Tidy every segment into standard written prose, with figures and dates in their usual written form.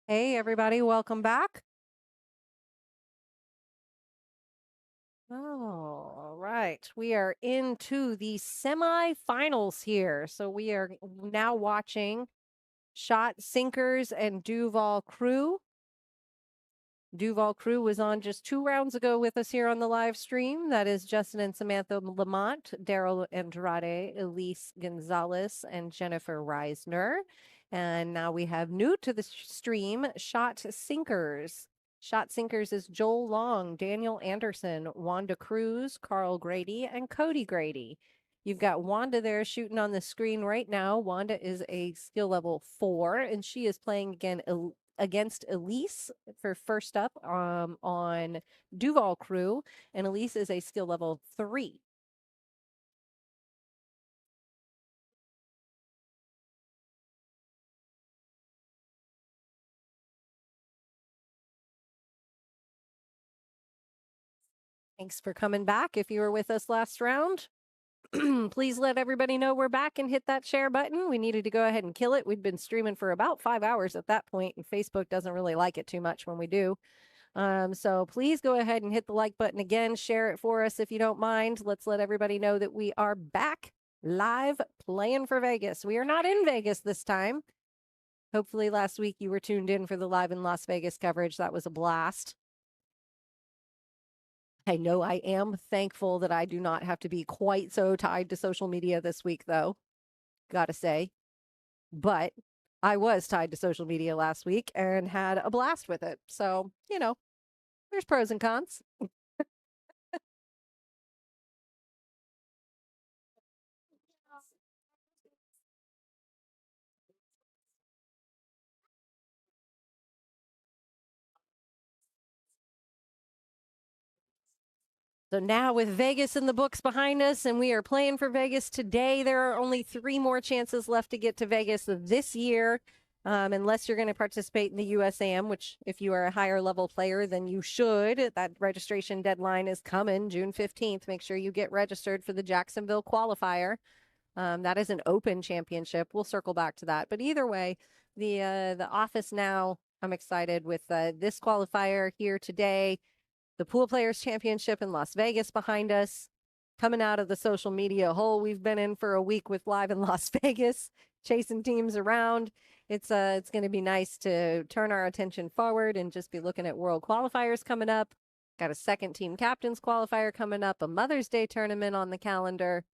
Hey, everybody, welcome back. Oh, all right. We are into the semifinals here. So we are now watching Shot Sinkers and Duval Crew. Duval Crew was on just 2 rounds ago with us here on the live stream. That is Justin and Samantha Lamont, Daryl Andrade, Elise Gonzalez, and Jennifer Reisner. And now we have new to the stream, Shot Sinkers. Shot Sinkers is Joel Long, Daniel Anderson, Wanda Cruz, Carl Grady, and Cody Grady. You've got Wanda there shooting on the screen right now. Wanda is a skill level 4, and she is playing against Elise for first up on Duval Crew, and Elise is a skill level 3. Thanks for coming back. If you were with us last round, please let everybody know we're back and hit that share button. We needed to go ahead and kill it. We'd been streaming for about 5 hours at that point, and Facebook doesn't really like it too much when we do. So please go ahead and hit the like button again. Share it for us if you don't mind. Let's let everybody know that we are back live playing for Vegas. We are not in Vegas this time. Hopefully last week you were tuned in for the live in Las Vegas coverage. That was a blast. I know I am thankful that I do not have to be quite so tied to social media this week, though, gotta say. But I was tied to social media last week and had a blast with it. So, there's pros and cons. So now with Vegas in the books behind us and we are playing for Vegas today, there are only 3 more chances left to get to Vegas this year. Unless you're going to participate in the USAM, which if you are a higher level player, then you should. That registration deadline is coming June 15th. Make sure you get registered for the Jacksonville Qualifier. That is an open championship. We'll circle back to that. But either way, the office now, I'm excited with this qualifier here today, the Pool Players Championship in Las Vegas behind us, coming out of the social media hole we've been in for a week with live in Las Vegas, chasing teams around. It's going to be nice to turn our attention forward and just be looking at world qualifiers coming up. Got a second team captains qualifier coming up, a Mother's Day tournament on the calendar.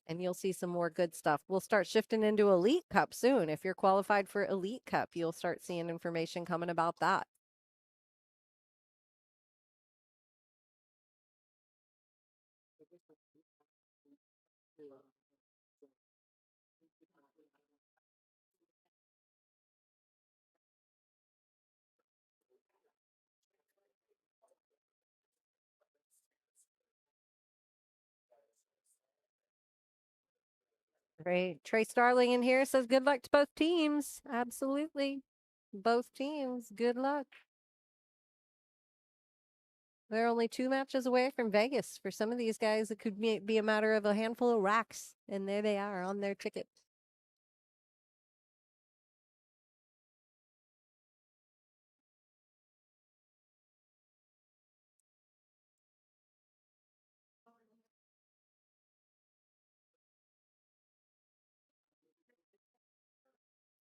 And you'll see some more good stuff. We'll start shifting into Elite Cup soon. If you're qualified for Elite Cup, you'll start seeing information coming about that. Great. Trey Starling in here says good luck to both teams. Absolutely. Both teams. Good luck. They're only 2 matches away from Vegas. For some of these guys, it could be a matter of a handful of racks. And there they are on their ticket.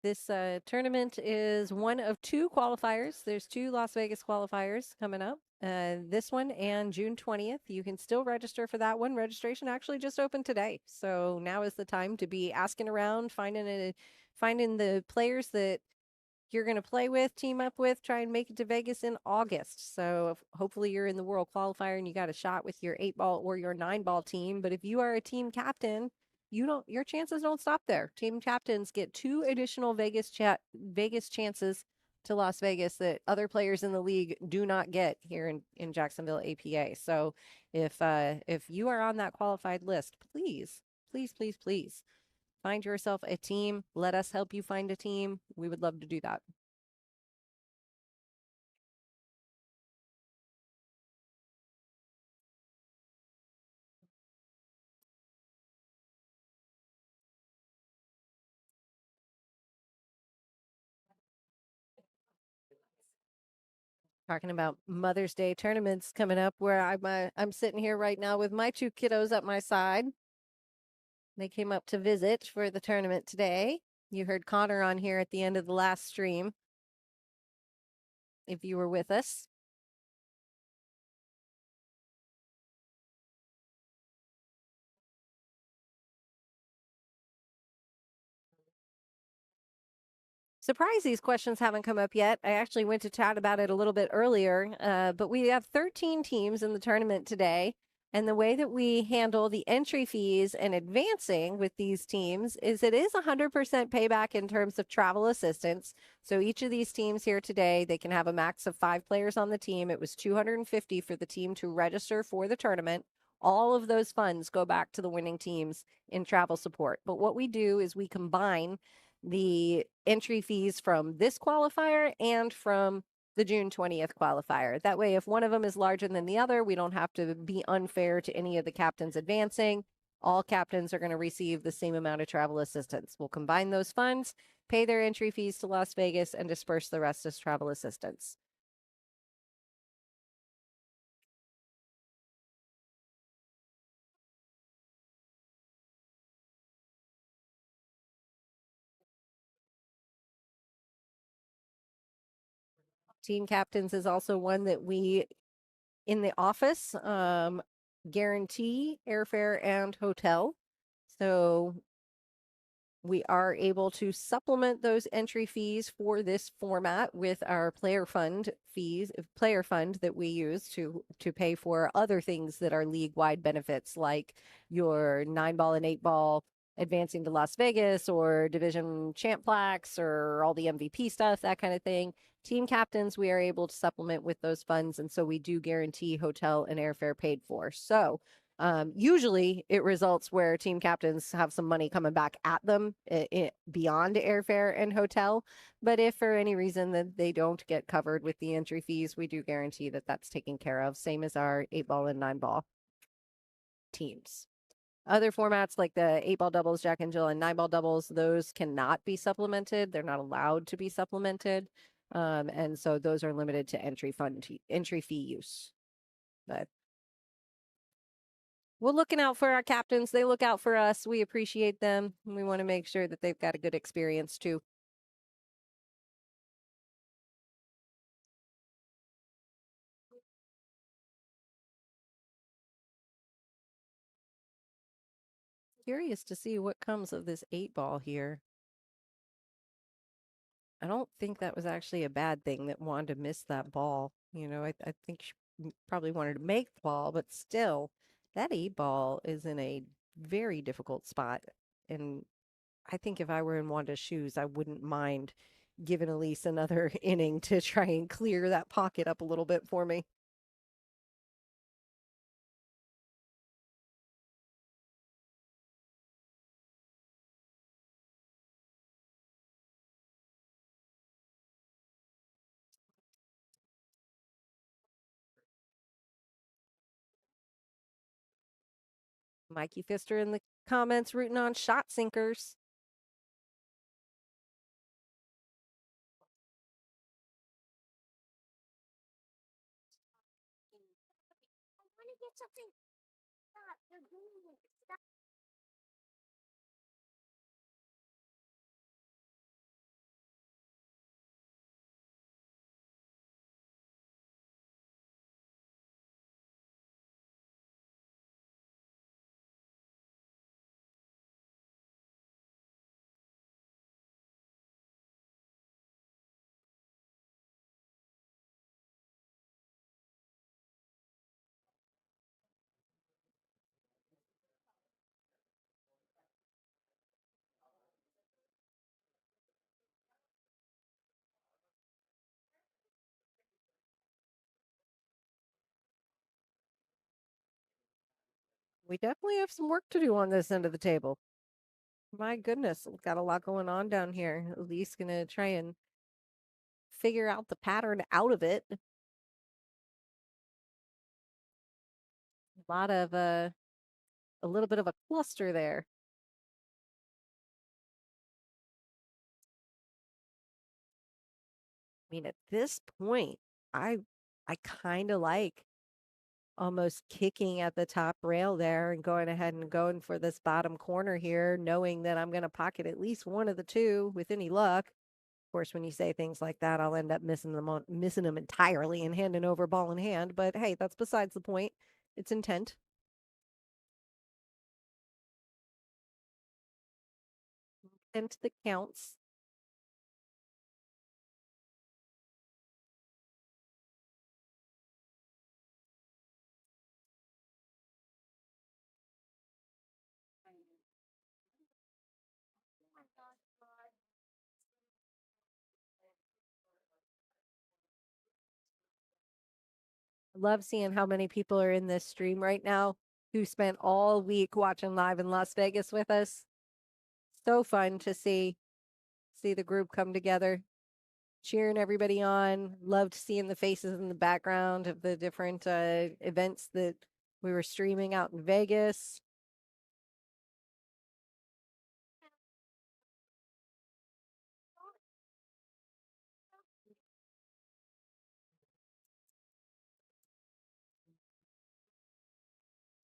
This tournament is one of 2 qualifiers. There's 2 Las Vegas qualifiers coming up. This one and June 20th. You can still register for that one. Registration actually just opened today. So now is the time to be asking around, finding the players that you're going to play with, team up with, try and make it to Vegas in August. So hopefully you're in the world qualifier and you got a shot with your 8-ball or your 9-ball team. But if you are a team captain, your chances don't stop there. Team captains get 2 additional Vegas chances to Las Vegas that other players in the league do not get here in Jacksonville APA. So if you are on that qualified list, please, please, please, please find yourself a team. Let us help you find a team. We would love to do that. Talking about Mother's Day tournaments coming up, where I'm sitting here right now with my two kiddos at my side. They came up to visit for the tournament today. You heard Connor on here at the end of the last stream, if you were with us. Surprised these questions haven't come up yet. I actually went to chat about it a little bit earlier, but we have 13 teams in the tournament today. And the way that we handle the entry fees and advancing with these teams is it is 100% payback in terms of travel assistance. So each of these teams here today, they can have a max of 5 players on the team. It was $250 for the team to register for the tournament. All of those funds go back to the winning teams in travel support. But what we do is we combine the entry fees from this qualifier and from the June 20th qualifier. That way, if one of them is larger than the other, we don't have to be unfair to any of the captains advancing. All captains are going to receive the same amount of travel assistance. We'll combine those funds, pay their entry fees to Las Vegas, and disperse the rest as travel assistance. Team captains is also one that we in the office guarantee airfare and hotel. So we are able to supplement those entry fees for this format with our player fund fees, player fund that we use to pay for other things that are league-wide benefits, like your 9-ball and 8-ball advancing to Las Vegas, or division champ plaques, or all the MVP stuff, that kind of thing. Team captains, we are able to supplement with those funds, and so we do guarantee hotel and airfare paid for. So usually it results where team captains have some money coming back at them beyond airfare and hotel. But if for any reason that they don't get covered with the entry fees, we do guarantee that that's taken care of. Same as our 8-ball and 9-ball teams. Other formats like the 8-ball doubles, Jack and Jill, and 9-ball doubles, those cannot be supplemented. They're not allowed to be supplemented. And so those are limited to entry fee use. But we're looking out for our captains. They look out for us. We appreciate them. We want to make sure that they've got a good experience too. Curious to see what comes of this 8-ball here. I don't think that was actually a bad thing that Wanda missed that ball. You know, I think she probably wanted to make the ball, but still, that 8-ball is in a very difficult spot. And I think if I were in Wanda's shoes, I wouldn't mind giving Elise another inning to try and clear that pocket up a little bit for me. Mikey Pfister in the comments rooting on shot sinkers. We definitely have some work to do on this end of the table. My goodness, we've got a lot going on down here. Elise gonna try and figure out the pattern out of it. A lot of a little bit of a cluster there. I mean, at this point, I I kind of like almost kicking at the top rail there and going ahead and going for this bottom corner here, knowing that I'm going to pocket at least one of the two with any luck. Of course, when you say things like that, I'll end up missing them entirely and handing over ball in hand. But hey, that's besides the point. It's intent. Intent that counts. Love seeing how many people are in this stream right now who spent all week watching live in Las Vegas with us. So fun to see the group come together, cheering everybody on. Loved seeing the faces in the background of the different events that we were streaming out in Vegas.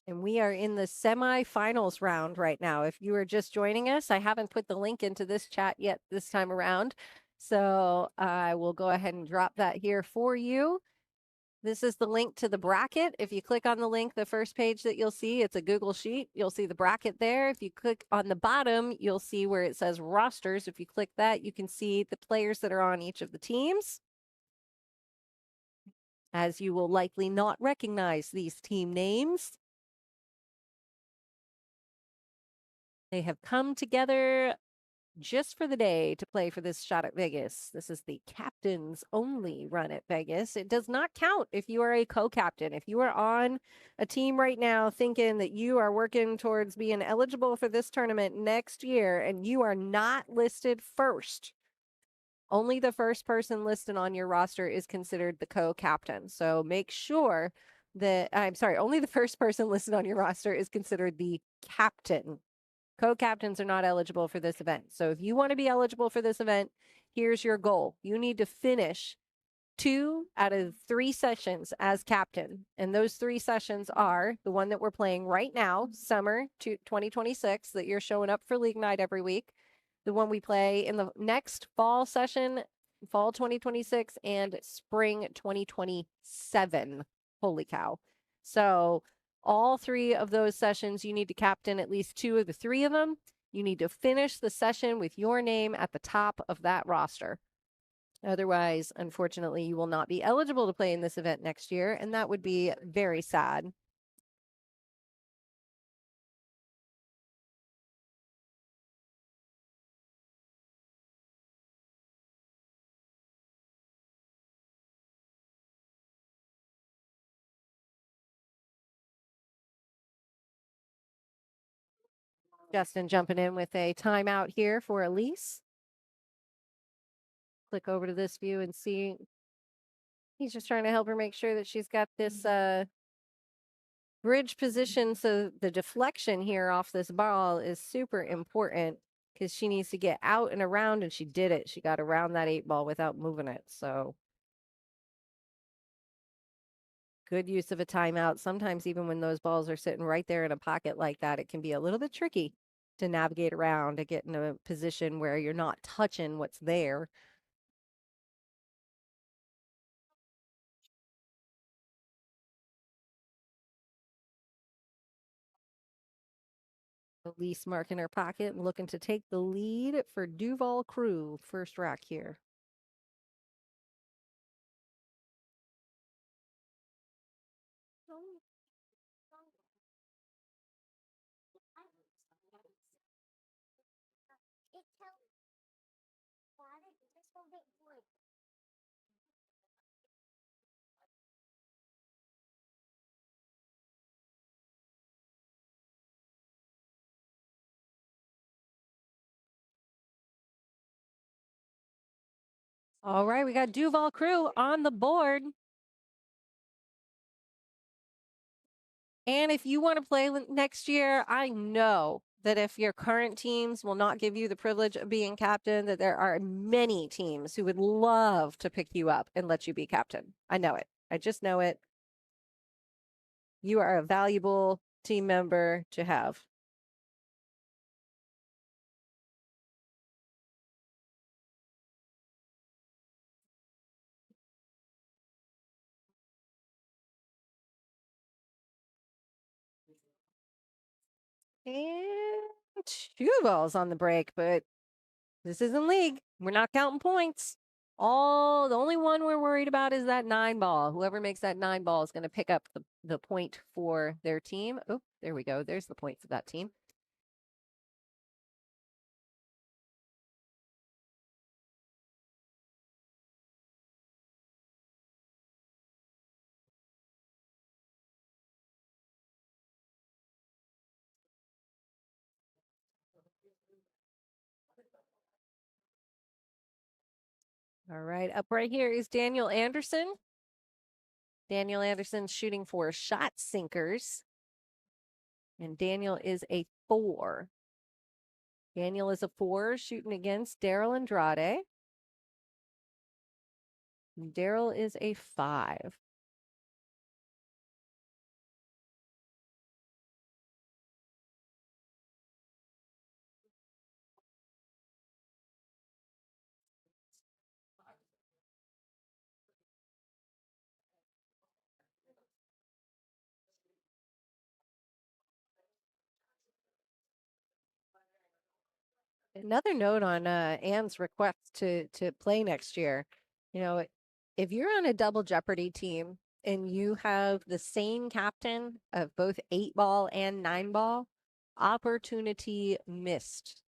And we are in the semifinals round right now. If you are just joining us, I haven't put the link into this chat yet this time around. So I will go ahead and drop that here for you. This is the link to the bracket. If you click on the link, the first page that you'll see, it's a Google Sheet. You'll see the bracket there. If you click on the bottom, you'll see where it says rosters. If you click that, you can see the players that are on each of the teams. As you will likely not recognize these team names. They have come together just for the day to play for this shot at Vegas. This is the captain's only run at Vegas. It does not count if you are a co-captain. If you are on a team right now thinking that you are working towards being eligible for this tournament next year and you are not listed first, only the first person listed on your roster is considered the co-captain. So make sure that, I'm sorry, only the first person listed on your roster is considered the captain. Co-captains are not eligible for this event. So if you want to be eligible for this event, here's your goal. You need to finish 2 out of 3 sessions as captain. And those 3 sessions are the one that we're playing right now, summer 2026, that you're showing up for league night every week. The one we play in the next fall session, fall 2026, and spring 2027. Holy cow. So all 3 of those sessions, you need to captain at least 2 of the 3 of them. You need to finish the session with your name at the top of that roster. Otherwise, unfortunately, you will not be eligible to play in this event next year, and that would be very sad. Justin jumping in with a timeout here for Elise. Click over to this view and see. He's just trying to help her make sure that she's got this bridge position. So the deflection here off this ball is super important because she needs to get out and around, and she did it. She got around that 8 ball without moving it. So good use of a timeout. Sometimes even when those balls are sitting right there in a pocket like that, it can be a little bit tricky to navigate around to get in a position where you're not touching what's there. Elise mark in her pocket and looking to take the lead for Duval Crew. First rack here. All right, we got Duval Crew on the board. And if you want to play next year, I know that if your current teams will not give you the privilege of being captain, that there are many teams who would love to pick you up and let you be captain. I know it. I just know it. You are a valuable team member to have. And 2 balls on the break, but this isn't league. We're not counting points. The only one we're worried about is that 9 ball. Whoever makes that 9 ball is going to pick up the point for their team. Oh, there we go. There's the point for that team. All right, up right here is Daniel Anderson. Daniel Anderson's shooting for shot sinkers. And Daniel is a 4. Daniel is a 4 shooting against Daryl Andrade. Daryl is a 5. Another note on Anne's request to play next year. You know, if you're on a double jeopardy team and you have the same captain of both 8 ball and 9 ball, opportunity missed.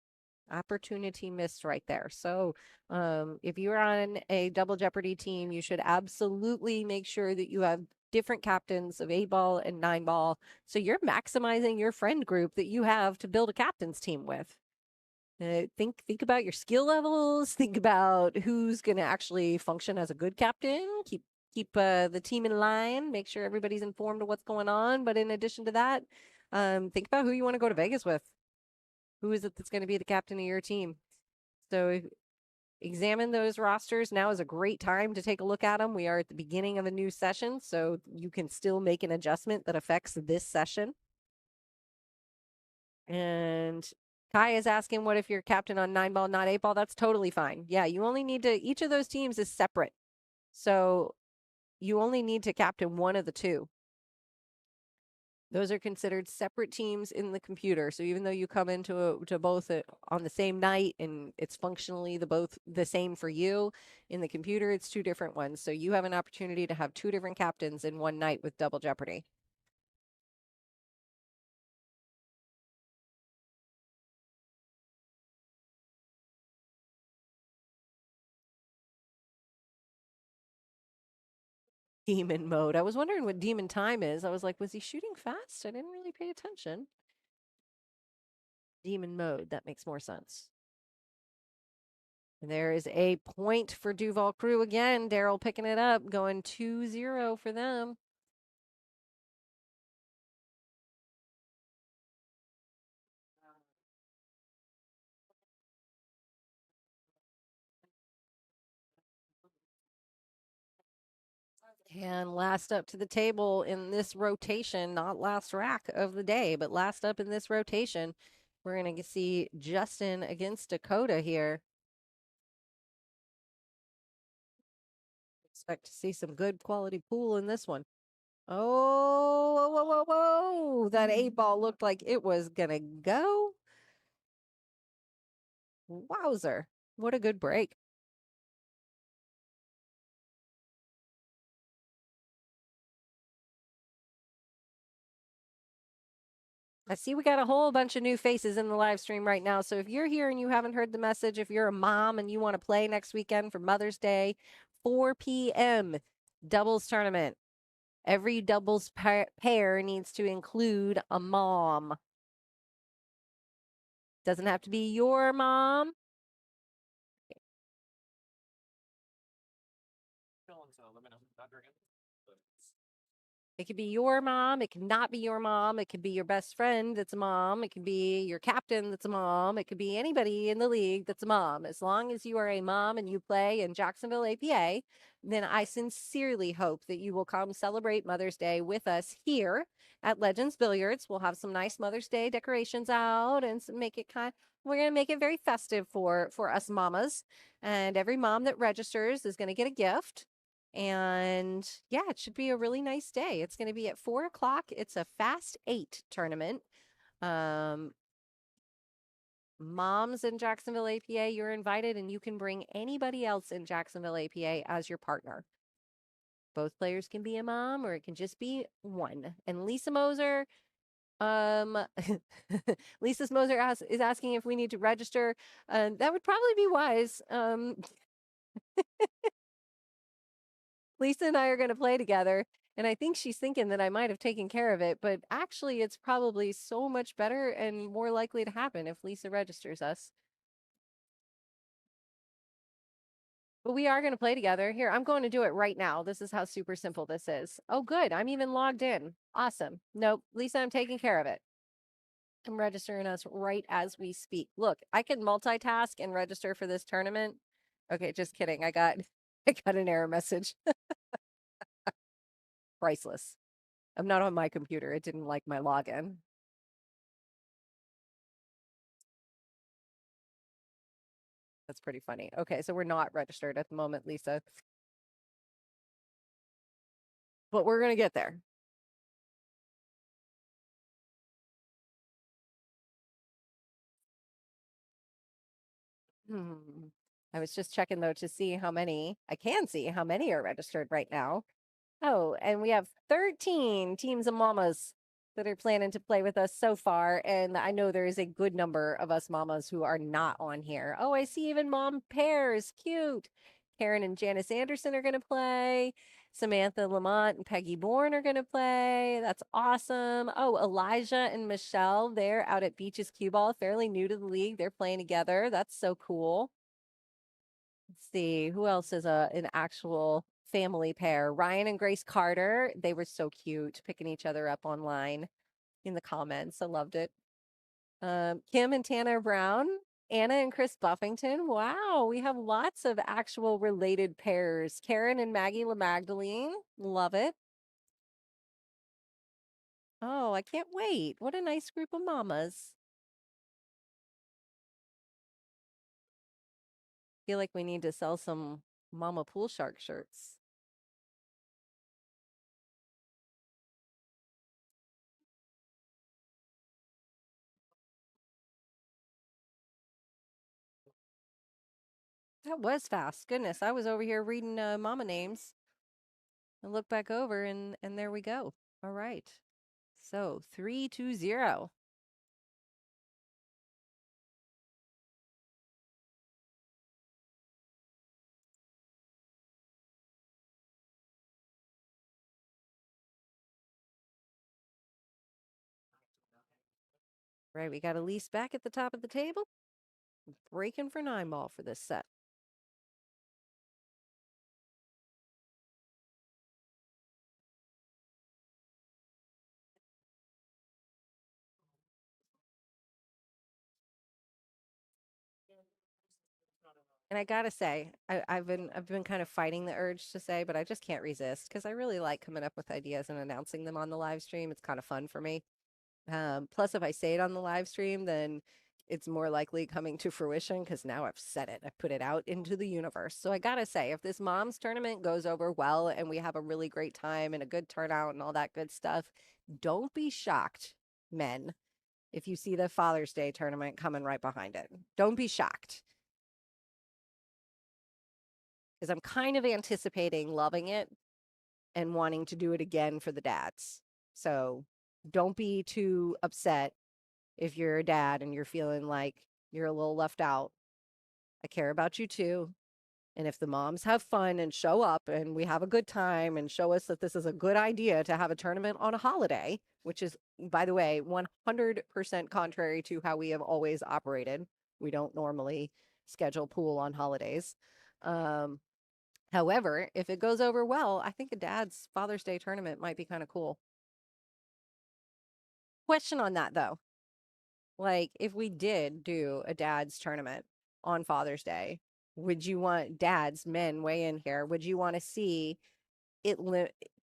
Opportunity missed right there. So, if you're on a double jeopardy team, you should absolutely make sure that you have different captains of 8 ball and 9 ball. So you're maximizing your friend group that you have to build a captain's team with. Think about your skill levels. Think about who's going to actually function as a good captain. Keep the team in line. Make sure everybody's informed of what's going on. But in addition to that, think about who you want to go to Vegas with. Who is it that's going to be the captain of your team? So examine those rosters. Now is a great time to take a look at them. We are at the beginning of a new session, so you can still make an adjustment that affects this session. And Kai is asking, what if you're captain on 9 ball, not 8 ball? That's totally fine. Yeah, you only need to, each of those teams is separate. So you only need to captain one of the 2. Those are considered separate teams in the computer. So even though you come into to both on the same night and it's functionally both the same for you, in the computer it's 2 different ones. So you have an opportunity to have 2 different captains in one night with Double Jeopardy. Demon mode. I was wondering what demon time is. I was like, was he shooting fast? I didn't really pay attention. Demon mode. That makes more sense. And there is a point for Duval Crew again. Daryl picking it up, going 2-0 for them. And last up to the table in this rotation, not last rack of the day, but last up in this rotation, we're going to see Justin against Dakota here. Expect to see some good quality pool in this one. Oh, whoa, whoa, whoa, whoa. That 8 ball looked like it was going to go. Wowzer. What a good break. I see we got a whole bunch of new faces in the live stream right now. So if you're here and you haven't heard the message, if you're a mom and you want to play next weekend for Mother's Day, 4 p.m. doubles tournament. Every doubles pair needs to include a mom. Doesn't have to be your mom. It could be your mom. It could not be your mom. It could be your best friend that's a mom. It could be your captain that's a mom. It could be anybody in the league that's a mom. As long as you are a mom and you play in Jacksonville APA, then I sincerely hope that you will come celebrate Mother's Day with us here at Legends Billiards. We'll have some nice Mother's Day decorations out and make it we're going to make it very festive for us mamas. And every mom that registers is going to get a gift. And yeah, it should be a really nice day. It's going to be at 4 o'clock. It's a fast 8 tournament. Um, Moms in Jacksonville APA, you're invited, and you can bring anybody else in Jacksonville APA as your partner. Both players can be a mom, or it can just be one. And Lisa Moser, um, Lisa Moser is asking if we need to register. That would probably be wise. Lisa and I are going to play together. And I think she's thinking that I might have taken care of it, but actually, it's probably so much better and more likely to happen if Lisa registers us. But we are going to play together. Here, I'm going to do it right now. This is how super simple this is. Oh, good. I'm even logged in. Awesome. Nope. Lisa, I'm taking care of it. I'm registering us right as we speak. Look, I can multitask and register for this tournament. Okay, just kidding. I got an error message. Priceless. I'm not on my computer. It didn't like my login. That's pretty funny. Okay, so we're not registered at the moment, Lisa. But we're going to get there. Hmm. I was just checking though to see how many, I can see how many are registered right now. Oh, and we have 13 teams of mamas that are planning to play with us so far. And I know there is a good number of us mamas who are not on here. Oh, I see even mom pairs. Cute. Karen and Janice Anderson are going to play. Samantha Lamont and Peggy Bourne are going to play. That's awesome. Oh, Elijah and Michelle, they're out at Beaches Cue Ball, fairly new to the league. They're playing together. That's so cool. Let's see, who else is an actual family pair? Ryan and Grace Carter. They were so cute, picking each other up online in the comments. I loved it. Kim and Tanner Brown, Anna and Chris Buffington. Wow, we have lots of actual related pairs. Karen and Maggie LaMagdalene. Love it. Oh, I can't wait. What a nice group of mamas. Feel like we need to sell some Mama Pool Shark shirts. That was fast. Goodness, I was over here reading mama names. I look back over and there we go. All right. So 3-2-0. Right, we got Elise back at the top of the table. Breaking for 9 ball for this set. And I gotta say, I've been kind of fighting the urge to say, but I just can't resist because I really like coming up with ideas and announcing them on the live stream. It's kind of fun for me. Plus, if I say it on the live stream, then it's more likely coming to fruition because now I've said it. I put it out into the universe. So I gotta say, if this mom's tournament goes over well and we have a really great time and a good turnout and all that good stuff, don't be shocked, men, if you see the Father's Day tournament coming right behind it. Don't be shocked. Because I'm kind of anticipating loving it and wanting to do it again for the dads. So don't be too upset if you're a dad and you're feeling like you're a little left out. I care about you too. And if the moms have fun and show up and we have a good time and show us that this is a good idea to have a tournament on a holiday, which is, by the way, 100% contrary to how we have always operated. We don't normally schedule pool on holidays. However, if it goes over well, I think a dad's Father's Day tournament might be kind of cool. Question on that though. Like, if we did do a dad's tournament on Father's Day, would you want dads, men, weigh in here? Would you want to see it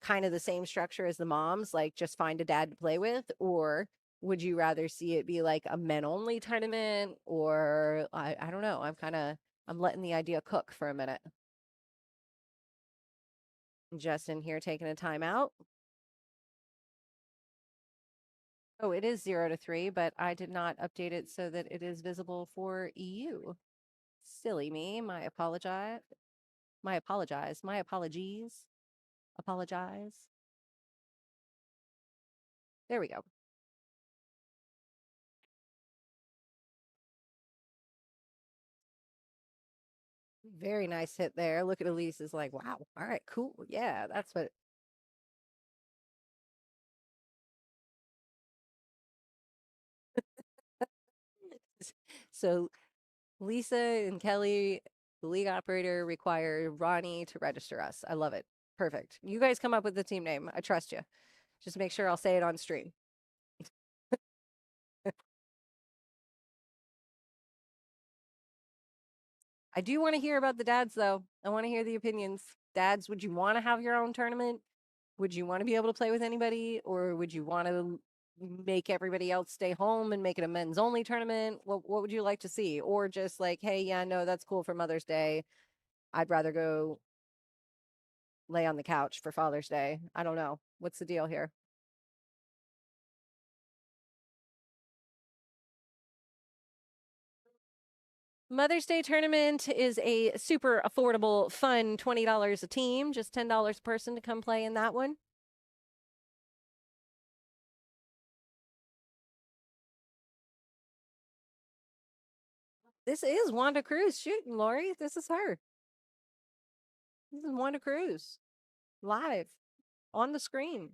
kind of the same structure as the moms, like just find a dad to play with? Or would you rather see it be like a men only tournament? Or I don't know. I'm letting the idea cook for a minute. Justin here taking a time out. Oh, it is 0 to 3, but I did not update it so that it is visible for you. Silly me. My apologize. My apologize. My apologies. Apologize. There we go. Very nice hit there. Look at Elise is like, wow. All right, cool. Yeah, that's what. So Lisa and Kelly, the league operator, require Ronnie to register us. I love it. Perfect. You guys come up with the team name. I trust you. Just make sure I'll say it on stream. I do want to hear about the dads, though. I want to hear the opinions. Dads, would you want to have your own tournament? Would you want to be able to play with anybody, or would you want to make everybody else stay home and make it a men's only tournament? What would you like to see? Or just like, hey, yeah, no, that's cool for Mother's Day. I'd rather go lay on the couch for Father's Day. I don't know. What's the deal here? Mother's Day tournament is a super affordable, fun $20 a team, just $10 a person to come play in that one. This is Wanda Cruz shooting, Lori. This is her. This is Wanda Cruz live on the screen.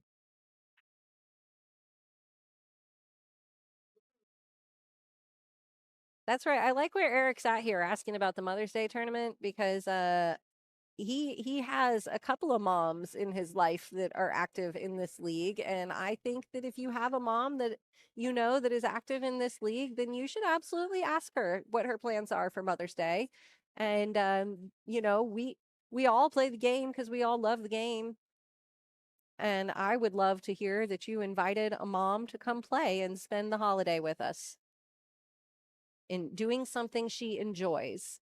That's right. I like where Eric's at here asking about the Mother's Day tournament because he has a couple of moms in his life that are active in this league, and I think that if you have a mom that you know that is active in this league, then you should absolutely ask her what her plans are for Mother's Day. And you know, we all play the game because we all love the game. And I would love to hear that you invited a mom to come play and spend the holiday with us in doing something she enjoys.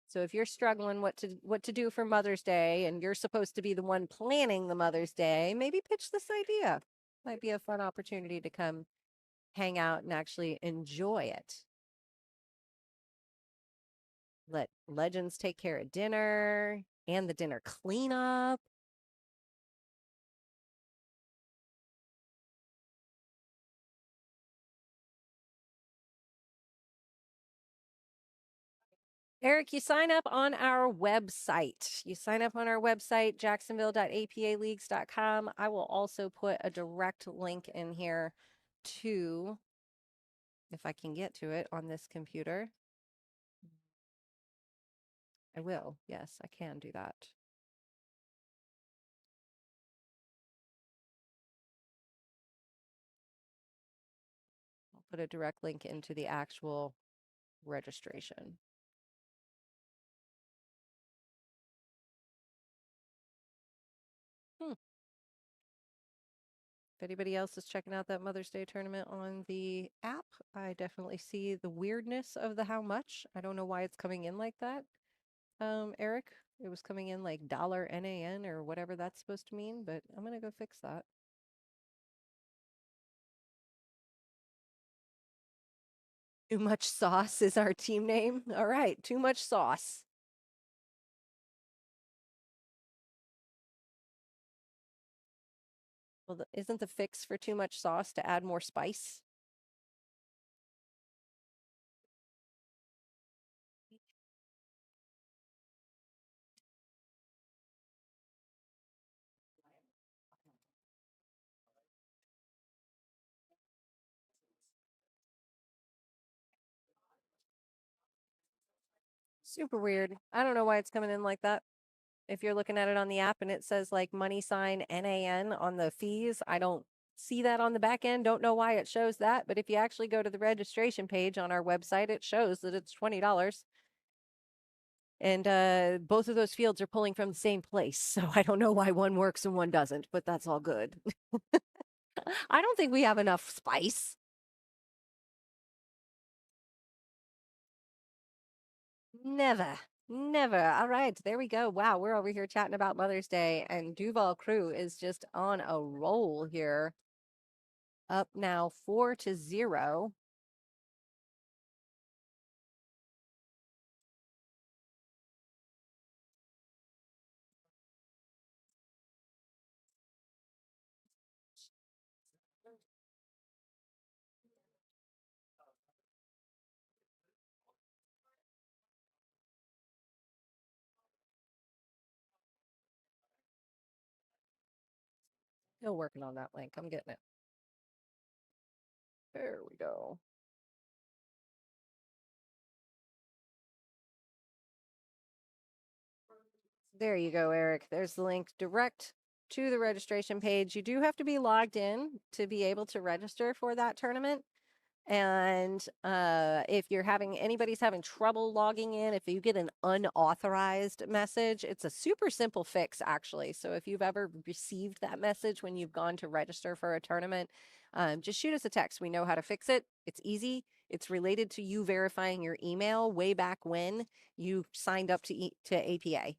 So if you're struggling what to do for Mother's Day and you're supposed to be the one planning the Mother's Day, maybe pitch this idea. Might be a fun opportunity to come hang out and actually enjoy it. Let Legends take care of dinner and the dinner cleanup. Eric, you sign up on our website. You sign up on our website, jacksonville.apaleagues.com. I will also put a direct link in here to, if I can get to it on this computer. I will. Yes, I can do that. I'll put a direct link into the actual registration. Hmm. If anybody else is checking out that Mother's Day tournament on the app, I definitely see the weirdness of the how much. I don't know why it's coming in like that. Eric, it was coming in like dollar NAN or whatever that's supposed to mean, but I'm gonna go fix that. Too much sauce is our team name. All right, too much sauce. Well, isn't the fix for too much sauce to add more spice? Super weird. I don't know why it's coming in like that. If you're looking at it on the app and it says like money sign NAN on the fees, I don't see that on the back end. Don't know why it shows that. But if you actually go to the registration page on our website, it shows that it's $20. And both of those fields are pulling from the same place. So I don't know why one works and one doesn't, but that's all good. I don't think we have enough spice. Never. Never. All right, there we go. Wow, we're over here chatting about Mother's Day, and Duval Crew is just on a roll here. Up now 4-0. Still working on that link. I'm getting it. There we go. There you go, Eric. There's the link direct to the registration page. You do have to be logged in to be able to register for that tournament. And if you're anybody's having trouble logging in, if you get an unauthorized message, it's a super simple fix, actually. So if you've ever received that message when you've gone to register for a tournament, just shoot us a text. We know how to fix it. It's easy. It's related to you verifying your email way back when you signed up to APA.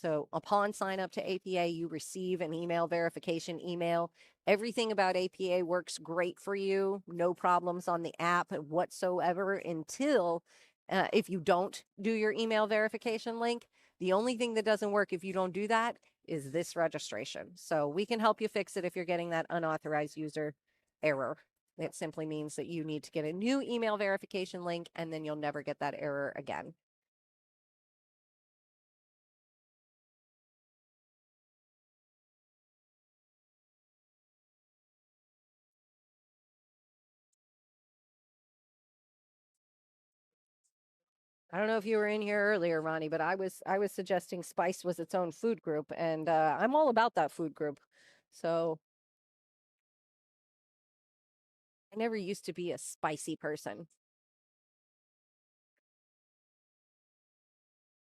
So upon sign up to APA, you receive an email verification email. Everything about APA works great for you. No problems on the app whatsoever until if you don't do your email verification link. The only thing that doesn't work if you don't do that is this registration. So we can help you fix it if you're getting that unauthorized user error. It simply means that you need to get a new email verification link, and then you'll never get that error again. I don't know if you were in here earlier, Ronnie, but I was suggesting spice was its own food group, and I'm all about that food group. So I never used to be a spicy person,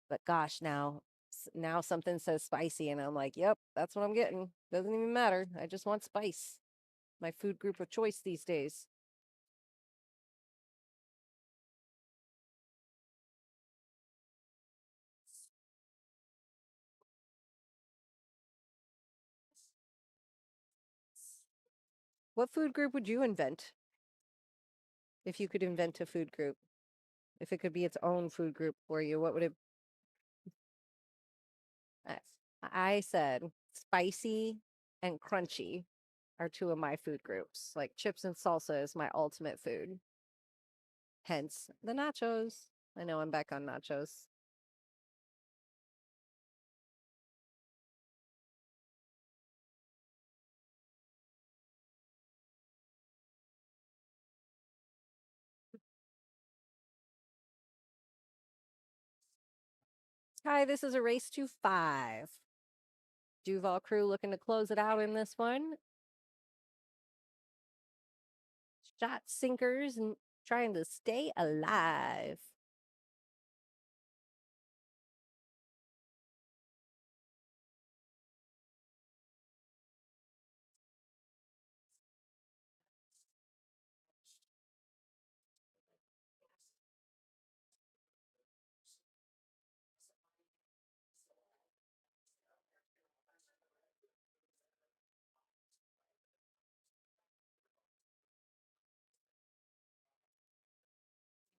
but gosh, now something says spicy, and I'm like, yep, that's what I'm getting. Doesn't even matter. I just want spice. My food group of choice these days. What food group would you invent if you could invent a food group? If it could be its own food group for you, what would it? I I said spicy and crunchy are two of my food groups. Like chips and salsa is my ultimate food. Hence the nachos. I know I'm back on nachos. Hi, this is a race to 5. Duval Crew looking to close it out in this one. Shot sinkers and trying to stay alive.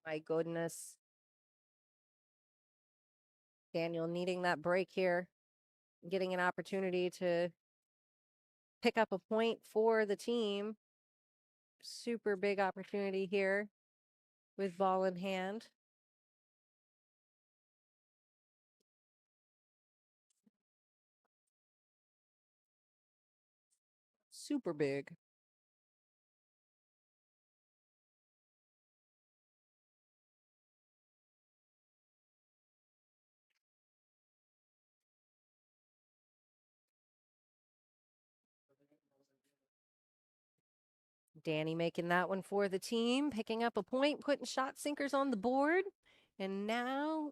My goodness. Daniel needing that break here, getting an opportunity to pick up a point for the team. Super big opportunity here with ball in hand. Super big. Danny making that one for the team, picking up a point, putting shot sinkers on the board. And now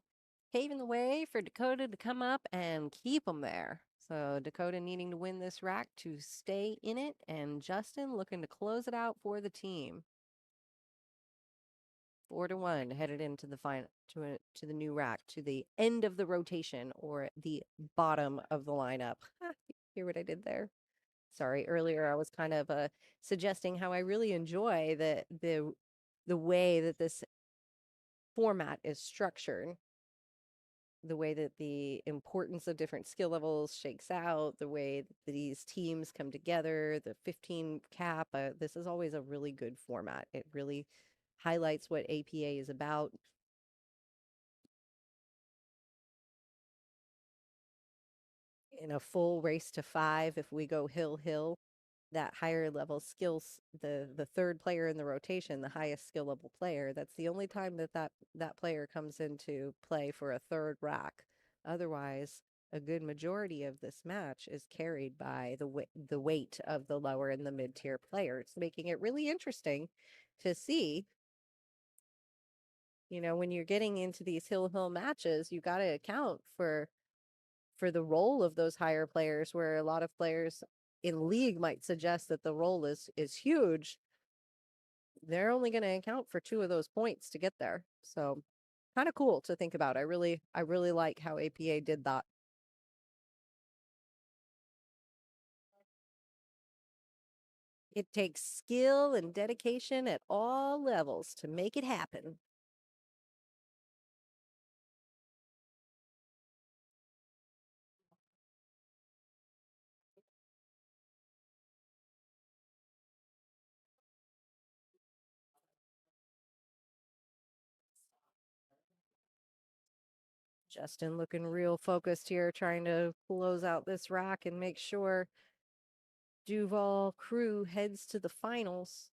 paving the way for Dakota to come up and keep them there. So Dakota needing to win this rack to stay in it, and Justin looking to close it out for the team. 4-1 headed into the final to the new rack, to the end of the rotation or the bottom of the lineup. Hear what I did there? Sorry, earlier I was kind of suggesting how I really enjoy the way that this format is structured, the way that the importance of different skill levels shakes out, the way that these teams come together, the 15 cap. This is always a really good format. It really highlights what APA is about. In a full race to 5, if we go hill, that higher level skills, the third player in the rotation, the highest skill level player, that's the only time that player comes into play for a third rack. Otherwise, a good majority of this match is carried by the weight of the lower and the mid-tier players, making it really interesting to see. When you're getting into these hill matches, you got to account for the role of those higher players, where a lot of players in league might suggest that the role is huge. They're only going to account for 2 of those points to get there. So kind of cool to think about. I really like how APA did that. It takes skill and dedication at all levels to make it happen. Justin looking real focused here, trying to close out this rack and make sure Duval crew heads to the finals.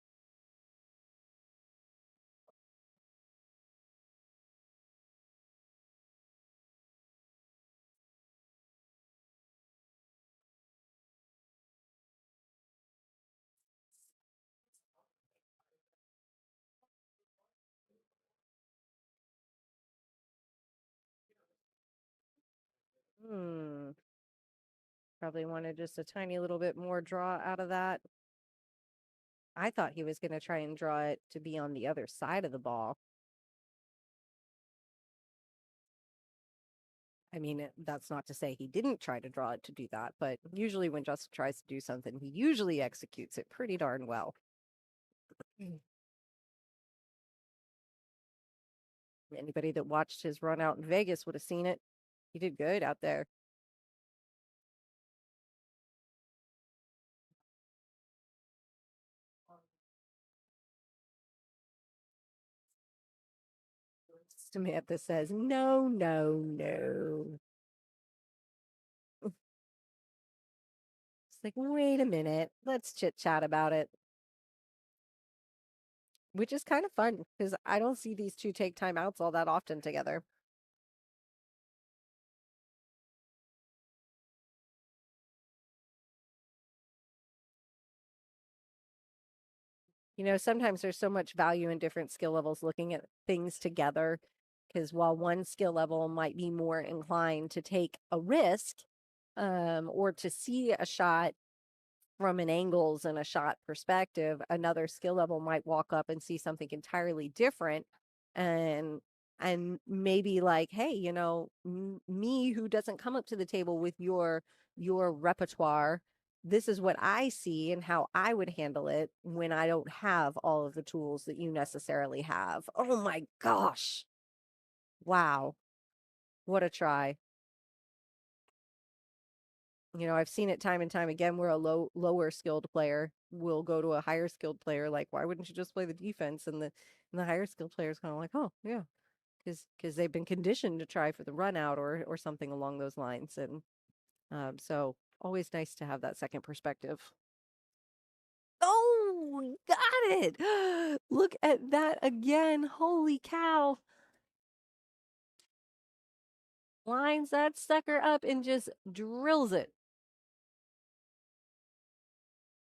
Probably wanted just a tiny little bit more draw out of that. I thought he was going to try and draw it to be on the other side of the ball. I mean, that's not to say he didn't try to draw it to do that, but usually when Justin tries to do something, he usually executes it pretty darn well. Anybody that watched his run out in Vegas would have seen it. He did good out there. Samantha says, no, no, no. It's like, wait a minute. Let's chit chat about it. Which is kind of fun because I don't see these two take timeouts all that often together. Sometimes there's so much value in different skill levels looking at things together, because while one skill level might be more inclined to take a risk, or to see a shot from an angles and a shot perspective, another skill level might walk up and see something entirely different, and maybe like, hey, me, who doesn't come up to the table with your repertoire, this is what I see and how I would handle it when I don't have all of the tools that you necessarily have. Oh my gosh. Wow. What a try. I've seen it time and time again where a lower skilled player will go to a higher skilled player. Like, why wouldn't you just play the defense? And the higher skilled player is kind of like, oh yeah, because they've been conditioned to try for the run out or something along those lines. And so always nice to have that second perspective. Oh, got it. Look at that again. Holy cow. Lines that sucker up and just drills it.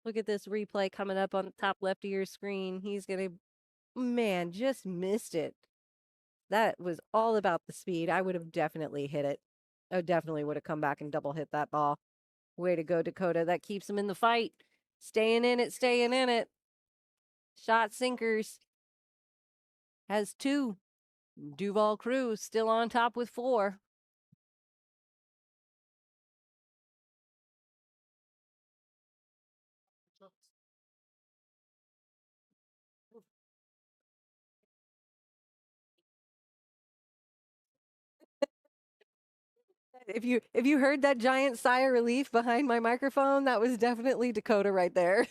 Look at this replay coming up on the top left of your screen. He's going to, man, just missed it. That was all about the speed. I would have definitely hit it. I definitely would have come back and double hit that ball. Way to go, Dakota. That keeps him in the fight. Staying in it, staying in it. Shot sinkers. Has 2. Duval Cruz still on top with 4. If you heard that giant sigh of relief behind my microphone, that was definitely Dakota right there.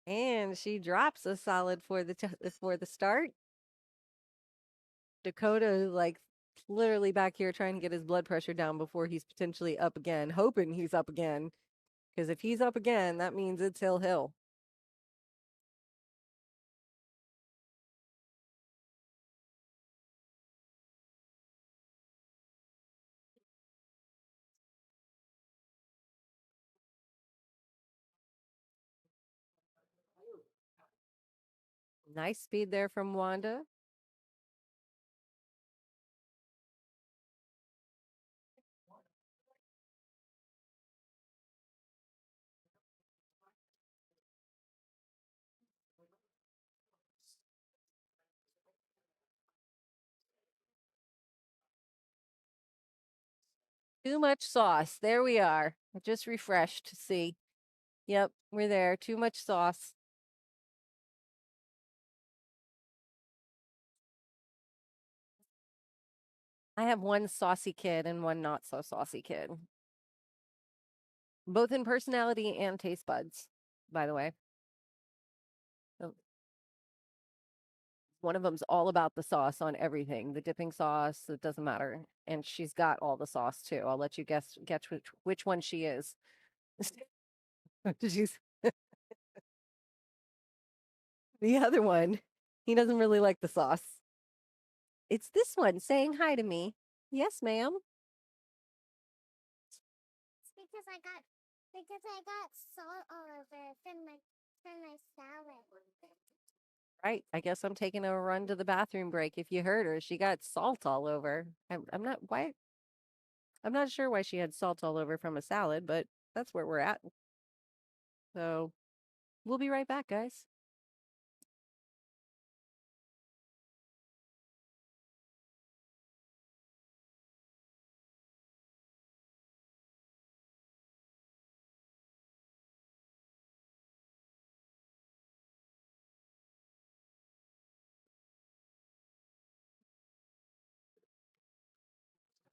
And she drops a solid for the start. Dakota like literally back here trying to get his blood pressure down before he's potentially up again, hoping he's up again. Because if he's up again, that means it's hill. Nice speed there from Wanda. Too much sauce. There we are. I just refreshed to see. Yep, we're there. Too much sauce. I have one saucy kid and one not so saucy kid. Both in personality and taste buds, by the way. Oh, one of them's all about the sauce on everything, the dipping sauce, it doesn't matter. And she's got all the sauce too. I'll let you guess which one she is. She's the other one. He doesn't really like the sauce. It's this one saying hi to me. Yes, ma'am. Because I got salt all over from my salad. Right. I guess I'm taking a run to the bathroom break. If you heard her, she got salt all over. I'm not why. I'm not sure why she had salt all over from a salad, but that's where we're at. So we'll be right back, guys.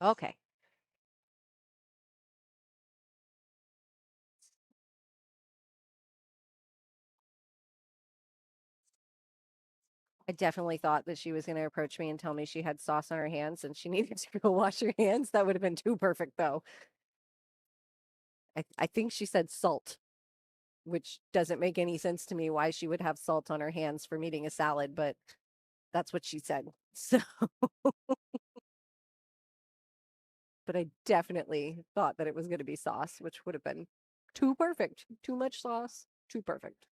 Okay. I definitely thought that she was going to approach me and tell me she had sauce on her hands and she needed to go wash her hands. That would have been too perfect, though. I think she said salt, which doesn't make any sense to me why she would have salt on her hands from eating a salad, but that's what she said. So, but I definitely thought that it was going to be sauce, which would have been too perfect. Too much sauce, too perfect.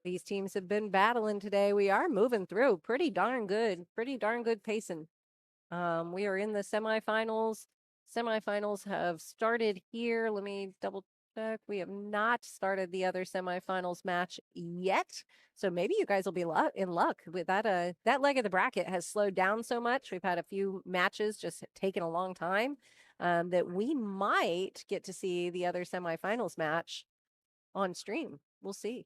These teams have been battling today. We are moving through pretty darn good pacing. We are in the semifinals. Semifinals have started here. Let me double check. We have not started the other semifinals match yet. So maybe you guys will be in luck with that. That leg of the bracket has slowed down so much. We've had a few matches just taking a long time that we might get to see the other semifinals match on stream. We'll see.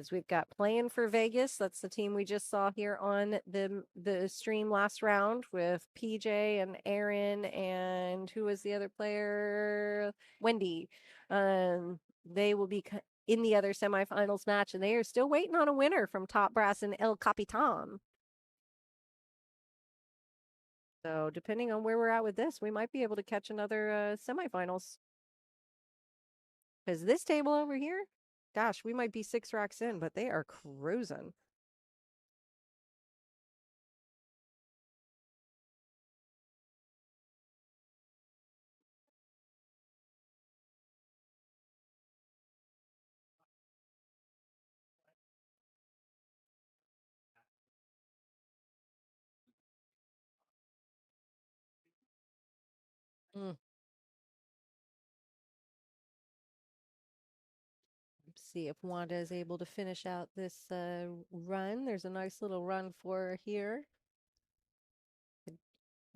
because we've got Playing for Vegas. That's the team we just saw here on the stream last round with PJ and Aaron and who was the other player? Wendy. They will be in the other semifinals match, and they are still waiting on a winner from Top Brass and El Capitan. So depending on where we're at with this, we might be able to catch another semifinals. Because this table over here, gosh, we might be 6 racks in, but they are cruising. Mm. Let's see if Wanda is able to finish out this run. There's a nice little run for her here.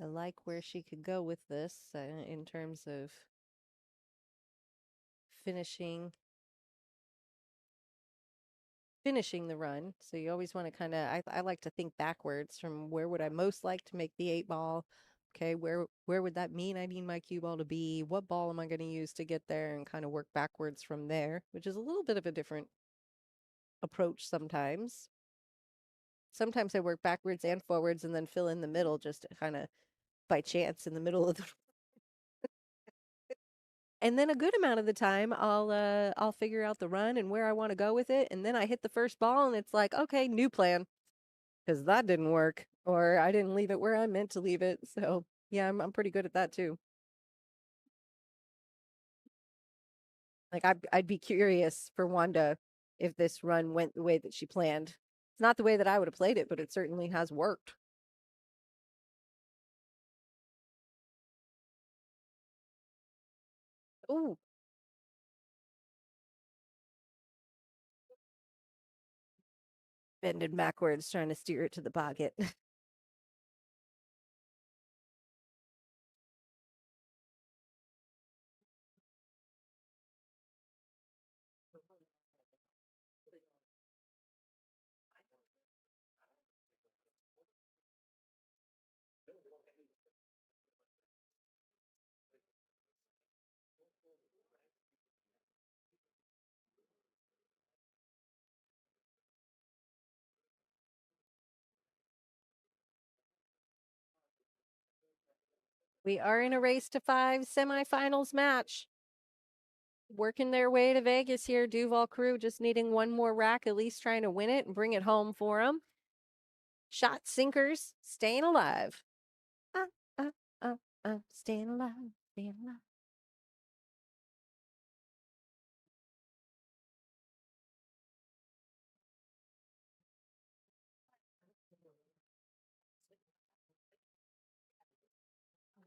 I like where she could go with this in terms of finishing the run. So you always want to kind of I like to think backwards from where would I most like to make the 8-ball. Okay, where would that mean I need my cue ball to be? What ball am I going to use to get there, and kind of work backwards from there, which is a little bit of a different approach sometimes. Sometimes I work backwards and forwards and then fill in the middle just kind of by chance in the middle of the and then a good amount of the time I'll figure out the run and where I want to go with it, and then I hit the first ball and it's like, okay, new plan, because that didn't work, or I didn't leave it where I meant to leave it. So yeah, I'm pretty good at that too. Like I'd be curious for Wanda if this run went the way that she planned. It's not the way that I would have played it, but it certainly has worked. Ooh, bending backwards trying to steer it to the pocket. We are in a race to 5 semifinals match. Working their way to Vegas here. Duval crew just needing one more rack, at least trying to win it and bring it home for them. Shot sinkers, staying alive. Uh, uh, staying alive, staying alive.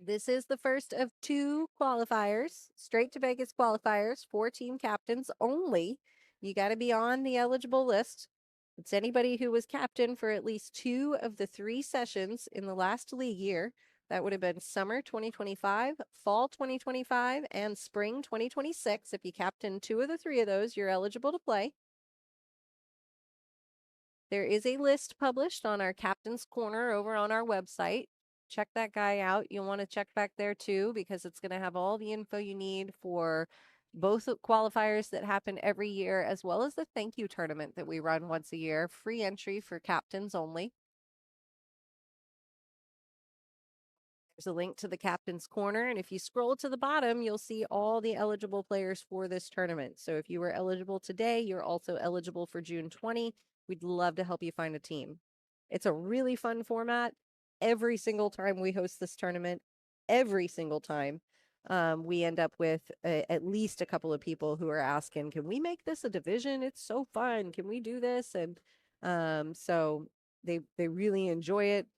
This is the first of 2 qualifiers, straight to Vegas qualifiers, 4 team captains only. You got to be on the eligible list. It's anybody who was captain for at least 2 of the 3 sessions in the last league year. That would have been summer 2025, fall 2025, and spring 2026. If you captain 2 of the 3 of those, you're eligible to play. There is a list published on our Captain's Corner over on our website. Check that guy out. You'll want to check back there too, because it's going to have all the info you need for both qualifiers that happen every year, as well as the thank you tournament that we run once a year. Free entry for captains only. There's a link to the Captain's Corner, and if you scroll to the bottom, you'll see all the eligible players for this tournament. So if you were eligible today, you're also eligible for June 20. We'd love to help you find a team. It's a really fun format. Every single time we host this tournament, every single time, we end up with at least a couple of people who are asking, can we make this a division? It's so fun. Can we do this? And so they really enjoy it.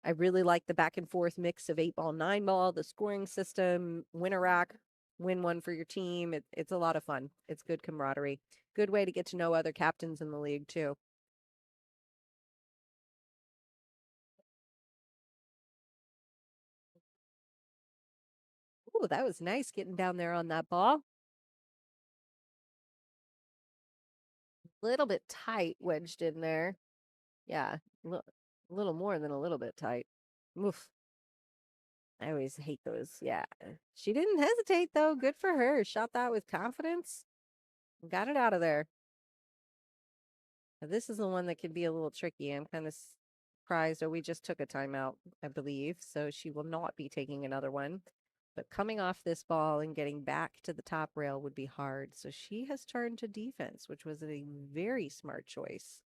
I really like the back and forth mix of 8-ball, 9-ball, the scoring system, win a rack, win one for your team. It's a lot of fun. It's good camaraderie. Good way to get to know other captains in the league too. Ooh, that was nice getting down there on that ball. Little bit tight wedged in there. Yeah, a little more than a little bit tight. Oof. I always hate those. Yeah. She didn't hesitate though. Good for her. Shot that with confidence. Got it out of there. Now, this is the one that could be a little tricky. I'm kind of surprised. Oh, we just took a timeout, I believe. So she will not be taking another one. But coming off this ball and getting back to the top rail would be hard. So she has turned to defense, which was a very smart choice.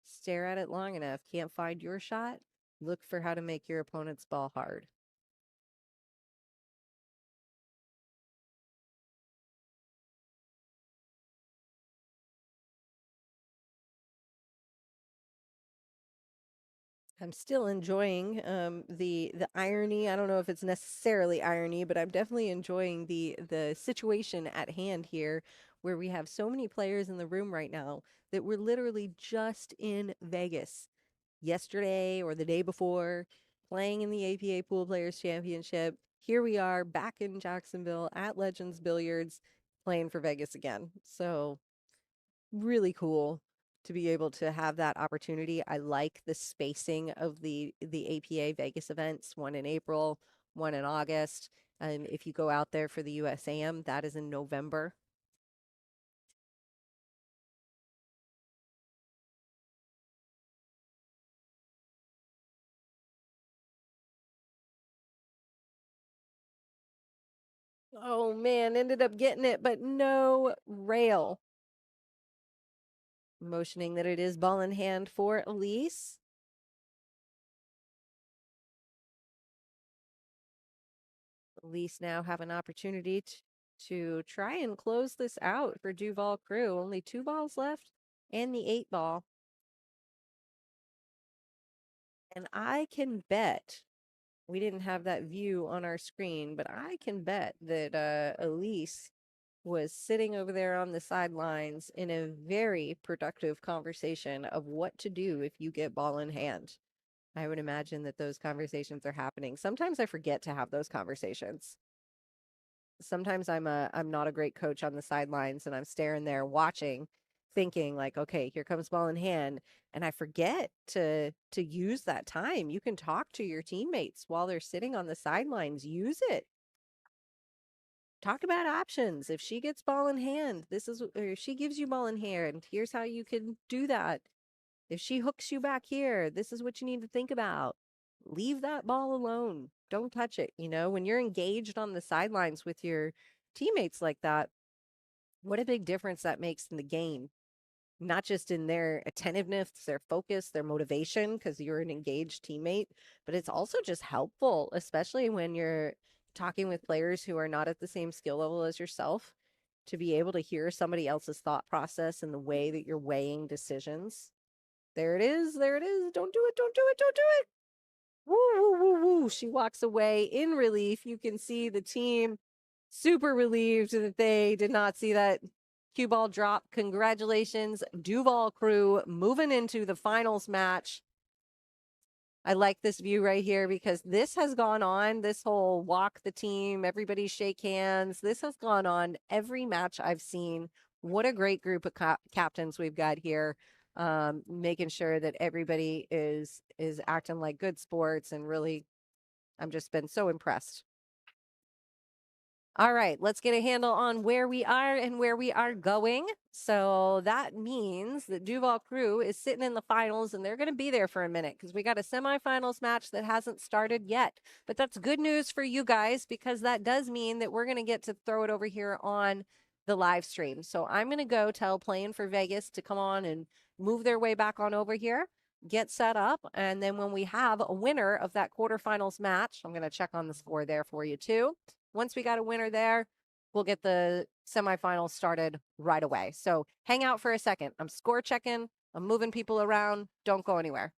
Stare at it long enough. Can't find your shot? Look for how to make your opponent's ball hard. I'm still enjoying the irony. I don't know if it's necessarily irony, but I'm definitely enjoying the situation at hand here, where we have so many players in the room right now that were literally just in Vegas yesterday or the day before, playing in the APA Pool Players Championship. Here we are back in Jacksonville at Legends Billiards, playing for Vegas again. So really cool to be able to have that opportunity. I like the spacing of the APA Vegas events, one in April, one in August. And if you go out there for the USAM, that is in November. Oh man, ended up getting it, but no rail. Motioning that it is ball in hand for Elise. Elise now have an opportunity to try and close this out for Duval Crew. Only 2 balls left and the 8 ball. And I can bet, we didn't have that view on our screen, but I can bet that Elise was sitting over there on the sidelines in a very productive conversation of what to do if you get ball in hand. I would imagine that those conversations are happening. Sometimes I forget to have those conversations. Sometimes I'm not a great coach on the sidelines and I'm staring there watching, thinking like, okay, here comes ball in hand, and I forget to use that time. You can talk to your teammates while they're sitting on the sidelines. Use it. Talk about options. If she gets ball in hand, or if she gives you ball in hand, here's how you can do that. If she hooks you back here, this is what you need to think about. Leave that ball alone. Don't touch it. When you're engaged on the sidelines with your teammates like that, what a big difference that makes in the game. Not just in their attentiveness, their focus, their motivation, because you're an engaged teammate, but it's also just helpful, especially when you're talking with players who are not at the same skill level as yourself, to be able to hear somebody else's thought process and the way that you're weighing decisions. There it is. There it is. Don't do it. Don't do it. Don't do it. Woo, woo, woo, woo. She walks away in relief. You can see the team super relieved that they did not see that cue ball drop. Congratulations, Duval Crew, moving into the finals match. I like this view right here because this has gone on, this whole walk the team, everybody shake hands. This has gone on every match I've seen. What a great group of captains we've got here, making sure that everybody is acting like good sports, and really, I'm just been so impressed. All right, let's get a handle on where we are and where we are going. So that means that Duval Crew is sitting in the finals, and they're going to be there for a minute because we got a semifinals match that hasn't started yet. But that's good news for you guys, because that does mean that we're going to get to throw it over here on the live stream. So I'm going to go tell Playing for Vegas to come on and move their way back on over here, get set up. And then when we have a winner of that quarterfinals match, I'm going to check on the score there for you too. Once we got a winner there, we'll get the semifinals started right away. So hang out for a second. I'm score checking. I'm moving people around. Don't go anywhere.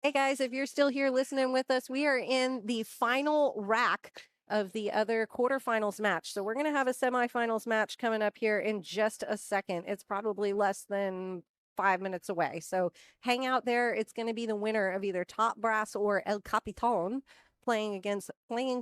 Hey guys, if you're still here listening with us, we are in the final rack of the other quarterfinals match. So we're going to have a semifinals match coming up here in just a second. It's probably less than 5 minutes away. So hang out there. It's going to be the winner of either Top Brass or El Capitan playing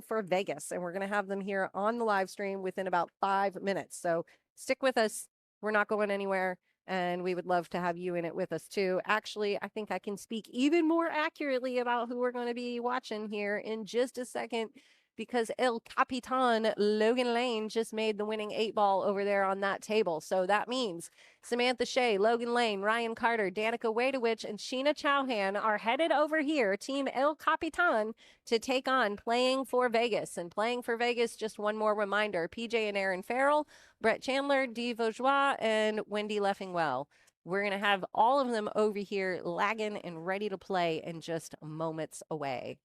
for Vegas. And we're going to have them here on the live stream within about 5 minutes. So stick with us. We're not going anywhere. And we would love to have you in it with us too. Actually, I think I can speak even more accurately about who we're going to be watching here in just a second because El Capitan Logan Lane just made the winning 8-ball over there on that table. So that means Samantha Shea, Logan Lane, Ryan Carter, Danica Wadowich, and Sheena Chowhan are headed over here, Team El Capitan, to take on Playing for Vegas. And Playing for Vegas, just one more reminder, PJ and Aaron Farrell, Brett Chandler, Dee Vaugeois, and Wendy Leffingwell. We're going to have all of them over here lagging and ready to play in just moments away.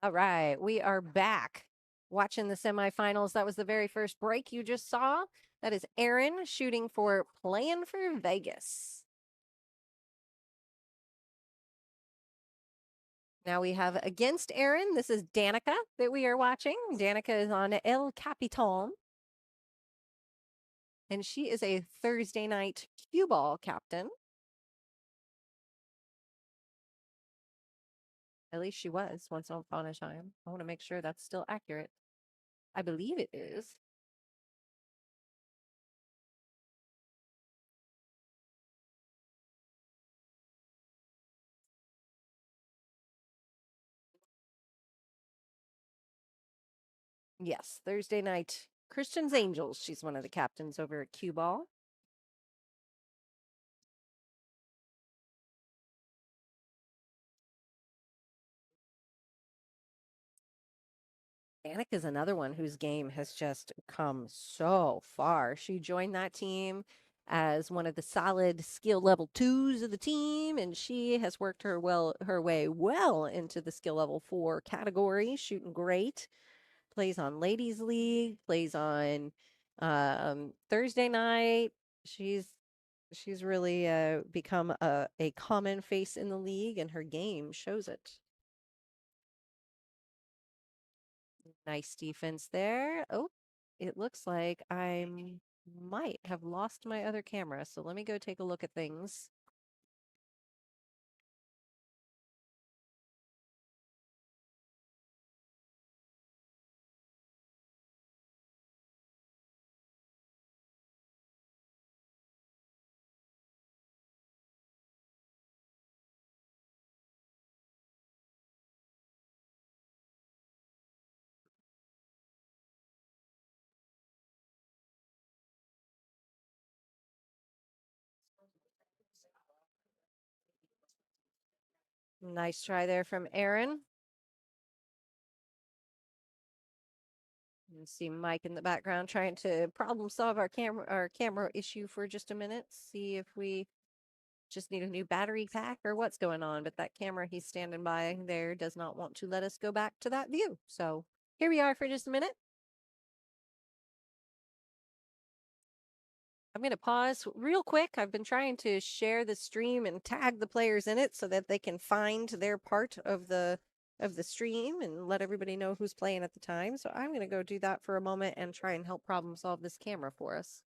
All right, we are back watching the semifinals. That was the very first break you just saw. That is Aaron shooting for Playing for Vegas. Now we have against Aaron, this is Danica that we are watching. Danica is on El Capitan. And she is a Thursday night cue ball captain. At least she was once upon a time. I want to make sure that's still accurate. I believe it is. Yes, Thursday night. Christian's Angels. She's one of the captains over at cue ball. Anik is another one whose game has just come so far. She joined that team as one of the solid skill level 2s of the team, and she has worked her way well into the skill level 4 category, shooting great. Plays on Ladies League, plays on Thursday night. She's really become a common face in the league, and her game shows it. Nice defense there. Oh, it looks like I might have lost my other camera. So let me go take a look at things. Nice try there from Aaron. You see Mike in the background trying to problem solve our camera issue for just a minute. See if we just need a new battery pack or what's going on. But that camera he's standing by there does not want to let us go back to that view. So here we are for just a minute. I'm going to pause real quick. I've been trying to share the stream and tag the players in it so that they can find their part of the stream and let everybody know who's playing at the time. So I'm going to go do that for a moment and try and help problem solve this camera for us.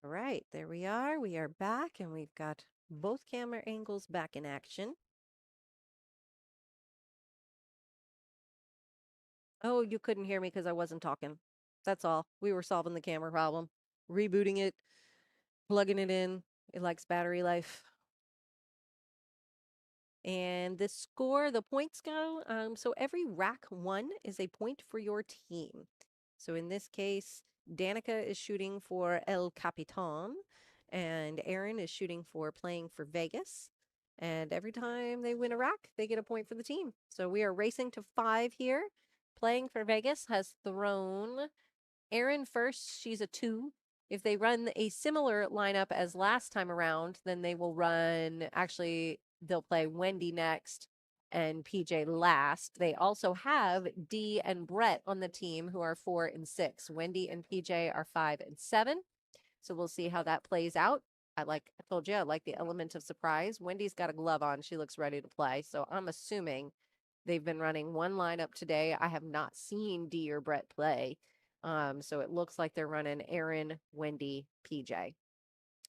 All right, there we are. We are back and we've got both camera angles back in action. Oh, you couldn't hear me because I wasn't talking. That's all. We were solving the camera problem, rebooting it, plugging it in. It likes battery life. And the score, the points go. So every rack one is a point for your team. So in this case, Danica is shooting for El Capitan, and Aaron is shooting for playing for Vegas. And every time they win a rack, they get a point for the team. So we are racing to 5 here. Playing for Vegas has thrown Erin first, she's a 2. If they run a similar lineup as last time around, then they will run, actually, they'll play Wendy next and PJ last. They also have Dee and Brett on the team who are 4 and 6. Wendy and PJ are 5 and 7. So we'll see how that plays out. I told you, I like the element of surprise. Wendy's got a glove on. She looks ready to play. So I'm assuming they've been running one lineup today. I have not seen Dee or Brett play. So it looks like they're running Aaron, Wendy, PJ.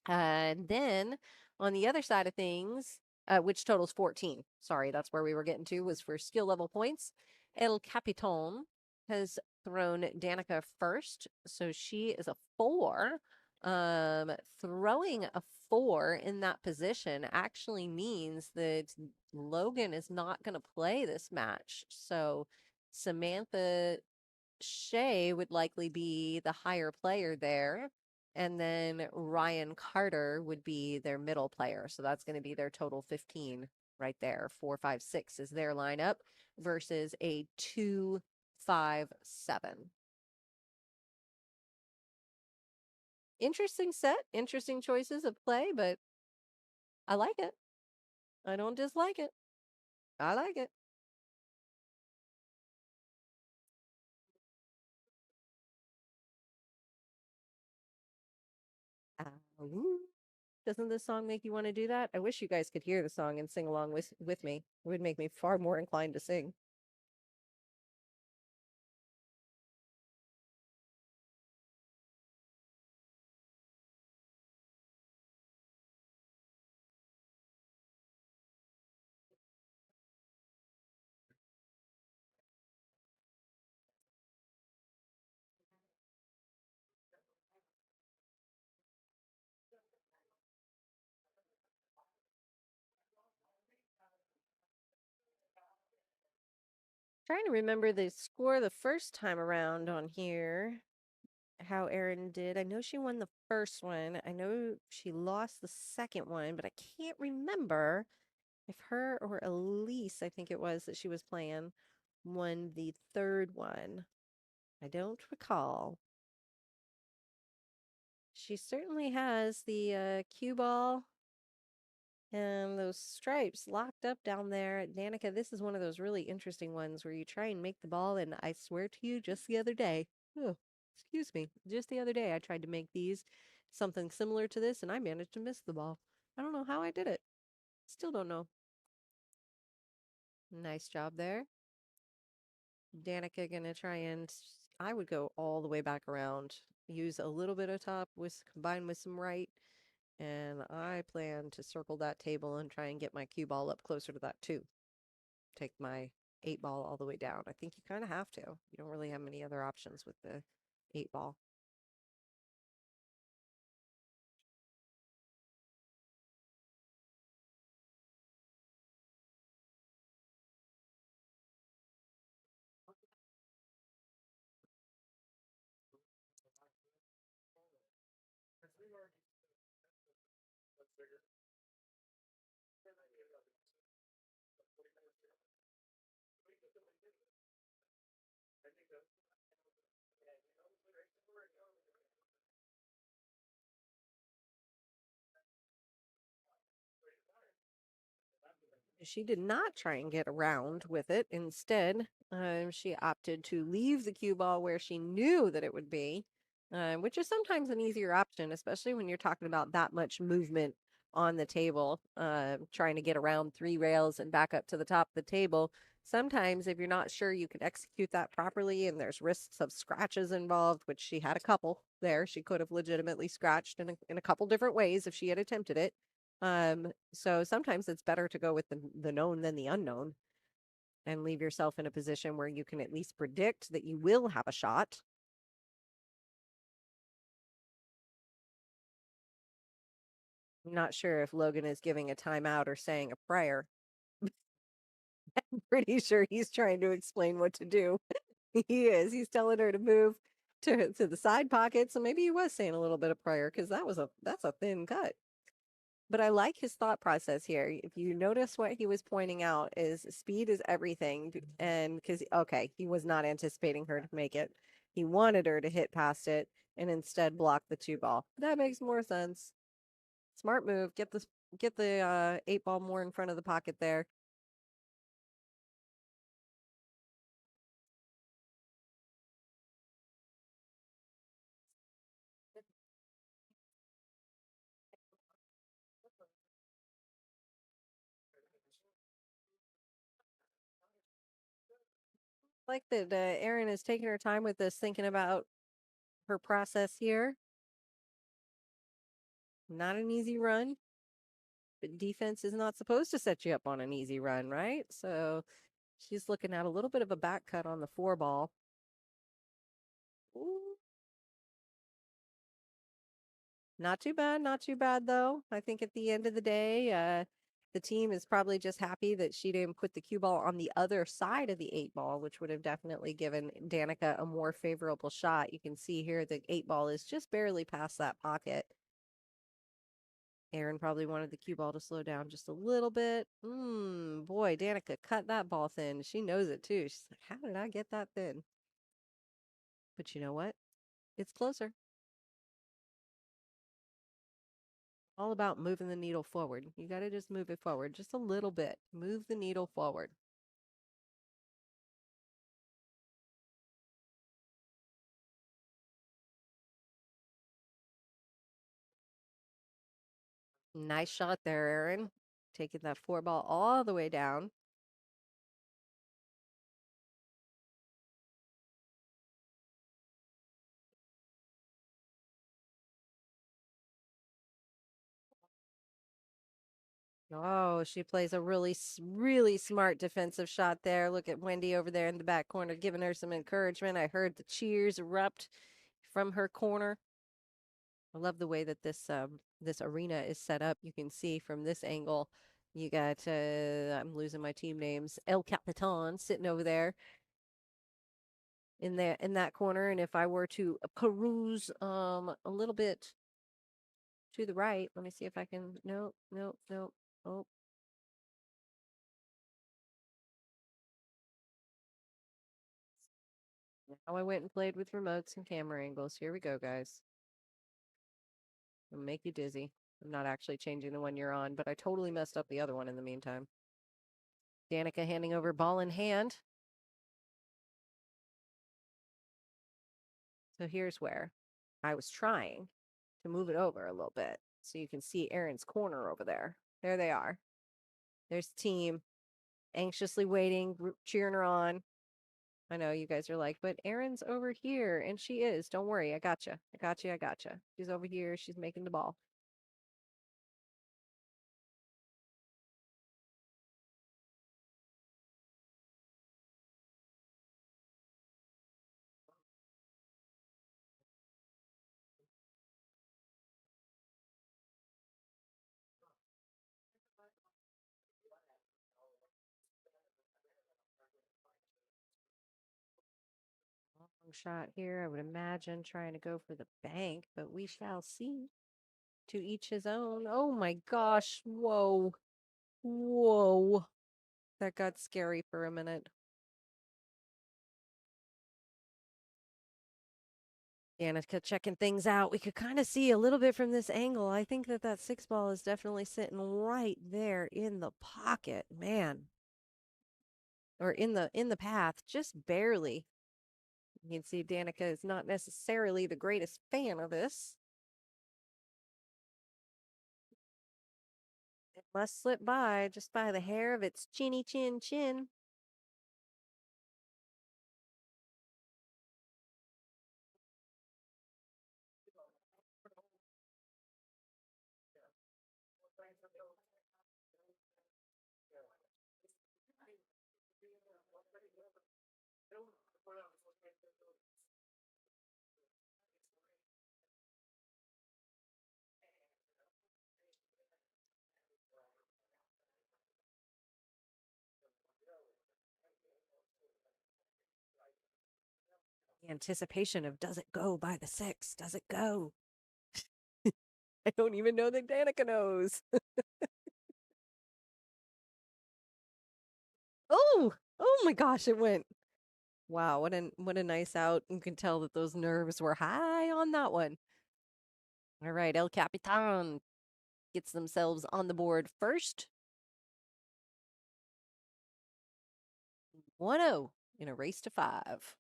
And then on the other side of things, which totals 14. Sorry, that's where we were getting to, was for skill level points. El Capitan has thrown Danica first. So she is a 4. Throwing a 4 in that position actually means that Logan is not going to play this match. So Samantha Shea would likely be the higher player there. And then Ryan Carter would be their middle player. So that's going to be their total 15 right there. 4, 5, 6 is their lineup versus a 2, 5, 7. Interesting set, interesting choices of play, but I like it. I don't dislike it. I like it. Woo. Doesn't this song make you want to do that? I wish you guys could hear the song and sing along with me. It would make me far more inclined to sing. Trying to remember the score the first time around on here, how Erin did. I know she won the first one. I know she lost the second one, but I can't remember if her or Elise, I think it was that she was playing, won the third one. I don't recall. She certainly has the cue ball and those stripes locked up down there. Danica, this is one of those really interesting ones where you try and make the ball, and I swear to you, just the other day, oh, excuse me, just the other day, I tried to make these something similar to this, and I managed to miss the ball. I don't know how I did it. Still don't know. Nice job there. Danica gonna try and, I would go all the way back around, use a little bit of top with combined with some right, and I plan to circle that table and try and get my cue ball up closer to that too. Take my 8 ball all the way down. I think you kind of have to. You don't really have many other options with the 8 ball. She did not try and get around with it. Instead, she opted to leave the cue ball where she knew that it would be, which is sometimes an easier option, especially when you're talking about that much movement on the table, trying to get around 3 rails and back up to the top of the table. sometimes if you're not sure you can execute that properly and there's risks of scratches involved, which she had a couple there, she could have legitimately scratched in a couple different ways if she had attempted it. So sometimes it's better to go with the known than the unknown and leave yourself in a position where you can at least predict that you will have a shot. I'm not sure if Logan is giving a timeout or saying a prayer. I'm pretty sure he's trying to explain what to do. He is. He's telling her to move to the side pocket. So maybe he was saying a little bit of prayer because that's a thin cut. But I like his thought process here. If you notice what he was pointing out is speed is everything. And because, okay, he was not anticipating her to make it. He wanted her to hit past it and instead block the two ball. That makes more sense. Smart move. Get the 8 ball more in front of the pocket there. Like that Erin is taking her time with this, thinking about her process here. Not an easy run, but defense is not supposed to set you up on an easy run, right? So she's looking at a little bit of a back cut on the 4 ball. Ooh. Not too bad though. I think at the end of the day, the team is probably just happy that she didn't put the cue ball on the other side of the 8 ball, which would have definitely given Danica a more favorable shot. You can see here the 8 ball is just barely past that pocket. Erin probably wanted the cue ball to slow down just a little bit. Boy, Danica cut that ball thin. She knows it too. She's like, how did I get that thin? But you know what? It's closer. All about moving the needle forward. You got to just move it forward just a little bit. Move the needle forward. Nice shot there, Erin. Taking that 4 ball all the way down. Oh, she plays a really smart defensive shot there. Look at Wendy over there in the back corner giving her some encouragement. I heard the cheers erupt from her corner. I love the way that this arena is set up. You can see from this angle, you got I'm losing my team names. El Capitan sitting over there in that corner, and if I were to peruse a little bit to the right, let me see if I can. No, no, no. Oh, now I went and played with remotes and camera angles. Here we go, guys. It'll make you dizzy. I'm not actually changing the one you're on, but I totally messed up the other one in the meantime. Danica handing over ball in hand. So here's where I was trying to move it over a little bit so you can see Erin's corner over there. There they are. There's the team anxiously waiting, cheering her on. I know you guys are like, but Erin's over here, and she is. Don't worry, I gotcha. I gotcha. I gotcha. She's over here. She's making the ball. Long shot here. I would imagine trying to go for the bank, but we shall see. To each his own. Oh my gosh. Whoa. Whoa. That got scary for a minute. Danica checking things out. We could kind of see a little bit from this angle. I think that 6 ball is definitely sitting right there in the pocket, man, or in the path, just barely. You can see Danica is not necessarily the greatest fan of this. It must slip by just by the hair of its chinny chin chin. The anticipation of does it go by the 6? Does it go? I don't even know that Danica knows. Oh, oh my gosh, it went. Wow, what a nice out. You can tell that those nerves were high on that one. All right, El Capitan gets themselves on the board first. 1-0 in a race to 5.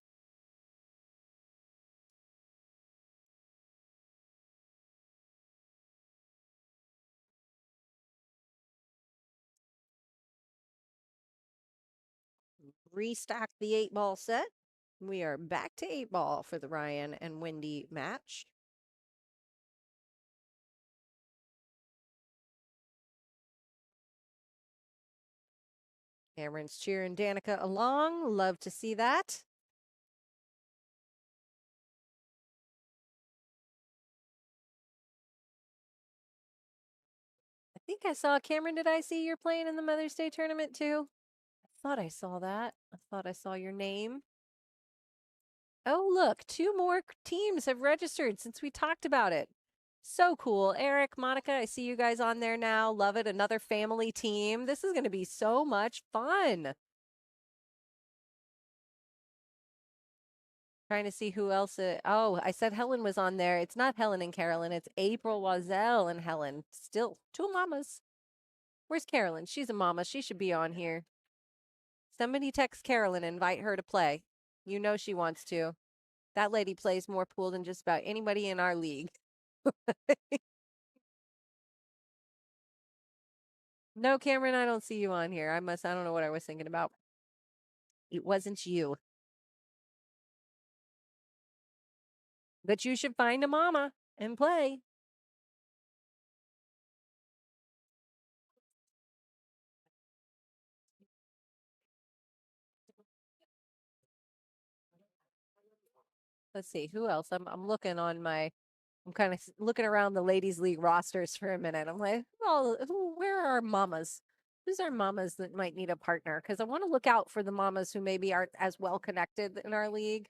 Restock the 8-ball set. We are back to 8-ball for the Ryan and Wendy match. Cameron's cheering Danica along. Love to see that. I think I saw Cameron. Did I see you're playing in the Mother's Day tournament too? I thought I saw that. I thought I saw your name. Oh, look, 2 more teams have registered since we talked about it. So cool. Eric, Monica, I see you guys on there now. Love it. Another family team. This is going to be so much fun. Trying to see who else. Oh, I said Helen was on there. It's not Helen and Carolyn. It's April Wazell and Helen. Still 2 mamas. Where's Carolyn? She's a mama. She should be on here. Somebody text Carolyn and invite her to play. You know she wants to. That lady plays more pool than just about anybody in our league. No, Cameron, I don't see you on here. I don't know what I was thinking about. It wasn't you. But you should find a mama and play. Let's see who else. I'm looking on my. I'm kind of looking around the ladies' league rosters for a minute. I'm like, well, where are our mamas? Who's our mamas that might need a partner? Because I want to look out for the mamas who maybe aren't as well connected in our league,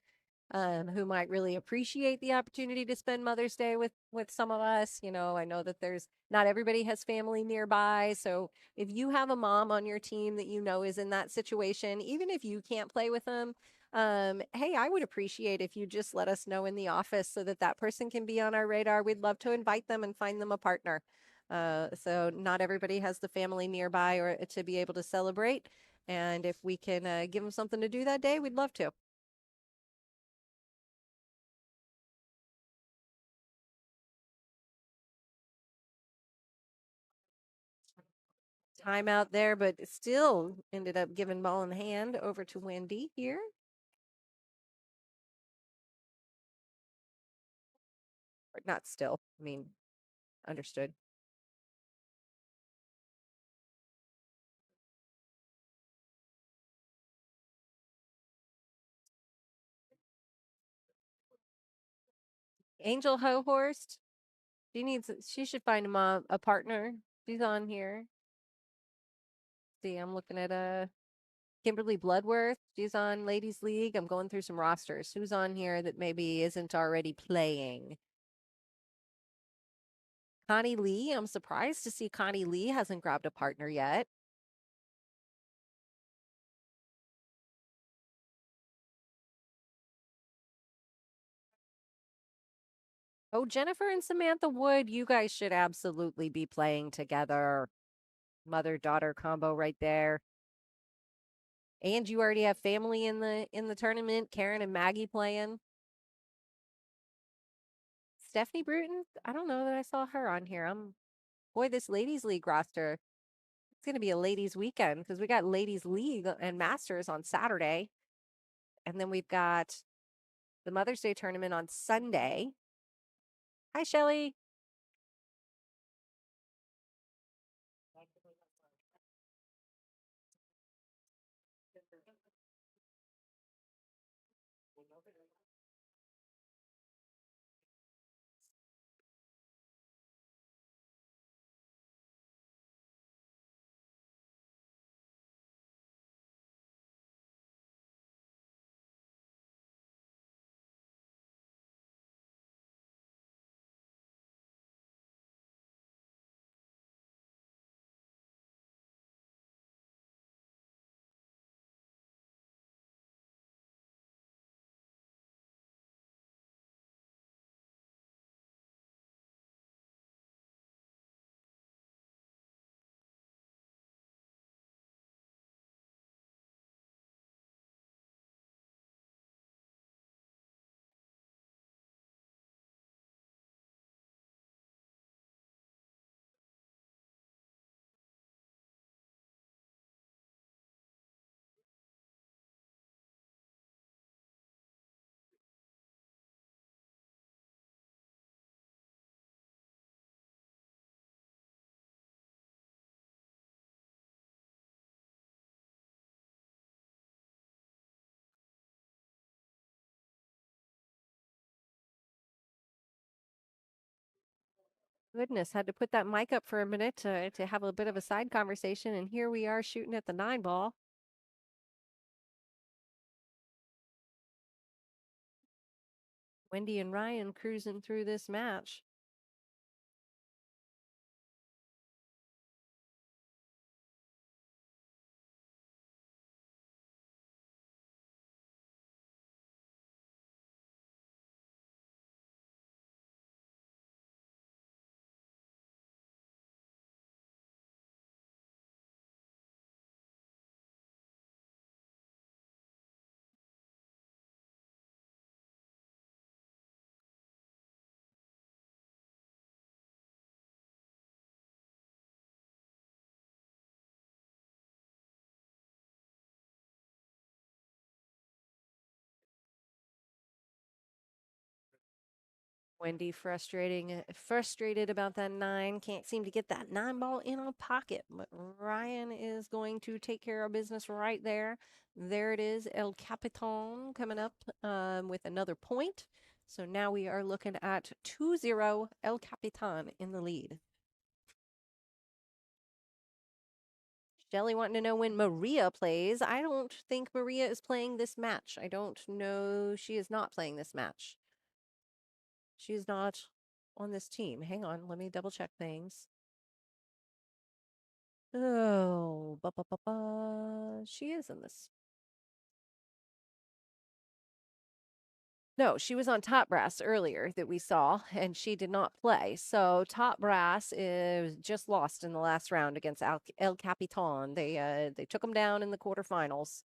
who might really appreciate the opportunity to spend Mother's Day with some of us. You know, I know that there's not everybody has family nearby, so if you have a mom on your team that you know is in that situation, even if you can't play with them, hey, I would appreciate if you just let us know in the office so that that person can be on our radar. We'd love to invite them and find them a partner. So not everybody has the family nearby or to be able to celebrate. And if we can give them something to do that day, we'd love to. Time out there, but still ended up giving ball in hand over to Wendy here. Or not still. I mean, understood. Angel Hohorst. She should find a partner. She's on here. See, I'm looking at Kimberly Bloodworth. She's on Ladies League. I'm going through some rosters. Who's on here that maybe isn't already playing? Connie Lee. I'm surprised to see Connie Lee hasn't grabbed a partner yet. Oh, Jennifer and Samantha Wood, you guys should absolutely be playing together. Mother-daughter combo right there. And you already have family in the tournament. Karen and Maggie playing. Stephanie Bruton, I don't know that I saw her on here. Boy, this ladies league roster. It's going to be a ladies weekend because we got ladies league and masters on Saturday. And then we've got the Mother's Day tournament on Sunday. Hi, Shelly. Goodness, had to put that mic up for a minute to have a bit of a side conversation, and here we are shooting at the 9 ball. Wendy and Ryan cruising through this match. Wendy frustrated about that 9. Can't seem to get that 9 ball in a pocket. But Ryan is going to take care of business right there. There it is, El Capitan coming up with another point. So now we are looking at 2-0, El Capitan in the lead. Shelly wanting to know when Maria plays. I don't think Maria is playing this match. I don't know. She is not playing this match. She's not on this team. Hang on, let me double check things. Oh, she is in this. No, she was on Top Brass earlier that we saw, and she did not play. So Top Brass is just lost in the last round against El Capitan. They took them down in the quarterfinals.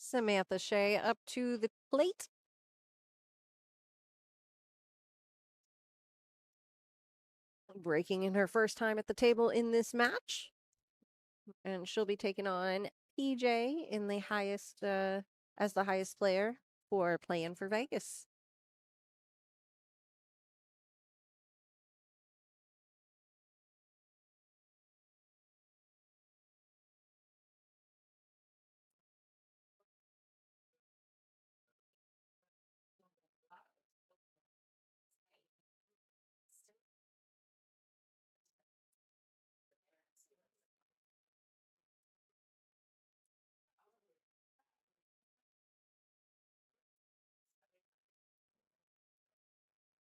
Samantha Shea up to the plate. Breaking in her first time at the table in this match. And she'll be taking on PJ in the highest as the highest player for playing for Vegas.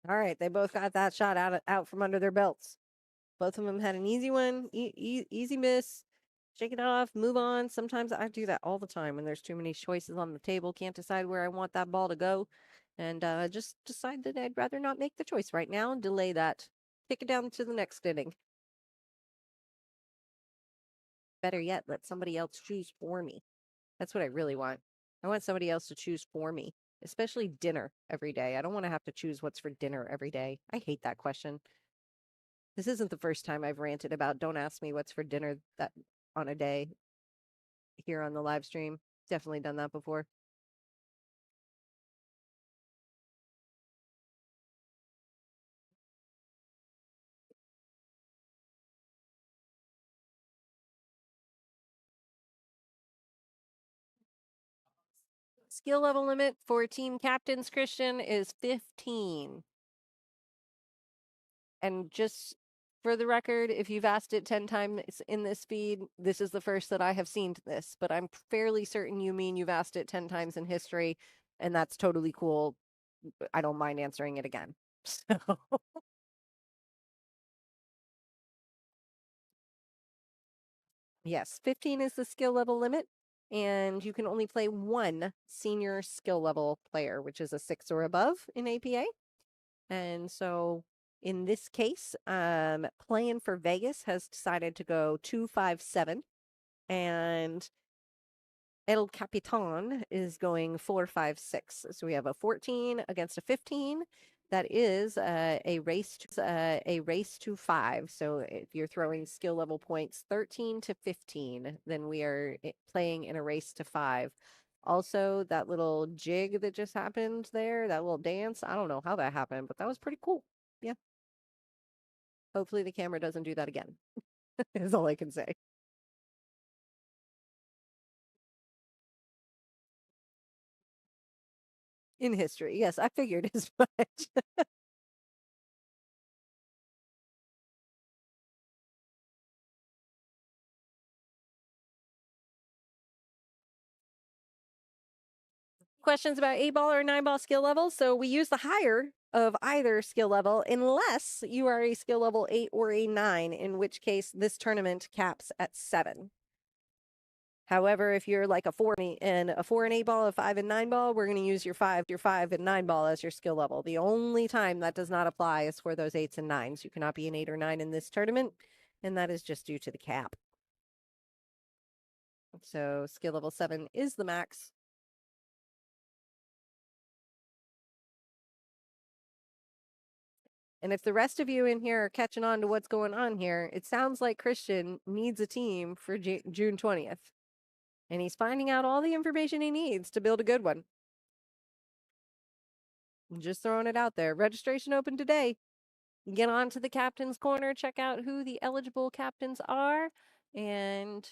All right, they both got that shot out from under their belts. Both of them had an easy one, easy miss. Shake it off, move on. Sometimes I do that all the time when there's too many choices on the table, can't decide where I want that ball to go, and just decide that I'd rather not make the choice right now and delay that. Kick it down to the next inning. Better yet, let somebody else choose for me. That's what I really want. I want somebody else to choose for me, especially dinner every day. I don't want to have to choose what's for dinner every day. I hate that question. This isn't the first time I've ranted about don't ask me what's for dinner that on a day here on the live stream. Definitely done that before. Skill level limit for team captains, Christian, is 15. And just for the record, if you've asked it 10 times in this feed, this is the first that I have seen this, but I'm fairly certain you mean you've asked it 10 times in history, and that's totally cool. I don't mind answering it again. So yes, 15 is the skill level limit, and you can only play one senior skill level player, which is a 6 or above in APA. And so in this case, playing for Vegas has decided to go 2-5-7, and El Capitan is going 4-5-6. So we have a 14 against a 15. That is a race to 5. So if you're throwing skill level points 13 to 15, then we are playing in a race to 5. Also, that little jig that just happened there, that little dance, I don't know how that happened, but that was pretty cool. Yeah. Hopefully the camera doesn't do that again. Is all I can say. In history. Yes, I figured as much. Questions about 8-ball or 9-ball skill levels. So we use the higher of either skill level unless you are a skill level 8 or a 9, in which case this tournament caps at 7. However, if you're like a 4 and 8-ball, a 5 and 9-ball, we're going to use your 5 and 9-ball as your skill level. The only time that does not apply is for those 8s and 9s. You cannot be an 8 or 9 in this tournament, and that is just due to the cap. So skill level 7 is the max. And if the rest of you in here are catching on to what's going on here, it sounds like Christian needs a team for June 20th. And he's finding out all the information he needs to build a good one. I'm just throwing it out there. Registration open today. Get on to the captain's corner, check out who the eligible captains are, and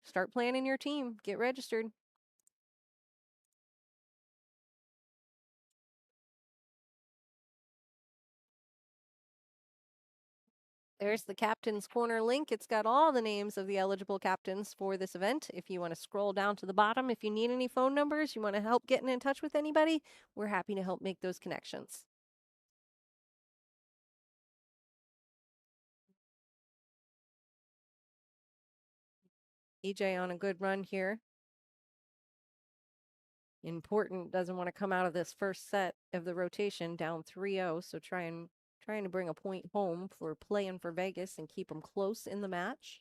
start planning your team. Get registered. There's the Captain's Corner link. It's got all the names of the eligible captains for this event. If you want to scroll down to the bottom, if you need any phone numbers, you want to help getting in touch with anybody, we're happy to help make those connections. EJ on a good run here. Important, doesn't want to come out of this first set of the rotation down 3-0, so trying to bring a point home for playing for Vegas and keep them close in the match.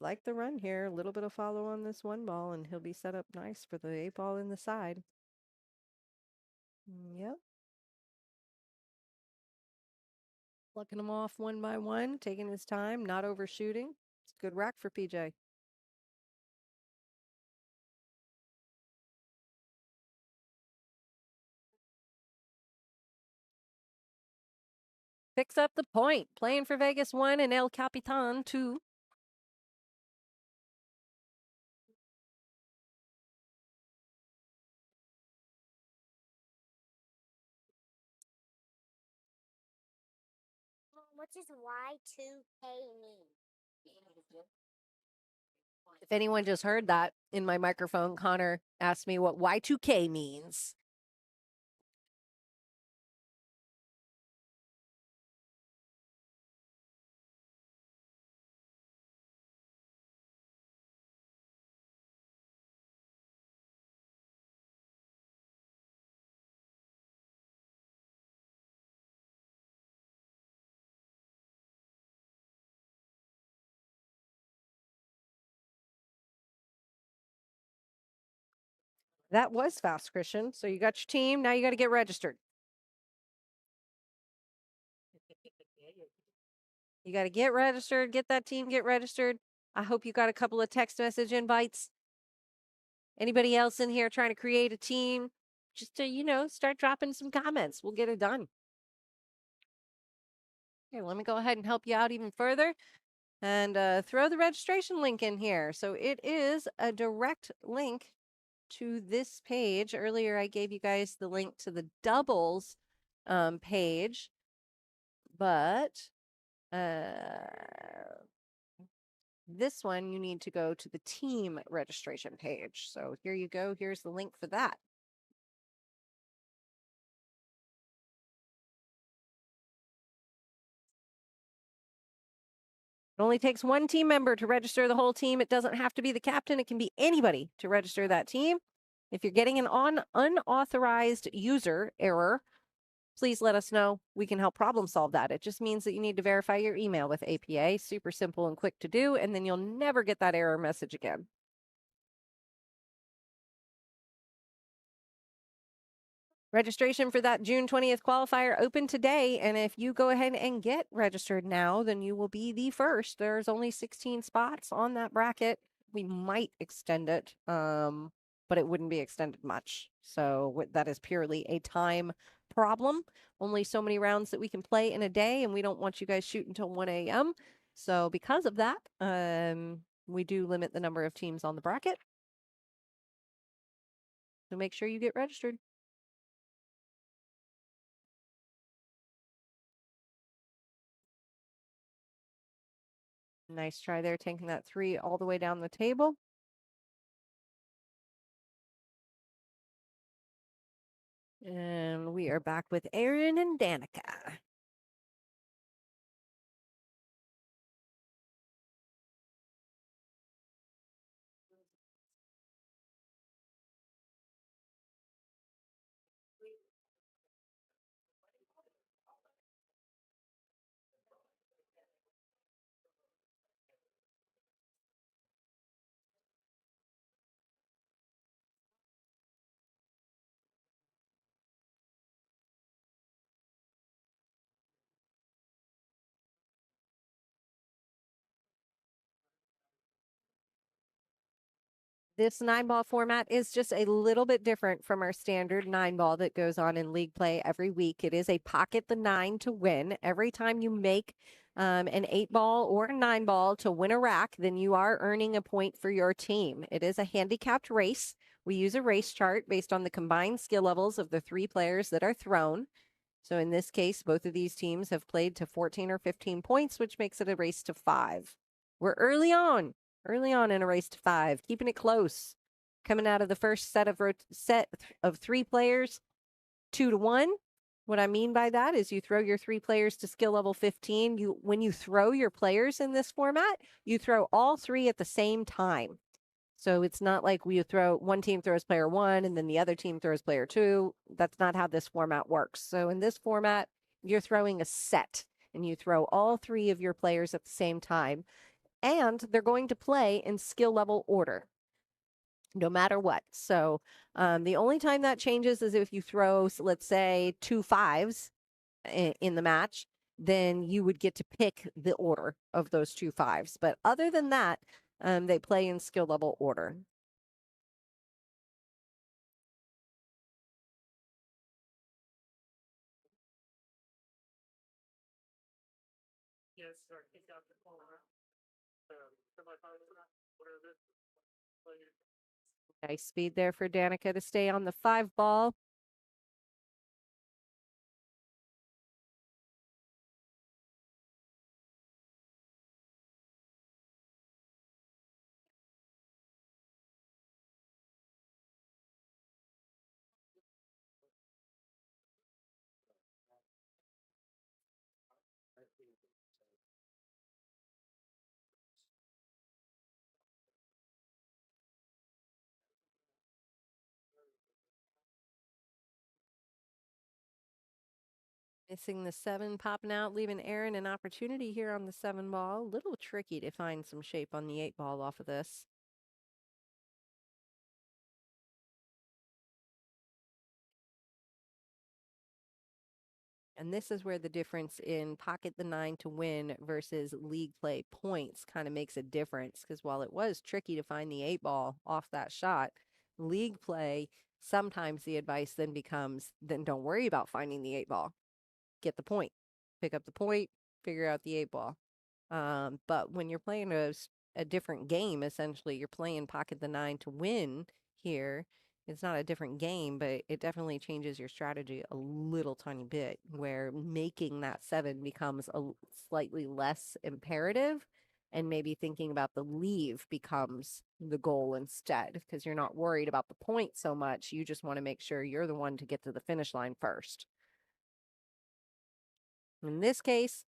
Like the run here, a little bit of follow on this 1 ball, and he'll be set up nice for the 8-ball in the side. Yep. Plucking them off 1 by 1, taking his time, not overshooting. It's a good rack for PJ. Picks up the point, playing for Vegas 1 and El Capitan 2. What does Y2K mean? If anyone just heard that in my microphone, Connor asked me what Y2K means. That was fast, Christian. So you got your team. Now you got to get registered. You got to get registered, get that team, get registered. I hope you got a couple of text message invites. Anybody else in here trying to create a team? Just to, start dropping some comments. We'll get it done. Here, let me go ahead and help you out even further and throw the registration link in here. So it is a direct link to this page. Earlier, I gave you guys the link to the doubles page, but this one, you need to go to the team registration page. So here you go. Here's the link for that. It only takes 1 team member to register the whole team. It doesn't have to be the captain. It can be anybody to register that team. If you're getting an unauthorized user error, please let us know. We can help problem solve that. It just means that you need to verify your email with APA. Super simple and quick to do, and then you'll never get that error message again. Registration for that June 20th qualifier open today. And if you go ahead and get registered now, then you will be the first. There's only 16 spots on that bracket. We might extend it, but it wouldn't be extended much. So that is purely a time problem. Only so many rounds that we can play in a day, and we don't want you guys shooting until 1 a.m. So because of that, we do limit the number of teams on the bracket. So make sure you get registered. Nice try there, taking that 3 all the way down the table. And we are back with Aaron and Danica. This 9-ball format is just a little bit different from our standard 9-ball that goes on in league play every week. It is a pocket the 9 to win. Every time you make an 8-ball or a 9-ball to win a rack, then you are earning a point for your team. It is a handicapped race. We use a race chart based on the combined skill levels of the 3 players that are thrown. So in this case, both of these teams have played to 14 or 15 points, which makes it a race to 5. We're early on in a race to 5, keeping it close. Coming out of the first set of 3 players, 2-1. What I mean by that is you throw your 3 players to skill level 15. When you throw your players in this format, you throw all 3 at the same time. So it's not like one team throws player 1 and then the other team throws player 2. That's not how this format works. So in this format, you're throwing a set and you throw all 3 of your players at the same time. And they're going to play in skill level order, no matter what. So the only time that changes is if you throw, let's say, 2 5s in the match, then you would get to pick the order of those 2 5s. But other than that, they play in skill level order. Nice speed there for Danica to stay on the 5-ball. Missing the 7, popping out, leaving Aaron an opportunity here on the 7-ball. A little tricky to find some shape on the 8-ball off of this. And this is where the difference in pocket the 9 to win versus league play points kind of makes a difference. Because while it was tricky to find the 8-ball off that shot, league play, sometimes the advice then becomes, then don't worry about finding the 8-ball. Get the point. Pick up the point, figure out the 8-ball. But when you're playing a different game, essentially, you're playing pocket the 9 to win here. It's not a different game, but it definitely changes your strategy a little tiny bit, where making that 7 becomes a slightly less imperative, and maybe thinking about the leave becomes the goal instead, because you're not worried about the point so much. You just want to make sure you're the one to get to the finish line first. In this case,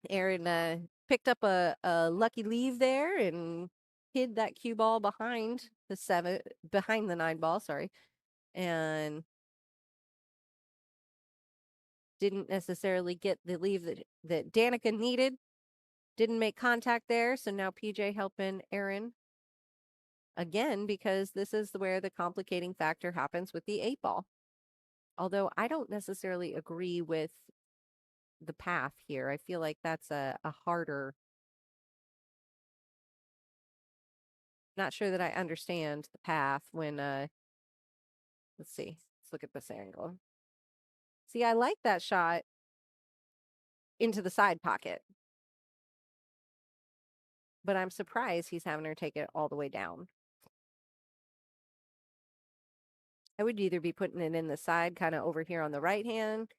Aaron picked up a lucky leave there and hid that cue ball behind the 9-ball, sorry. And didn't necessarily get the leave that Danica needed. Didn't make contact there. So now PJ helping Aaron again, because this is where the complicating factor happens with the 8 ball. Although I don't necessarily agree with the path here. I feel like that's a harder. Not sure that I understand the path when, let's see. Let's look at this angle. See, I like that shot into the side pocket, but I'm surprised he's having her take it all the way down. I would either be putting it in the side kind of over here on the right hand,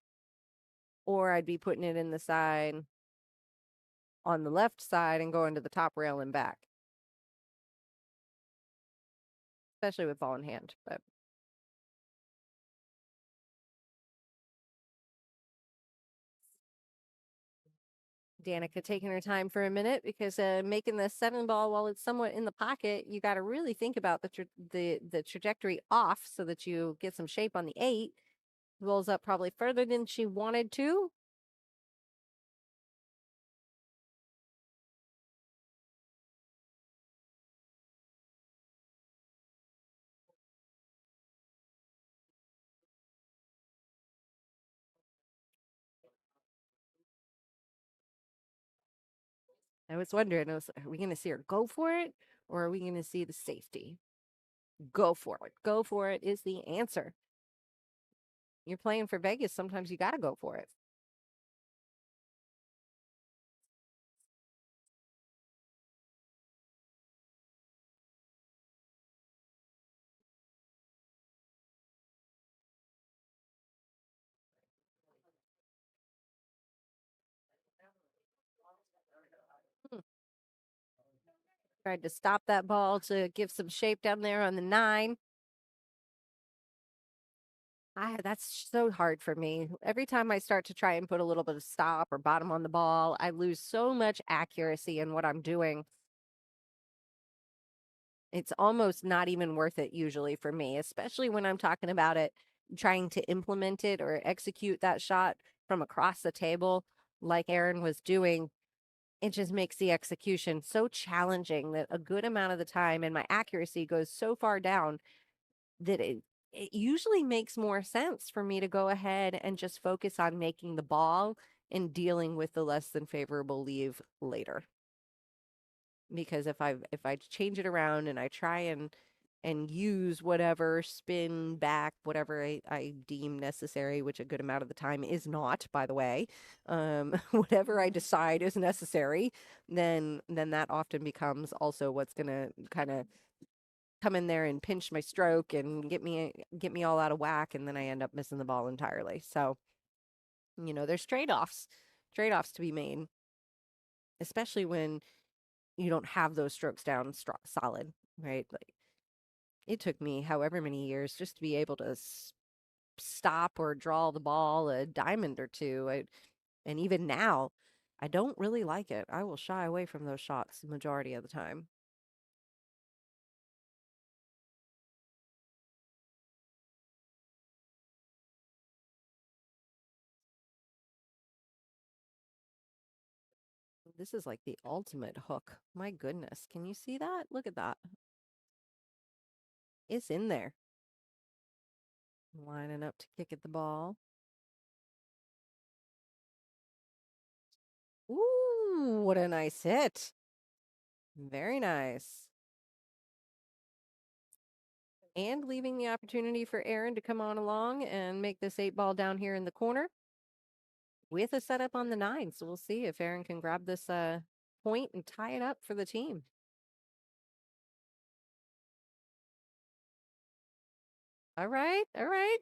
or I'd be putting it in the side on the left side and going to the top rail and back, especially with ball in hand. But Danica taking her time for a minute because making the 7 ball while it's somewhat in the pocket, you got to really think about the trajectory off so that you get some shape on the 8. Rolls up probably further than she wanted to. I was wondering, are we going to see her go for it, or are we going to see the safety? Go for it. Go for it is the answer. You're playing for Vegas. Sometimes you got to go for it. Tried to stop that ball to give some shape down there on the 9. That's so hard for me. Every time I start to try and put a little bit of stop or bottom on the ball, I lose so much accuracy in what I'm doing. It's almost not even worth it usually for me, especially when I'm talking about it, trying to implement it or execute that shot from across the table like Aaron was doing. It just makes the execution so challenging that a good amount of the time, and my accuracy goes so far down that it usually makes more sense for me to go ahead and just focus on making the ball and dealing with the less than favorable leave later. Because if I change it around and I try and use whatever spin back, whatever I deem necessary, which a good amount of the time is not, by the way, whatever I decide is necessary, then that often becomes also what's going to kind of come in there and pinch my stroke and get me all out of whack, and then I end up missing the ball entirely. So, there's trade-offs to be made, especially when you don't have those strokes down solid, right? Like it took me however many years just to be able to stop or draw the ball a diamond or two. And even now, I don't really like it. I will shy away from those shots the majority of the time. This is like the ultimate hook. My goodness. Can you see that? Look at that. It's in there. Lining up to kick at the ball. Ooh, what a nice hit. Very nice. And leaving the opportunity for Aaron to come on along and make this 8 ball down here in the corner with a setup on the 9. So we'll see if Aaron can grab this point and tie it up for the team. All right. All right.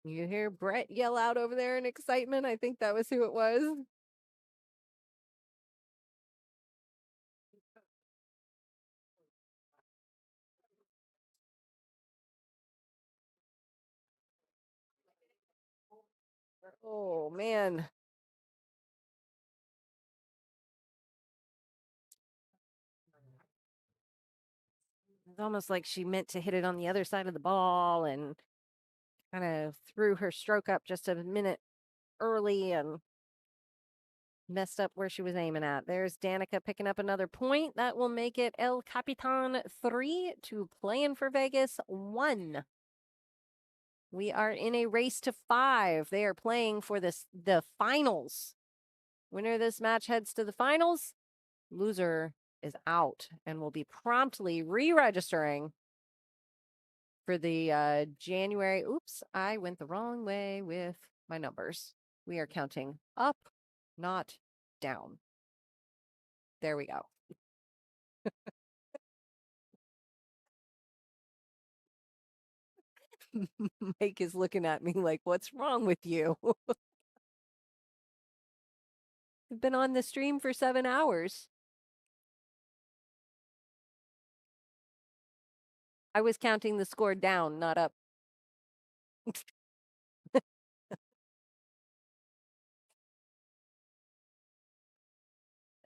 You hear Brett yell out over there in excitement. I think that was who it was. Oh, man. It's almost like she meant to hit it on the other side of the ball, and kind of threw her stroke up just a minute early and messed up where she was aiming at. There's Danica picking up another point. That will make it El Capitan 3 to Playing for Vegas 1. We are in a race to 5. They are playing for the finals. Winner of this match heads to the finals. Loser is out and will be promptly re-registering for the January. Oops, I went the wrong way with my numbers. We are counting up, not down. There we go. Mike is looking at me like, what's wrong with you? I've been on the stream for 7 hours. I was counting the score down, not up.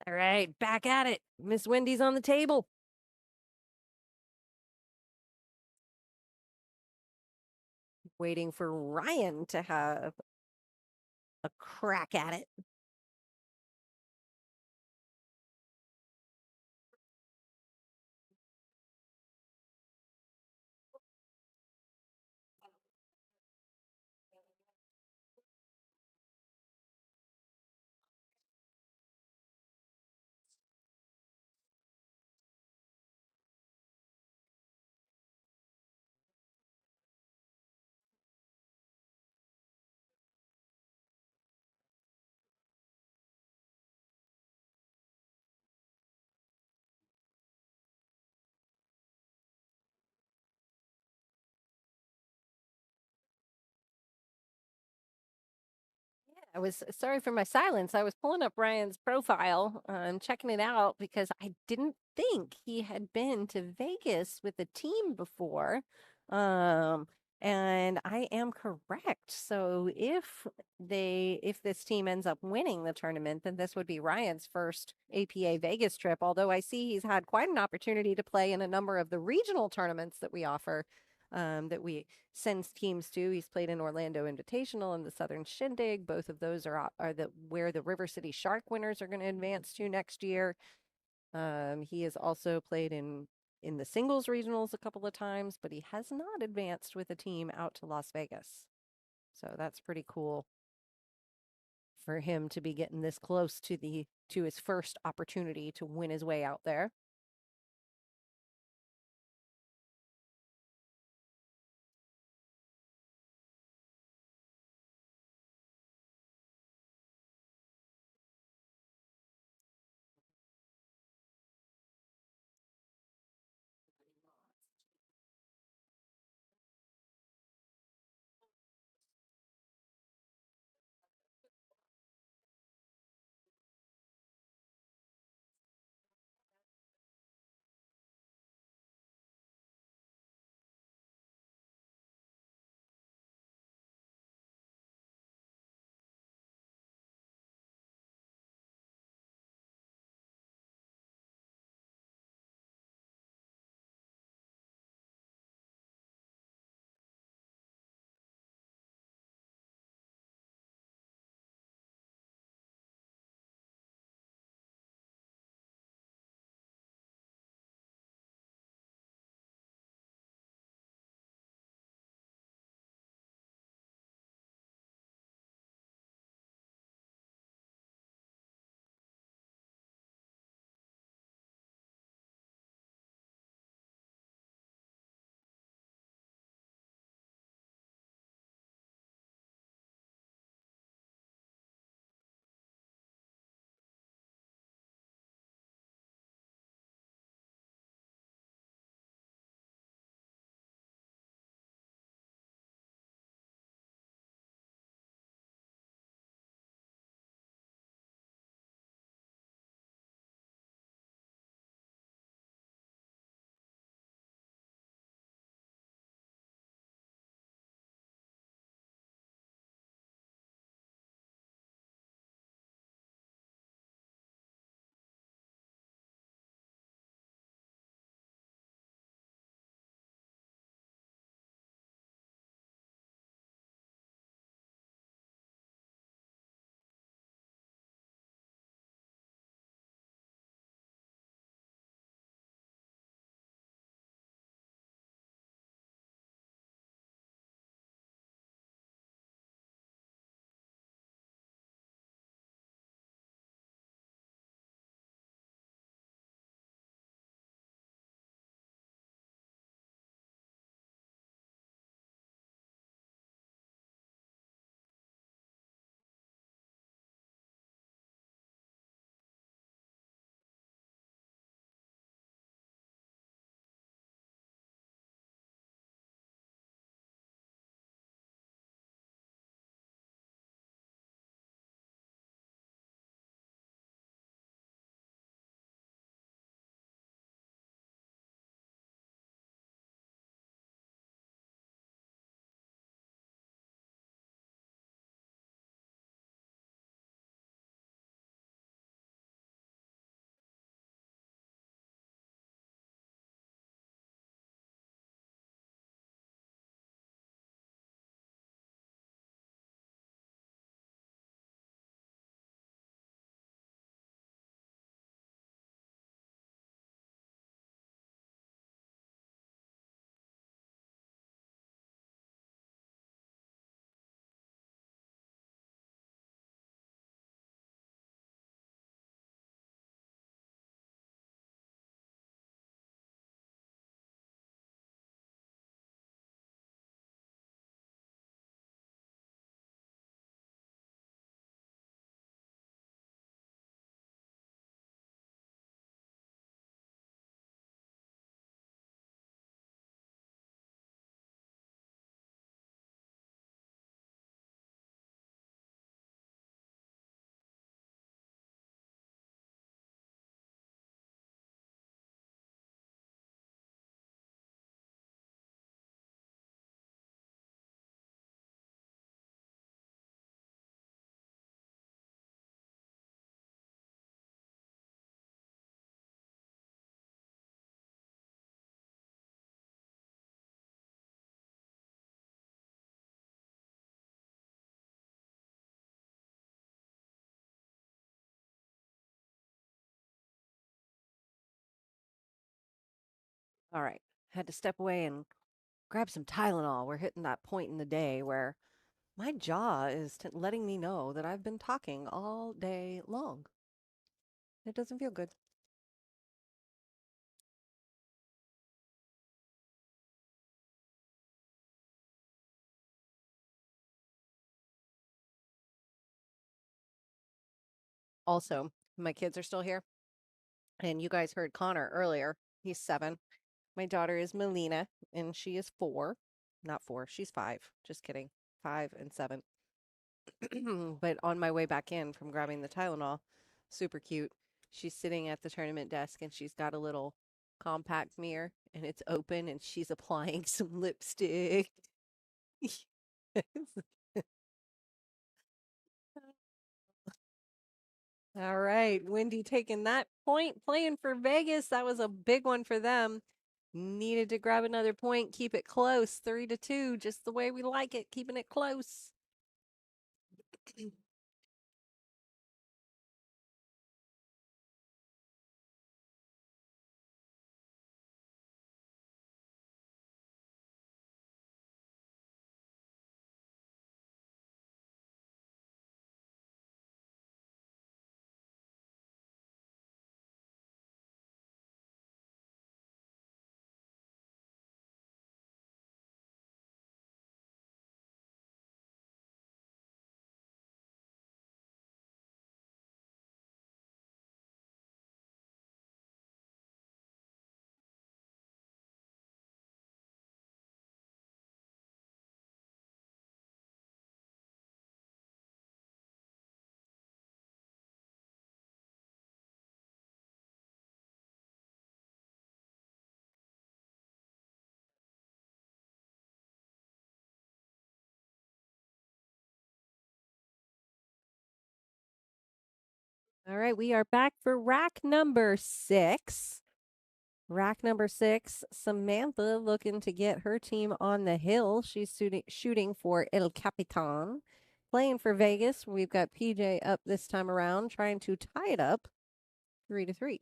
All right, back at it. Miss Wendy's on the table. Waiting for Ryan to have a crack at it. I was sorry for my silence. I was pulling up Ryan's profile, checking it out because I didn't think he had been to Vegas with a team before. Um, and I am correct. So if this team ends up winning the tournament, then this would be Ryan's first APA Vegas trip. Although I see he's had quite an opportunity to play in a number of the regional tournaments that we offer. That we sends teams to. He's played in Orlando Invitational and the Southern Shindig. Both of those are where the River City Shark winners are going to advance to next year. He has also played in the singles regionals a couple of times, but he has not advanced with a team out to Las Vegas. So that's pretty cool for him to be getting this close to his first opportunity to win his way out there. All right. Had to step away and grab some Tylenol. We're hitting that point in the day where my jaw is letting me know that I've been talking all day long. It doesn't feel good. Also, my kids are still here. And you guys heard Connor earlier. He's 7. My daughter is Melina, and she is 4. Not 4, she's 5. Just kidding. 5 and 7. But on my way back in from grabbing the Tylenol, super cute. She's sitting at the tournament desk and she's got a little compact mirror and it's open and she's applying some lipstick. All right, Wendy taking that point, playing for Vegas. That was a big one for them. Needed to grab another point, keep it close, 3-2, just the way we like it, keeping it close. All right, we are back for rack number 6. Rack number 6, Samantha looking to get her team on the hill. She's shooting for El Capitan. Playing for Vegas, we've got PJ up this time around, trying to tie it up 3-3.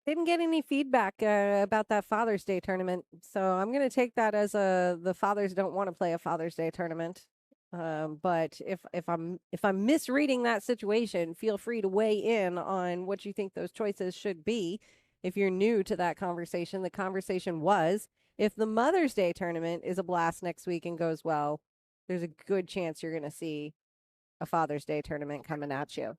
Didn't get any feedback about that Father's Day tournament, so I'm going to take that as the fathers don't want to play a Father's Day tournament. But if I'm misreading that situation, feel free to weigh in on what you think those choices should be. If you're new to that conversation, the conversation was if the Mother's Day tournament is a blast next week and goes well, there's a good chance you're going to see a Father's Day tournament coming at you.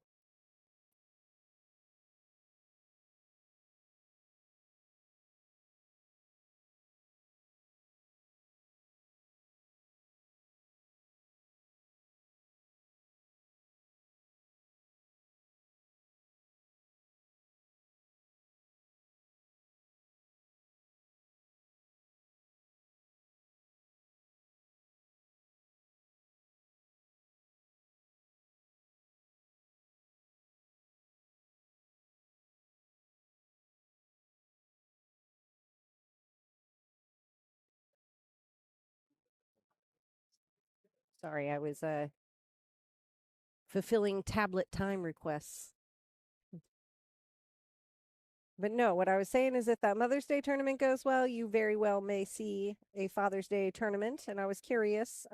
Sorry, I was fulfilling tablet time requests. But no, what I was saying is if that Mother's Day tournament goes well, you very well may see a Father's Day tournament. And I was curious,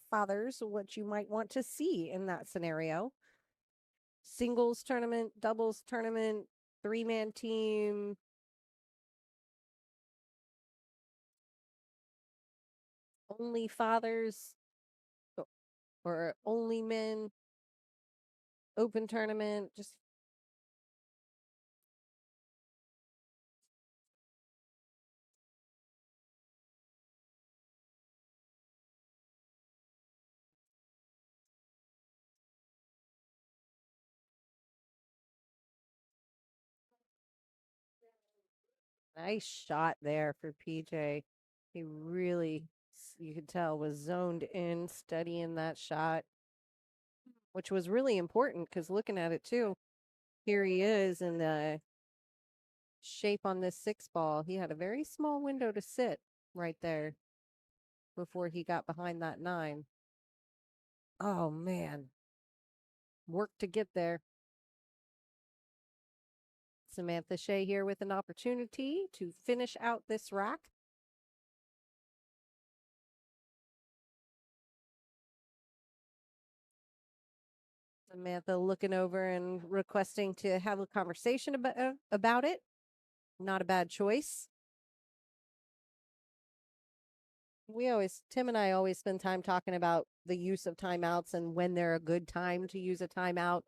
fathers, what you might want to see in that scenario. Singles tournament, doubles tournament, 3-man team, only fathers or only men, open tournament, just nice shot there for PJ. He really, you could tell, was zoned in, studying that shot, which was really important because looking at it too, here he is in the shape on this 6 ball. He had a very small window to sit right there before he got behind that 9. Oh, man. Work to get there. Samantha Shea here with an opportunity to finish out this rack. Samantha looking over and requesting to have a conversation about it. Not a bad choice. Tim and I always spend time talking about the use of timeouts and when they're a good time to use a timeout.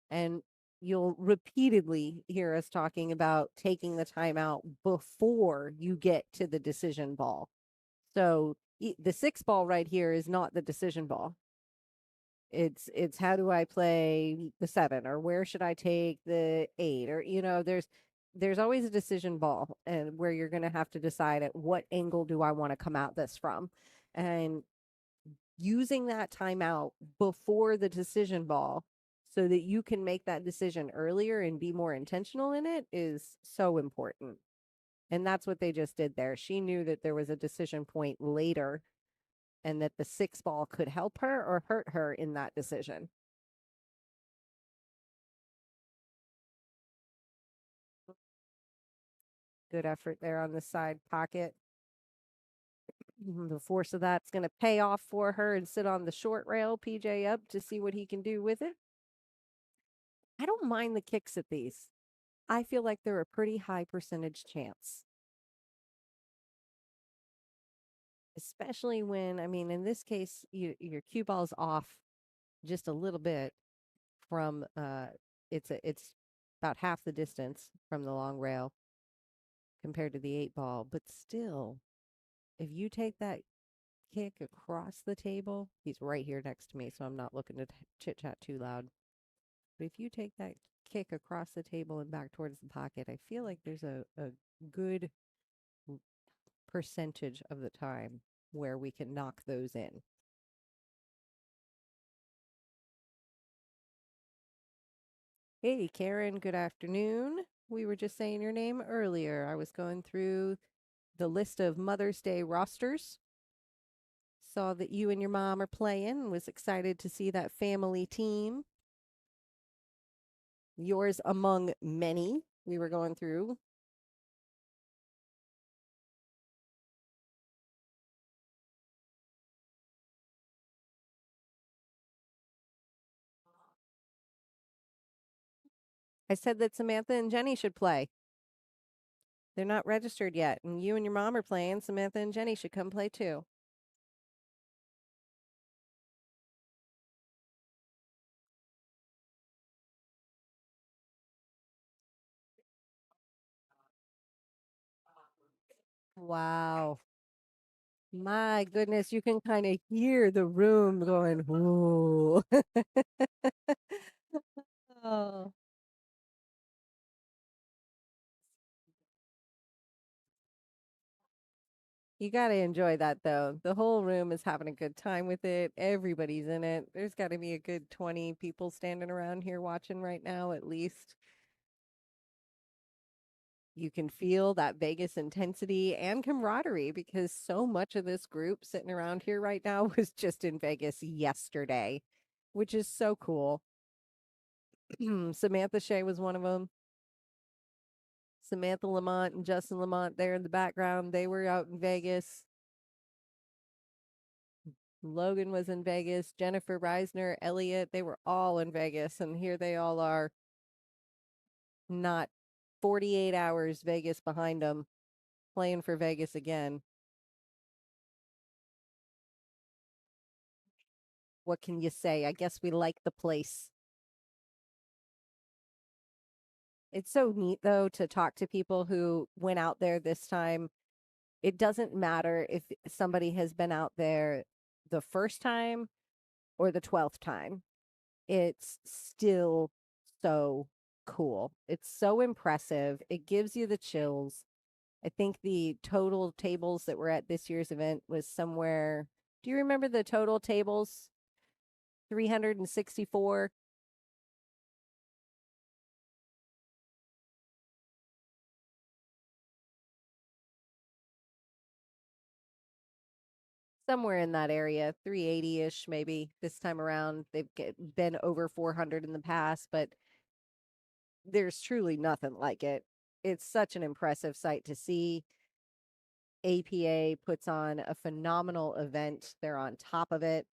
And you'll repeatedly hear us talking about taking the timeout before you get to the decision ball. So the 6 ball right here is not the decision ball. It's how do I play the 7, or where should I take the 8, or there's always a decision ball, and where you're going to have to decide at what angle do I want to come at this from. And using that timeout before the decision ball so that you can make that decision earlier and be more intentional in it is so important. And that's what they just did there. She knew that there was a decision point later and that the 6 ball could help her or hurt her in that decision. Good effort there on the side pocket. The force of that's going to pay off for her and sit on the short rail. PJ up to see what he can do with it. I don't mind the kicks at these. I feel like they're a pretty high percentage chance. Especially when, I mean, in this case, your cue ball's off just a little bit from it's about half the distance from the long rail compared to the 8 ball, but still, if you take that kick across the table, he's right here next to me, so I'm not looking to chit chat too loud. But if you take that kick across the table and back towards the pocket, I feel like there's a good percentage of the time where we can knock those in. Hey, Karen, good afternoon. We were just saying your name earlier. I was going through the list of Mother's Day rosters. Saw that you and your mom are playing. Was excited to see that family team. Yours among many we were going through. I said that Samantha and Jenny should play. They're not registered yet, and you and your mom are playing. Samantha and Jenny should come play too. Wow. My goodness, you can kind of hear the room going, ooh. Oh. You got to enjoy that though. The whole room is having a good time with it. Everybody's in it. There's got to be a good 20 people standing around here watching right now, at least. You can feel that Vegas intensity and camaraderie because so much of this group sitting around here right now was just in Vegas yesterday, which is so cool. Samantha Shea was one of them. Samantha Lamont and Justin Lamont there in the background. They were out in Vegas. Logan was in Vegas. Jennifer Reisner, Elliot, they were all in Vegas. And here they all are, not 48 hours Vegas behind them, playing for Vegas again. What can you say? I guess we like the place. It's so neat, though, to talk to people who went out there this time. It doesn't matter if somebody has been out there the first time or the 12th time. It's still so cool. It's so impressive. It gives you the chills. I think the total tables that were at this year's event was somewhere. Do you remember the total tables? 364. Somewhere in that area, 380-ish maybe this time around. Been over 400 in the past, but there's truly nothing like it. It's such an impressive sight to see. APA puts on a phenomenal event. They're on top of it.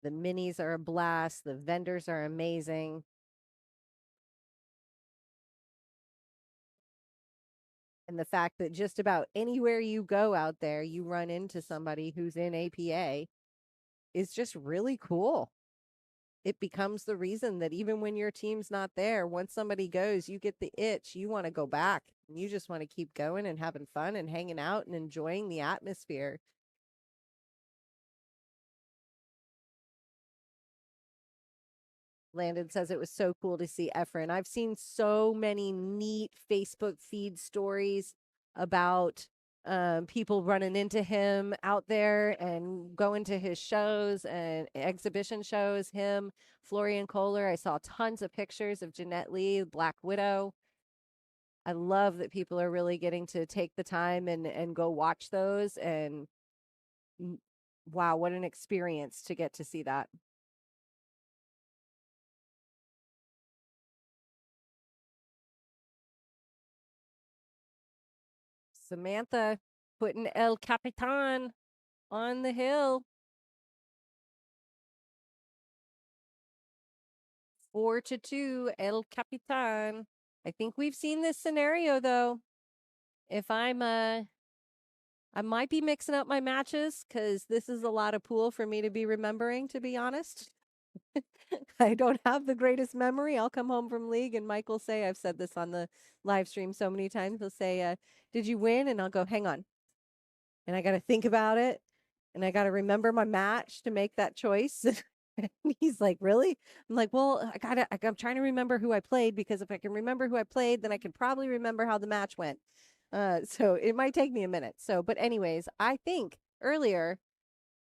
The minis are a blast. The vendors are amazing. And the fact that just about anywhere you go out there, you run into somebody who's in APA is just really cool. It becomes the reason that even when your team's not there, once somebody goes, you get the itch. You want to go back. You just want to keep going and having fun and hanging out and enjoying the atmosphere. Landon says it was so cool to see Efren. I've seen so many neat Facebook feed stories about people running into him out there and going to his shows and exhibition shows. Him, Florian Kohler. I saw tons of pictures of Jeanette Lee, Black Widow. I love that people are really getting to take the time and go watch those. And wow, what an experience to get to see that. Samantha putting El Capitan on the hill. 4-2, El Capitan. I think we've seen this scenario though. If I might be mixing up my matches because this is a lot of pool for me to be remembering, to be honest. I don't have the greatest memory. I'll come home from league and Mike will say, I've said this on the live stream so many times. He'll say, did you win? And I'll go, hang on. And I got to think about it. And I got to remember my match to make that choice. And he's like, really? I'm like, well, I'm trying to remember who I played because if I can remember who I played, then I can probably remember how the match went. So it might take me a minute. So, but anyways, I think earlier,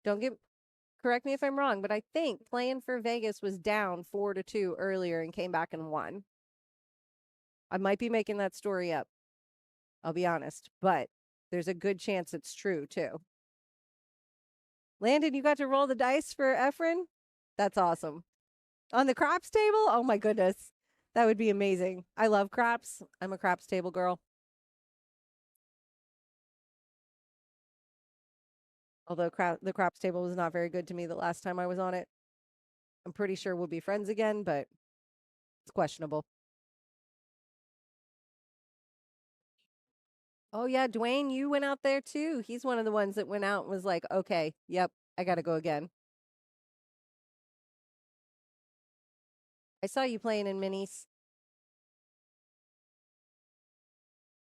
don't get correct me if I'm wrong, but I think playing for Vegas was down 4-2 earlier and came back and won. I might be making that story up. I'll be honest, but there's a good chance it's true too. Landon, you got to roll the dice for Efren? That's awesome. On the craps table? Oh my goodness. That would be amazing. I love craps. I'm a craps table girl. Although the craps table was not very good to me the last time I was on it. I'm pretty sure we'll be friends again, but it's questionable. Oh yeah, Dwayne, you went out there too. He's one of the ones that went out and was like, okay, yep, I got to go again. I saw you playing in minis.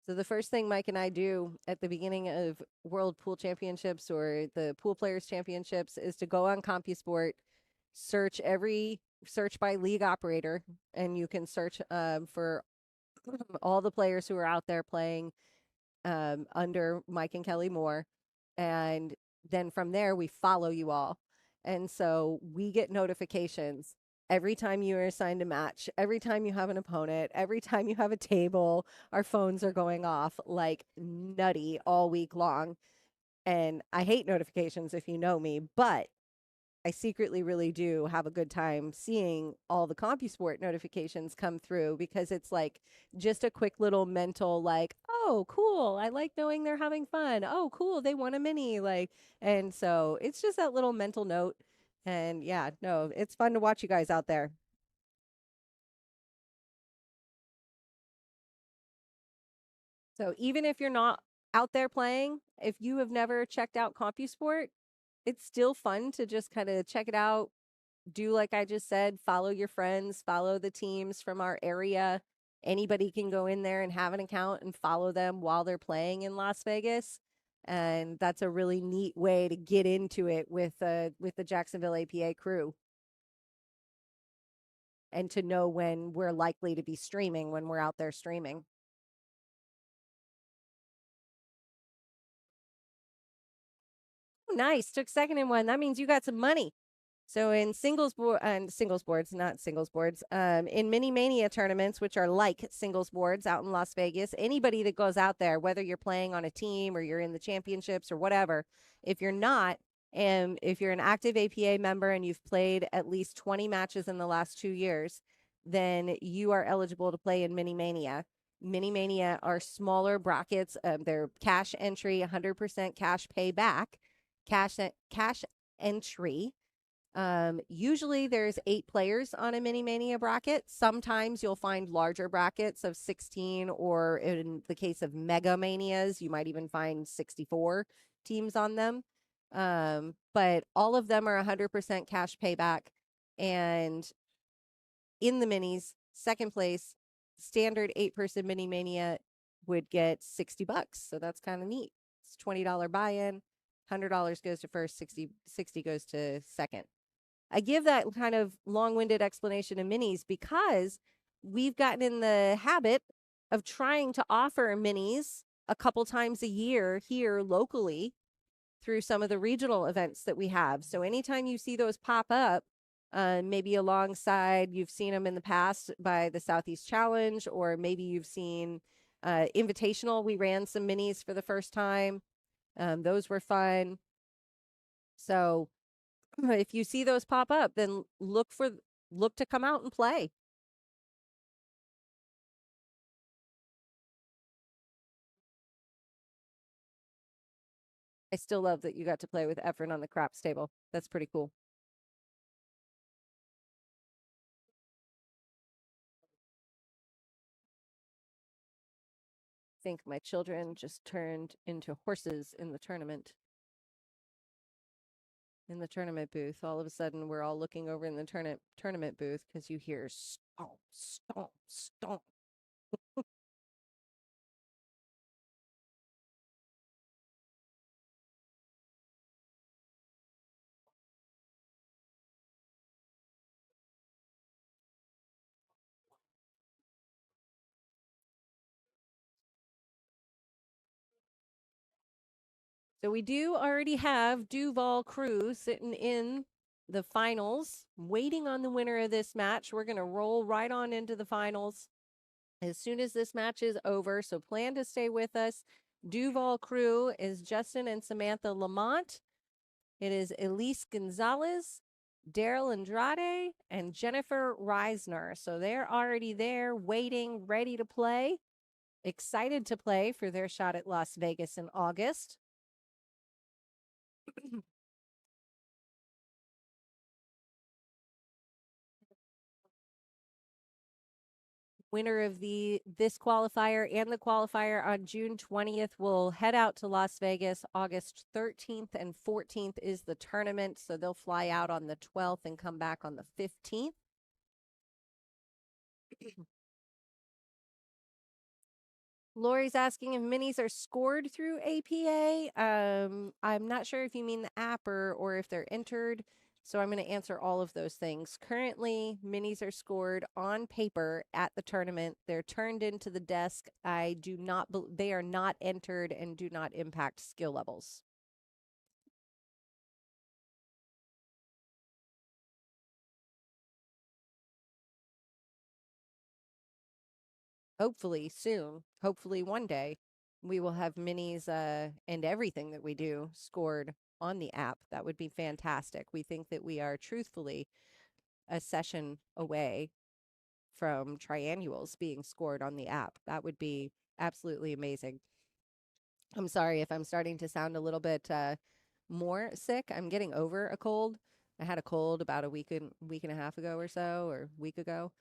So the first thing Mike and I do at the beginning of World Pool Championships or the Pool Players Championships is to go on CompuSport, search by league operator, and you can search for all the players who are out there playing under Mike and Kelly Moore. And then from there, we follow you all. And so we get notifications every time you are assigned a match, every time you have an opponent, every time you have a table. Our phones are going off like nutty all week long. And I hate notifications if you know me, but I secretly really do have a good time seeing all the CompuSport notifications come through because it's like just a quick little mental like, oh, cool. I like knowing they're having fun. Oh, cool. They won a mini. Like, and so it's just that little mental note. And yeah, no, it's fun to watch you guys out there. So even if you're not out there playing, if you have never checked out CompuSport, it's still fun to just kind of check it out, do like I just said, follow your friends, follow the teams from our area. Anybody can go in there and have an account and follow them while they're playing in Las Vegas. And that's a really neat way to get into it with the Jacksonville APA crew and to know when we're likely to be streaming when we're out there streaming. Nice. Took second in one. That means you got some money. So in singles boards, not singles boards, in mini mania tournaments, which are like singles boards out in Las Vegas, anybody that goes out there, whether you're playing on a team or you're in the championships or whatever, if you're not, and if you're an active APA member and you've played at least 20 matches in the last 2 years, then you are eligible to play in mini mania. Mini mania are smaller brackets. They're cash entry, 100% cash payback, cash entry. Usually there's 8 players on a mini mania bracket. Sometimes you'll find larger brackets of 16, or in the case of mega manias, you might even find 64 teams on them. But all of them are 100% cash payback. And in the minis, second place, standard 8-person mini mania would get $60. So that's kind of neat. It's $20 buy-in, $100 goes to first, 60 goes to second. I give that kind of long-winded explanation of minis because we've gotten in the habit of trying to offer minis a couple times a year here locally through some of the regional events that we have. So anytime you see those pop up, maybe alongside, you've seen them in the past by the Southeast Challenge, or maybe you've seen Invitational. We ran some minis for the first time. Those were fun. So if you see those pop up, then look to come out and play. I still love that you got to play with Efren on the craps table. That's pretty cool. I think my children just turned into horses in the tournament. In the tournament booth, all of a sudden we're all looking over in the tournament booth because you hear stomp, stomp, stomp. So we do already have Duval Crew sitting in the finals, waiting on the winner of this match. We're going to roll right on into the finals as soon as this match is over. So plan to stay with us. Duval Crew is Justin and Samantha Lamont. It is Elise Gonzalez, Daryl Andrade, and Jennifer Reisner. So they're already there, waiting, ready to play, excited to play for their shot at Las Vegas in August. Winner of this qualifier and the qualifier on June 20th will head out to Las Vegas. August 13th and 14th is the tournament, so they'll fly out on the 12th and come back on the 15th. Lori's asking if minis are scored through APA. I'm not sure if you mean the app or if they're entered. So I'm going to answer all of those things. Currently, minis are scored on paper at the tournament. They're turned into the desk. They are not entered and do not impact skill levels. Hopefully soon, hopefully one day, we will have minis and everything that we do scored on the app. That would be fantastic. We think that we are truthfully a session away from triannuals being scored on the app. That would be absolutely amazing. I'm sorry if I'm starting to sound a little bit more sick. I'm getting over a cold. I had a cold about a week and a half ago or so, or week ago,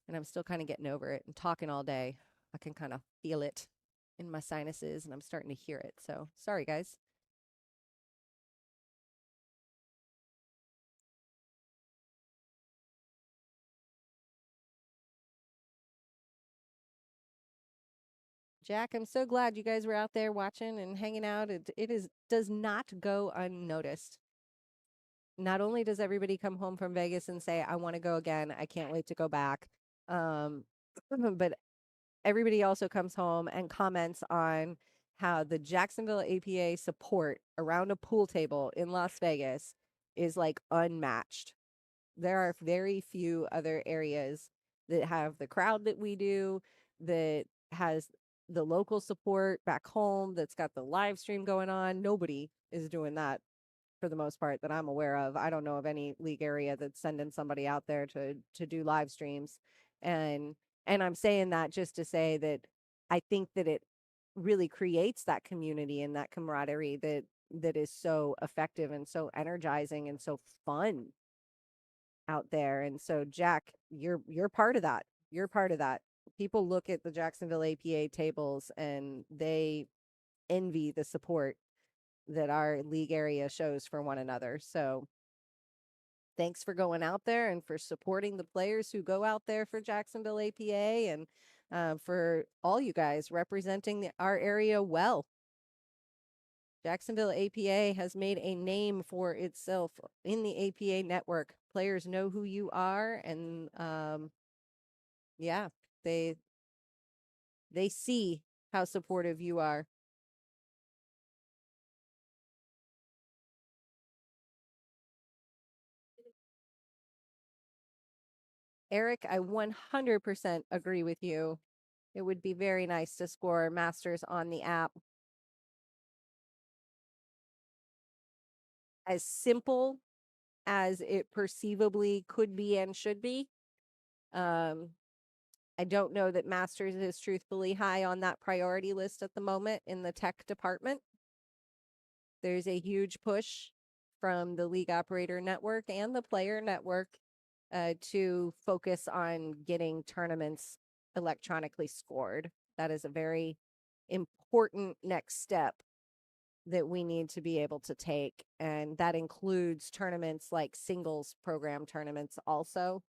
and I'm still kind of getting over it. And talking all day, I can kind of feel it in my sinuses, and I'm starting to hear it. So sorry, guys. Jack, I'm so glad you guys were out there watching and hanging out. It does not go unnoticed. Not only does everybody come home from Vegas and say, I want to go again, I can't wait to go back. But everybody also comes home and comments on how the Jacksonville APA support around a pool table in Las Vegas is like unmatched. There are very few other areas that have the crowd that we do, that has the local support back home, that's got the live stream going on. Nobody is doing that for the most part that I'm aware of. I don't know of any league area that's sending somebody out there to do live streams. And I'm saying that just to say that I think that it really creates that community and that camaraderie that is so effective and so energizing and so fun out there. And so Jack, you're part of that. You're part of that. People look at the Jacksonville APA tables and they envy the support that our league area shows for one another. So thanks for going out there and for supporting the players who go out there for Jacksonville APA, and for all you guys representing our area well. Jacksonville APA has made a name for itself in the APA network. Players know who you are, and yeah, they see how supportive you are. Eric, I 100% agree with you. It would be very nice to score masters on the app. As simple as it perceivably could be and should be. Um, I don't know that masters is truthfully high on that priority list at the moment in the tech department. There's a huge push from the league operator network and the player network to focus on getting tournaments electronically scored. That is a very important next step that we need to be able to take. And that includes tournaments like singles program tournaments also.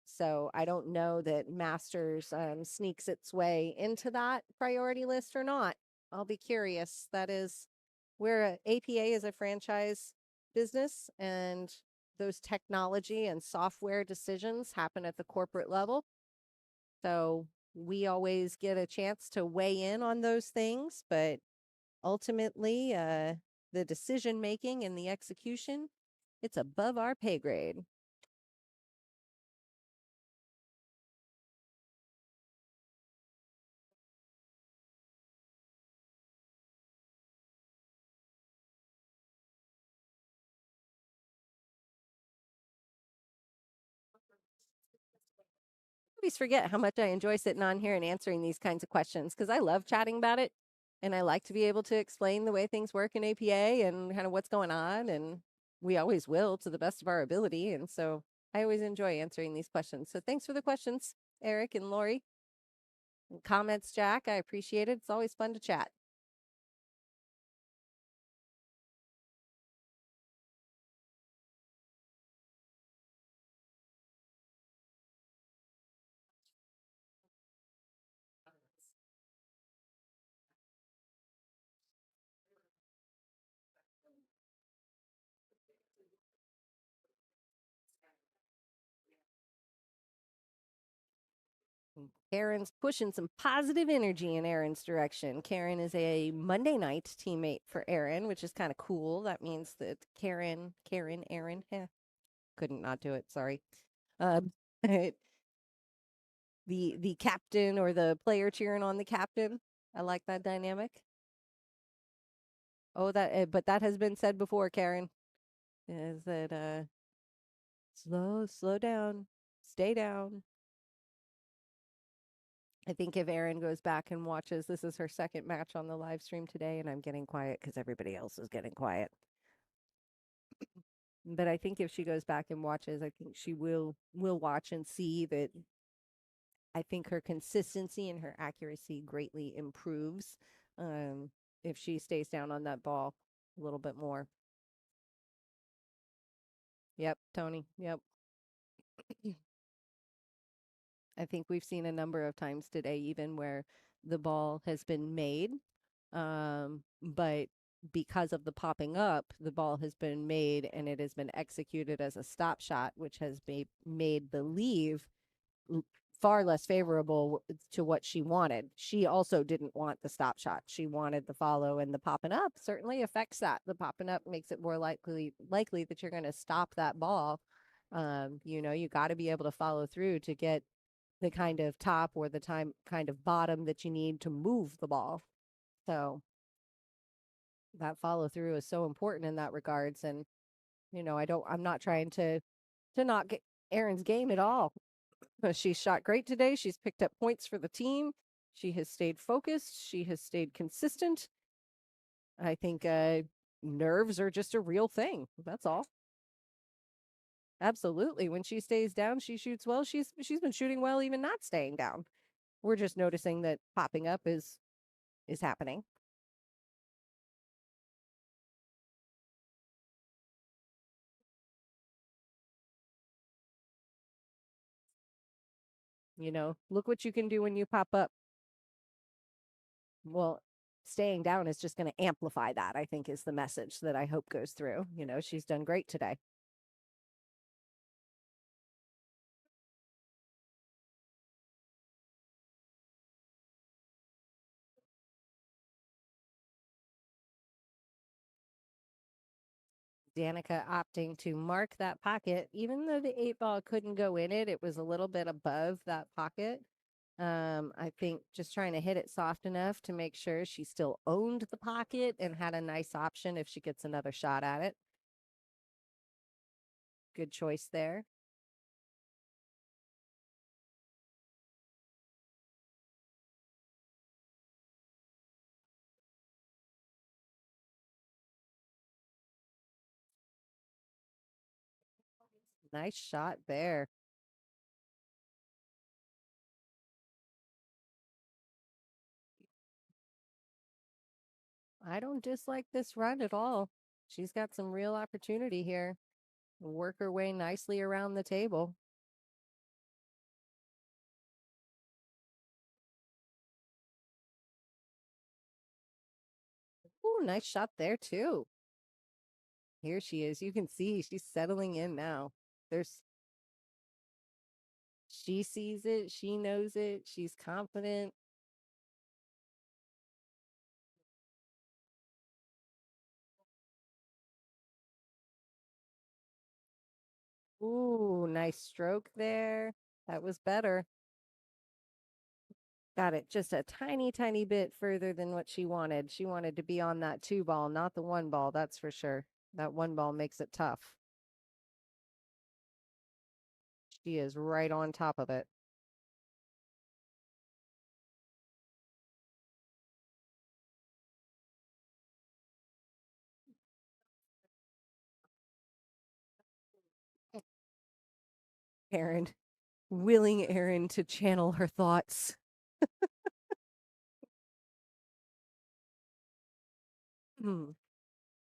So I don't know that Masters sneaks its way into that priority list or not. I'll be curious. That is where APA is a franchise business, and those technology and software decisions happen at the corporate level. So we always get a chance to weigh in on those things, but ultimately, the decision making and the execution, it's above our pay grade. Always forget how much I enjoy sitting on here and answering these kinds of questions because I love chatting about it. And I like to be able to explain the way things work in APA and kind of what's going on. And we always will to the best of our ability. And so I always enjoy answering these questions. So thanks for the questions, Eric and Lori. And comments, Jack. I appreciate it. It's always fun to chat. Karen's pushing some positive energy in Aaron's direction. Karen is a Monday night teammate for Aaron, which is kind of cool. That means that Aaron, couldn't not do it. Sorry. The captain or the player cheering on the captain. I like that dynamic. Oh, but that has been said before, Karen. Is that slow down, stay down. I think if Erin goes back and watches, this is her second match on the live stream today, and I'm getting quiet because everybody else is getting quiet. But I think if she goes back and watches, I think she will watch and see that I think her consistency and her accuracy greatly improves if she stays down on that ball a little bit more. Yep, Tony. Yep. I think we've seen a number of times today, even where the ball has been made, but because of the popping up, the ball has been made and it has been executed as a stop shot, which has made the leave far less favorable to what she wanted. She also didn't want the stop shot. She wanted the follow, and the popping up certainly affects that. The popping up makes it more likely that you're going to stop that ball You got to be able to follow through to get the kind of top or the time kind of bottom that you need to move the ball. So that follow through is so important in that regards. And, I'm not trying to not get Erin's game at all. She shot great today. She's picked up points for the team. She has stayed focused. She has stayed consistent. I think nerves are just a real thing. That's all. Absolutely. When she stays down, she shoots well. She's been shooting well, even not staying down. We're just noticing that popping up is happening. Look what you can do when you pop up. Well, staying down is just going to amplify that, I think, is the message that I hope goes through. She's done great today. Danica opting to mark that pocket, even though the 8 ball couldn't go in it, it was a little bit above that pocket. I think just trying to hit it soft enough to make sure she still owned the pocket and had a nice option if she gets another shot at it. Good choice there. Nice shot there. I don't dislike this run at all. She's got some real opportunity here. Work her way nicely around the table. Ooh, nice shot there too. Here she is. You can see she's settling in now. She sees it, she knows it, she's confident. Ooh, nice stroke there. That was better. Got it just a tiny, tiny bit further than what she wanted. She wanted to be on that 2 ball, not the 1 ball, that's for sure. That 1 ball makes it tough. She is right on top of it. Erin, willing Erin to channel her thoughts.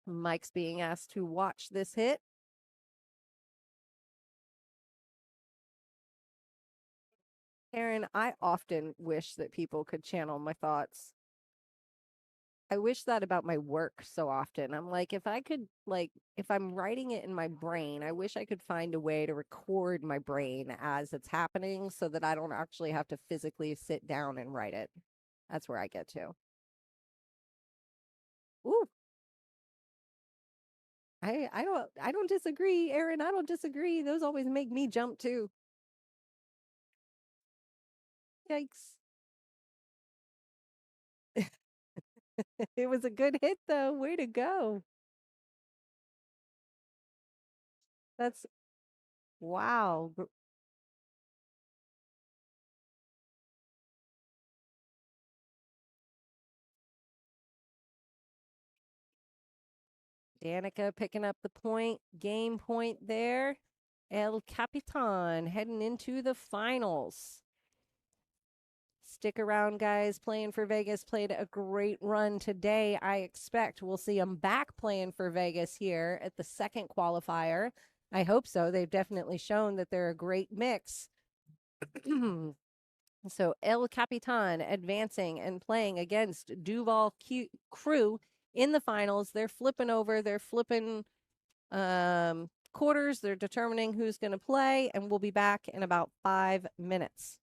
Mike's being asked to watch this hit. Erin, I often wish that people could channel my thoughts. I wish that about my work so often. I'm like, if I could, like, if I'm writing it in my brain, I wish I could find a way to record my brain as it's happening so that I don't actually have to physically sit down and write it. That's where I get to. Ooh, I don't disagree, Erin. I don't disagree. Those always make me jump too. Yikes. It was a good hit though. Way to go. That's wow. Danica picking up the point, game point there. El Capitan heading into the finals. Stick around, guys. Playing for Vegas played a great run today. I expect we'll see them back playing for Vegas here at the second qualifier. I hope so. They've definitely shown that they're a great mix. So El Capitan advancing and playing against Duval Crew in the finals. They're flipping over. They're flipping quarters. They're determining who's going to play, and we'll be back in about 5 minutes.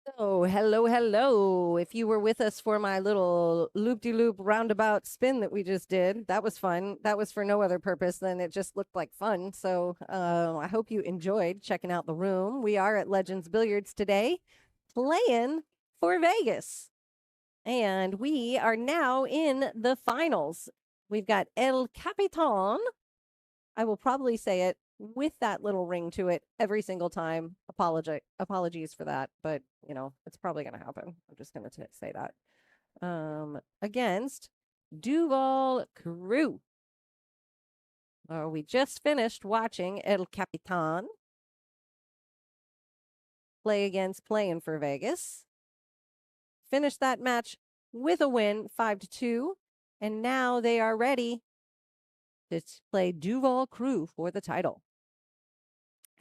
Oh, hello, hello. If you were with us for my little loop-de-loop roundabout spin that we just did, that was fun. That was for no other purpose than it just looked like fun. So I hope you enjoyed checking out the room. We are at Legends Billiards today playing for Vegas. And we are now in the finals. We've got El Capitan. I will probably say it with that little ring to it every single time. Apologies for that, but you know, it's probably going to happen. I'm just going to say that. Against Duval Crew. We just finished watching El Capitan play against Playing for Vegas. Finished that match with a win, 5-2, and now they are ready to play Duval Crew for the title.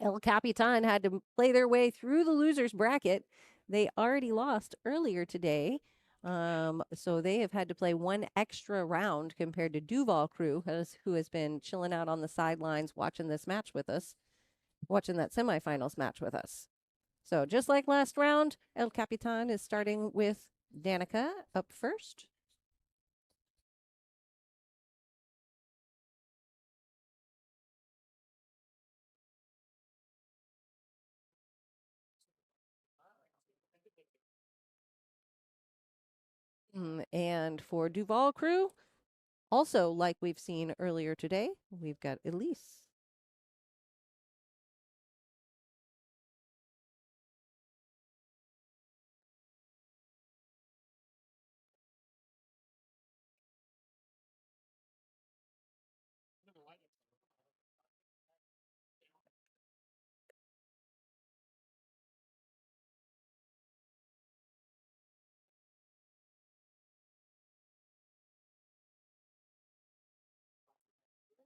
El Capitan had to play their way through the losers bracket. They already lost earlier today. So they have had to play one extra round compared to Duval Crew, who has been chilling out on the sidelines watching this match with us, watching that semifinals match with us. So just like last round, El Capitan is starting with Danica up first. And for Duval Crew, also like we've seen earlier today, we've got Elise.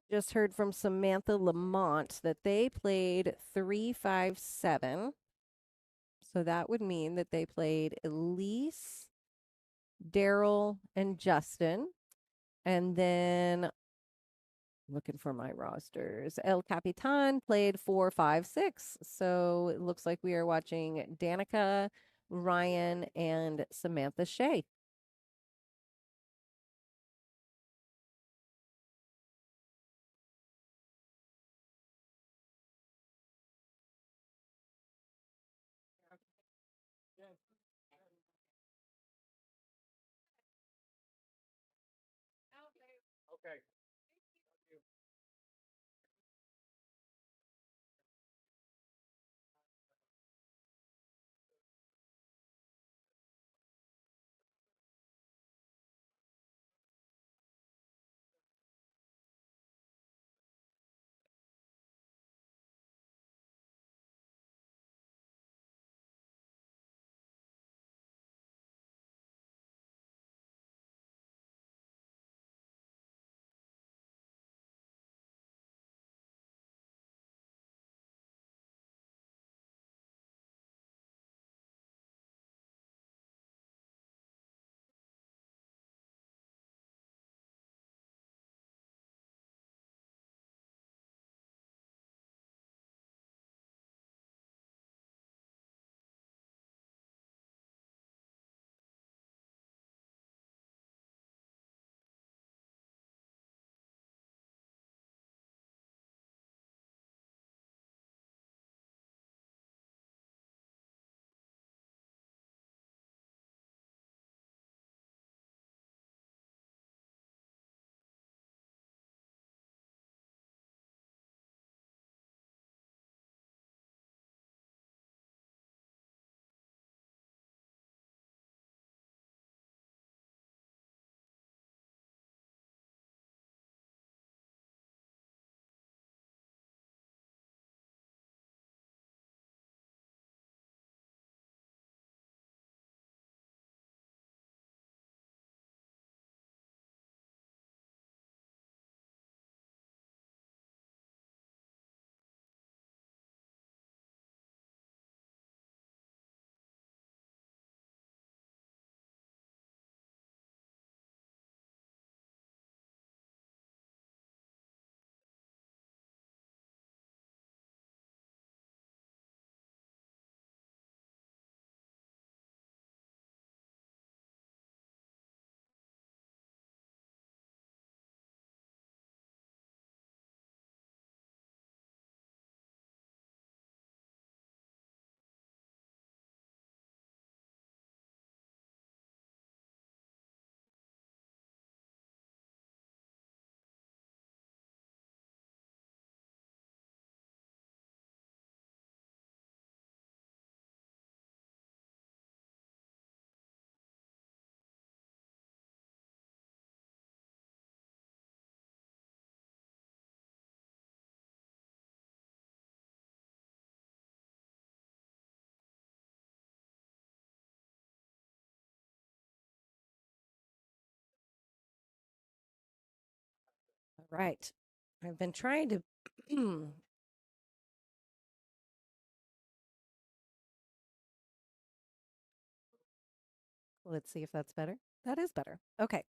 Just heard from Samantha Lamont that they played 3-5-7. So that would mean that they played Elise, Daryl, and Justin. And then looking for my rosters, El Capitan played 4-5-6. So it looks like we are watching Danica, Ryan, and Samantha Shea. Okay. Right. I've been trying to let's see if that's better. That is better. Okay.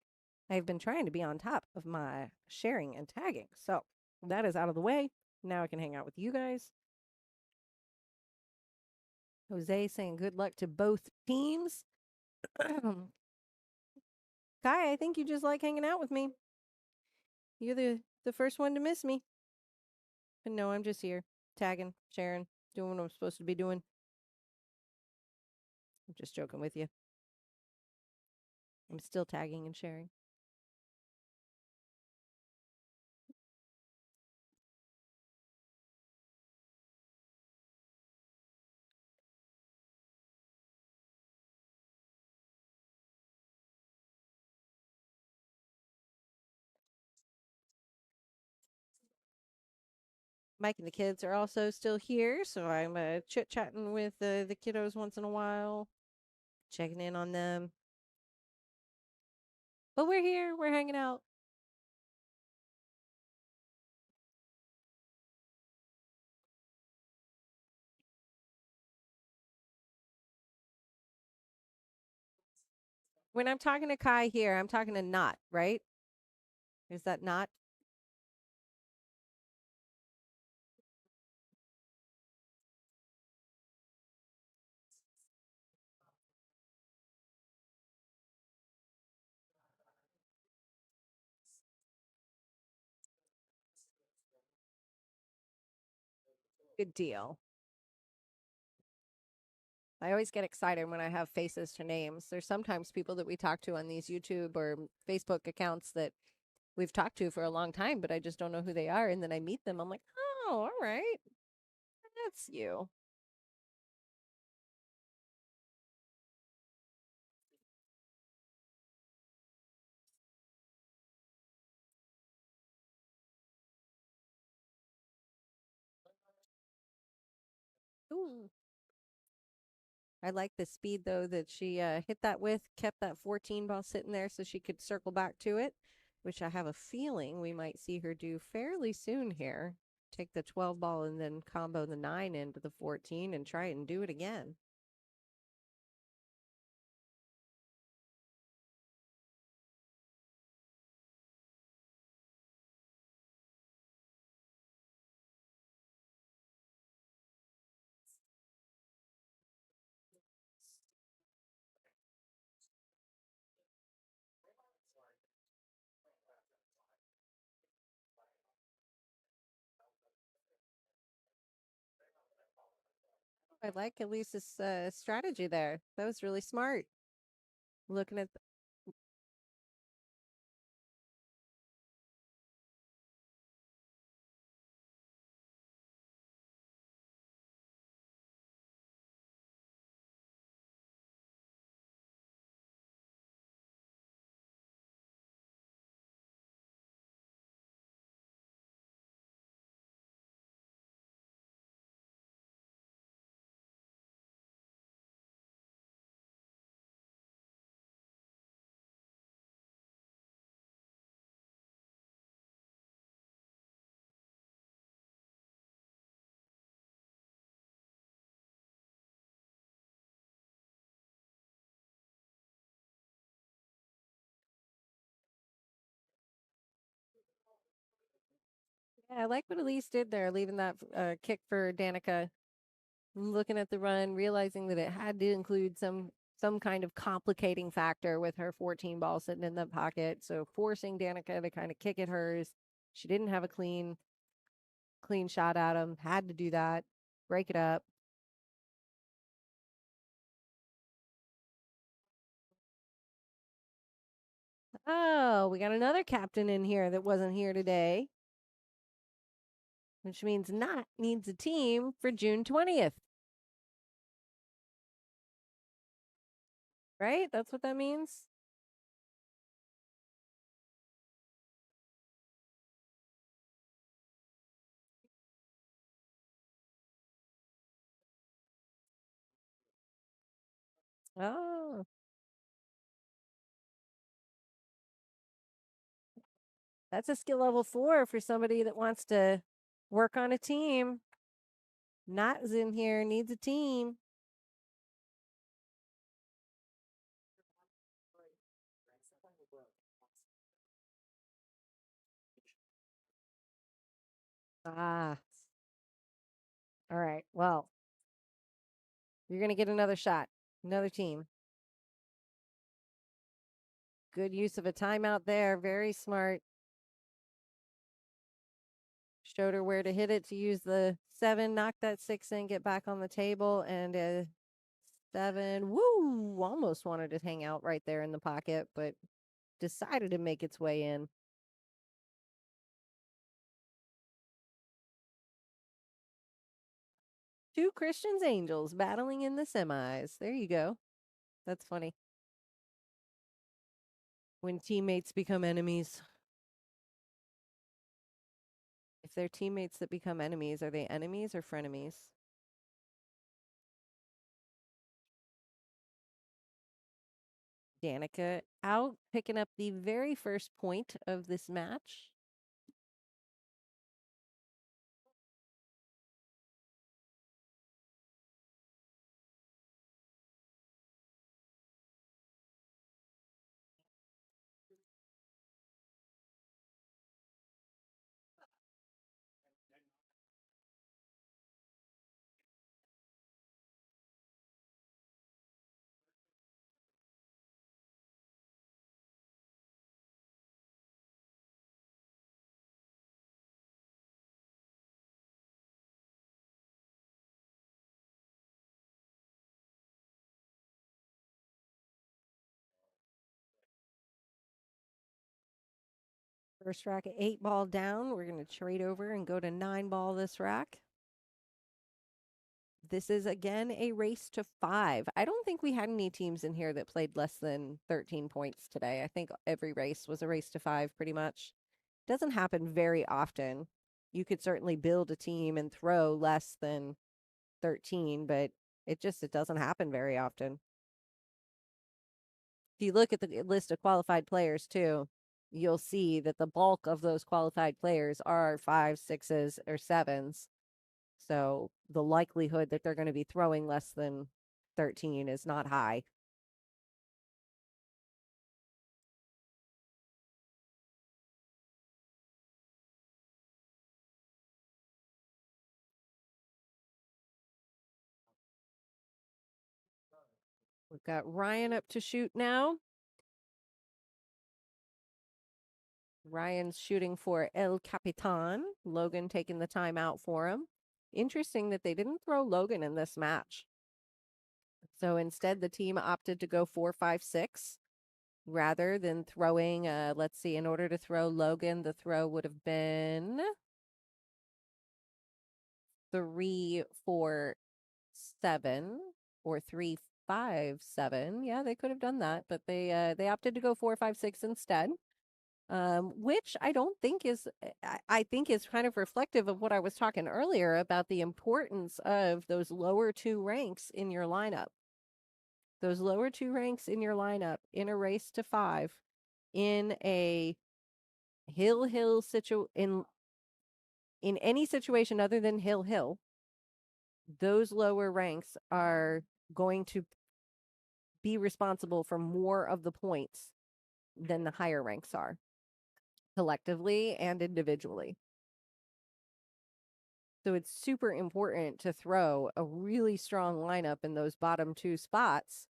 I've been trying to be on top of my sharing and tagging. So that is out of the way. Now I can hang out with you guys. Jose saying good luck to both teams. Kai, I think you just like hanging out with me. You're the first one to miss me. But no, I'm just here, tagging, sharing, doing what I'm supposed to be doing. I'm just joking with you. I'm still tagging and sharing. Mike and the kids are also still here, so I'm chit chatting with the kiddos once in a while, checking in on them. But we're here, we're hanging out. When I'm talking to Kai here, I'm talking to Not, right? Is that Not? Good deal. I always get excited when I have faces to names. There's sometimes people that we talk to on these YouTube or Facebook accounts that we've talked to for a long time, but I just don't know who they are. And then I meet them. I'm like, oh, all right. That's you. Ooh. I like the speed though that she hit that with, kept that 14 ball sitting there so she could circle back to it, which I have a feeling we might see her do fairly soon here. Take the 12 ball and then combo the 9 into the 14 and try it and do it again. I like Elise's strategy there. That was really smart. Looking at yeah, I like what Elise did there, leaving that kick for Danica. Looking at the run, realizing that it had to include some kind of complicating factor with her 14 ball sitting in the pocket. So forcing Danica to kind of kick at hers. She didn't have a clean shot at him. Had to do that. Break it up. Oh, we got another captain in here that wasn't here today, which means Not needs a team for June 20th. Right? That's what that means. Oh, That's a skill level 4 for somebody that wants to work on a team. Not in here, needs a team. Ah. All right. Well, you're going to get another shot. Another team. Good use of a timeout there. Very smart. Showed her where to hit it to use the 7, knock that 6 in, get back on the table, and a 7. Woo! Almost wanted to hang out right there in the pocket, but decided to make its way in. Two Christians Angels battling in the semis. There you go. That's funny. When teammates become enemies. If they're teammates that become enemies, are they enemies or frenemies? Danica out, picking up the very first point of this match. First rack at 8 ball down. We're going to trade over and go to 9 ball this rack. This is again a race to 5. I don't think we had any teams in here that played less than 13 points today. I think every race was a race to 5 pretty much. Doesn't happen very often. You could certainly build a team and throw less than 13, but it doesn't happen very often. If you look at the list of qualified players too, you'll see that the bulk of those qualified players are 5s, 6s, or 7s. So the likelihood that they're going to be throwing less than 13 is not high. We've got Ryan up to shoot now. Ryan's shooting for El Capitan. Logan taking the time out for him. Interesting that they didn't throw Logan in this match. So instead, the team opted to go 4-5-6 rather than throwing, let's see, in order to throw Logan, the throw would have been 3-4-7 or 3-5-7. Yeah, they could have done that, but they opted to go 4-5-6 instead. Which I don't think is, I think is kind of reflective of what I was talking earlier about the importance of those lower 2 ranks in your lineup. Those lower 2 ranks in your lineup in a race to 5 in a hill in any situation other than hill, those lower ranks are going to be responsible for more of the points than the higher ranks are, collectively and individually. So it's super important to throw a really strong lineup in those bottom 2 spots,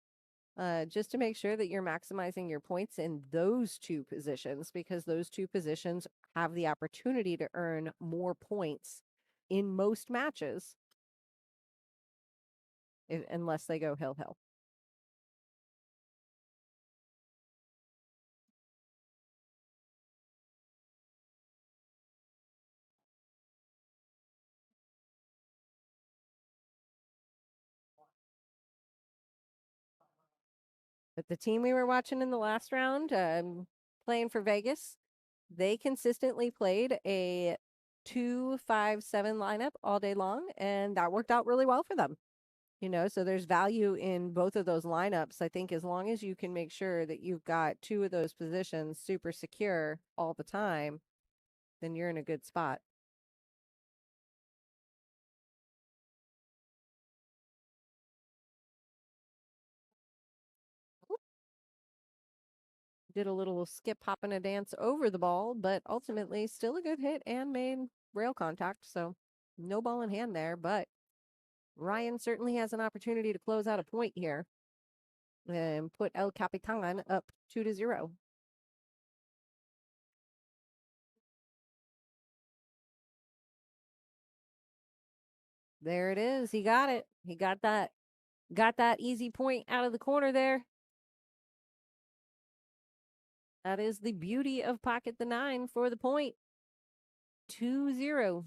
just to make sure that you're maximizing your points in those 2 positions, because those 2 positions have the opportunity to earn more points in most matches, unless they go hill. But the team we were watching in the last round, playing for Vegas, they consistently played a 2-5-7 lineup all day long, and that worked out really well for them. You know, so there's value in both of those lineups. I think as long as you can make sure that you've got 2 of those positions super secure all the time, then you're in a good spot. Did a little skip, hop, and a dance over the ball, but ultimately still a good hit and made rail contact. So no ball in hand there, but Ryan certainly has an opportunity to close out a point here and put El Capitan up 2-0. There it is. He got it. He got that easy point out of the corner there. That is the beauty of pocket the 9 for the point. 2-0.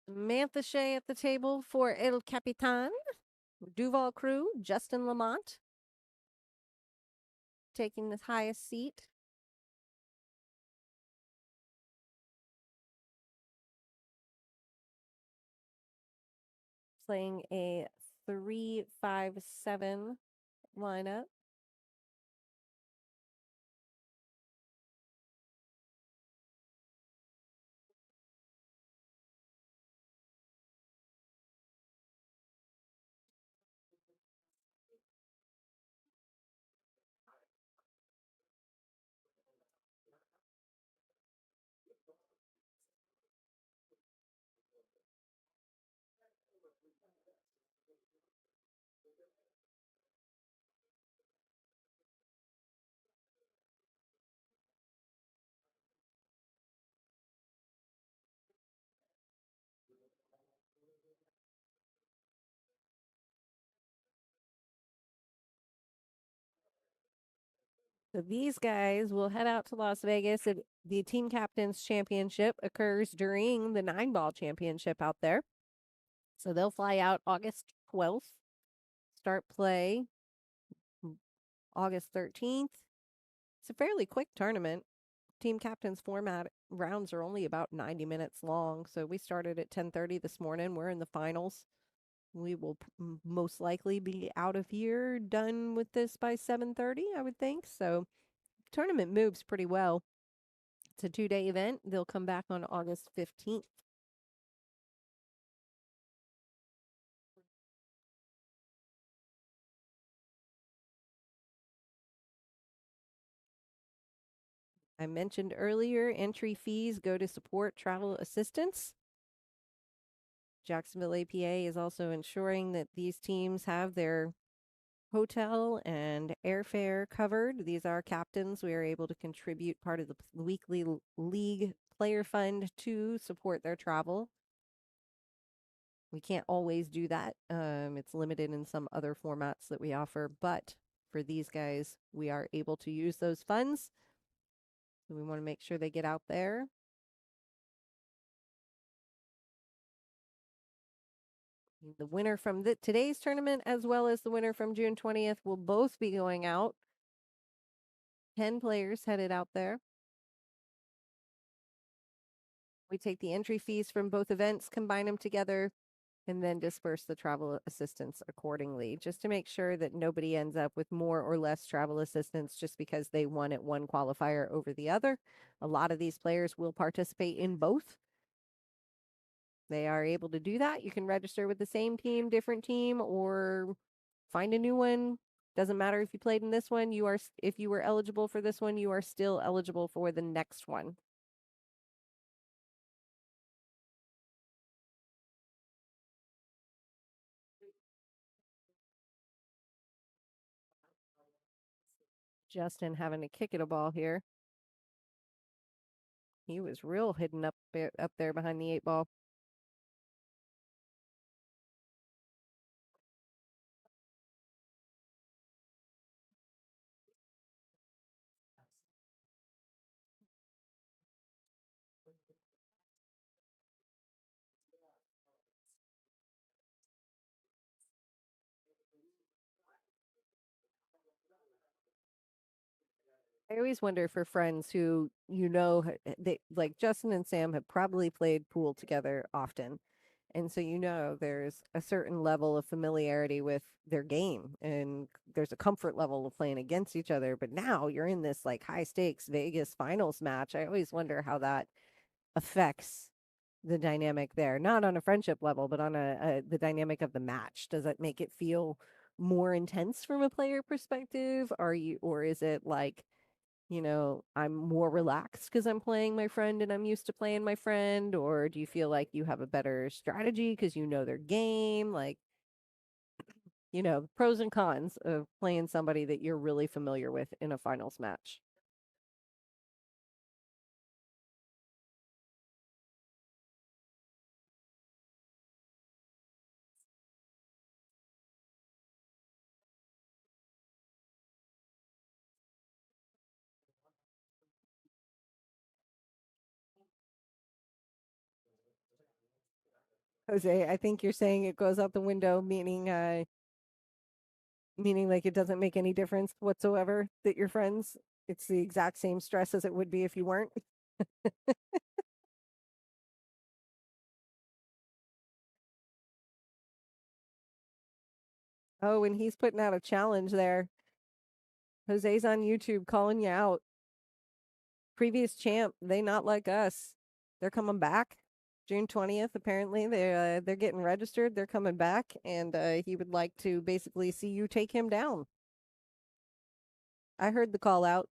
Mantha Shea at the table for El Capitan. Duval crew, Justin Lamont taking the highest seat. Playing a 3-5-7 lineup. So these guys will head out to Las Vegas. The Team Captains Championship occurs during the 9-ball championship out there. So they'll fly out August 12th, start play August 13th. It's a fairly quick tournament. Team Captains format rounds are only about 90 minutes long. So we started at 10:30 this morning. We're in the finals. We will most likely be out of here done with this by 7:30, I would think. So tournament moves pretty well. It's a 2-day event. They'll come back on August 15th. I mentioned earlier, entry fees go to support travel assistance. Jacksonville APA is also ensuring that these teams have their hotel and airfare covered. These are captains. We are able to contribute part of the weekly league player fund to support their travel. We can't always do that. It's limited in some other formats that we offer, but for these guys, we are able to use those funds. So we want to make sure they get out there. The winner from today's tournament, as well as the winner from June 20th, will both be going out. 10 players headed out there. We take the entry fees from both events, combine them together, and then disperse the travel assistance accordingly, just to make sure that nobody ends up with more or less travel assistance just because they won at one qualifier over the other. A lot of these players will participate in both. They are able to do that. You can register with the same team, different team, or find a new one. Doesn't matter if you played in this one. If you were eligible for this one, you are still eligible for the next one. Justin having to kick at a ball here. He was real hidden up there behind the 8 ball. I always wonder for friends who they like Justin and Sam have probably played pool together often. And so there's a certain level of familiarity with their game and there's a comfort level of playing against each other. But now you're in this like high stakes Vegas finals match. I always wonder how that affects the dynamic there, not on a friendship level, but on the dynamic of the match. Does it make it feel more intense from a player perspective? Or is it like, I'm more relaxed because I'm playing my friend and I'm used to playing my friend? Or do you feel like you have a better strategy because you know their game? Like, pros and cons of playing somebody that you're really familiar with in a finals match. Jose, I think you're saying it goes out the window, meaning like it doesn't make any difference whatsoever that you're friends. It's the exact same stress as it would be if you weren't. Oh, and he's putting out a challenge there. Jose's on YouTube calling you out. Previous champ, they not like us. They're coming back. June 20th, apparently. They're getting registered. They're coming back, and he would like to basically see you take him down. I heard the call out.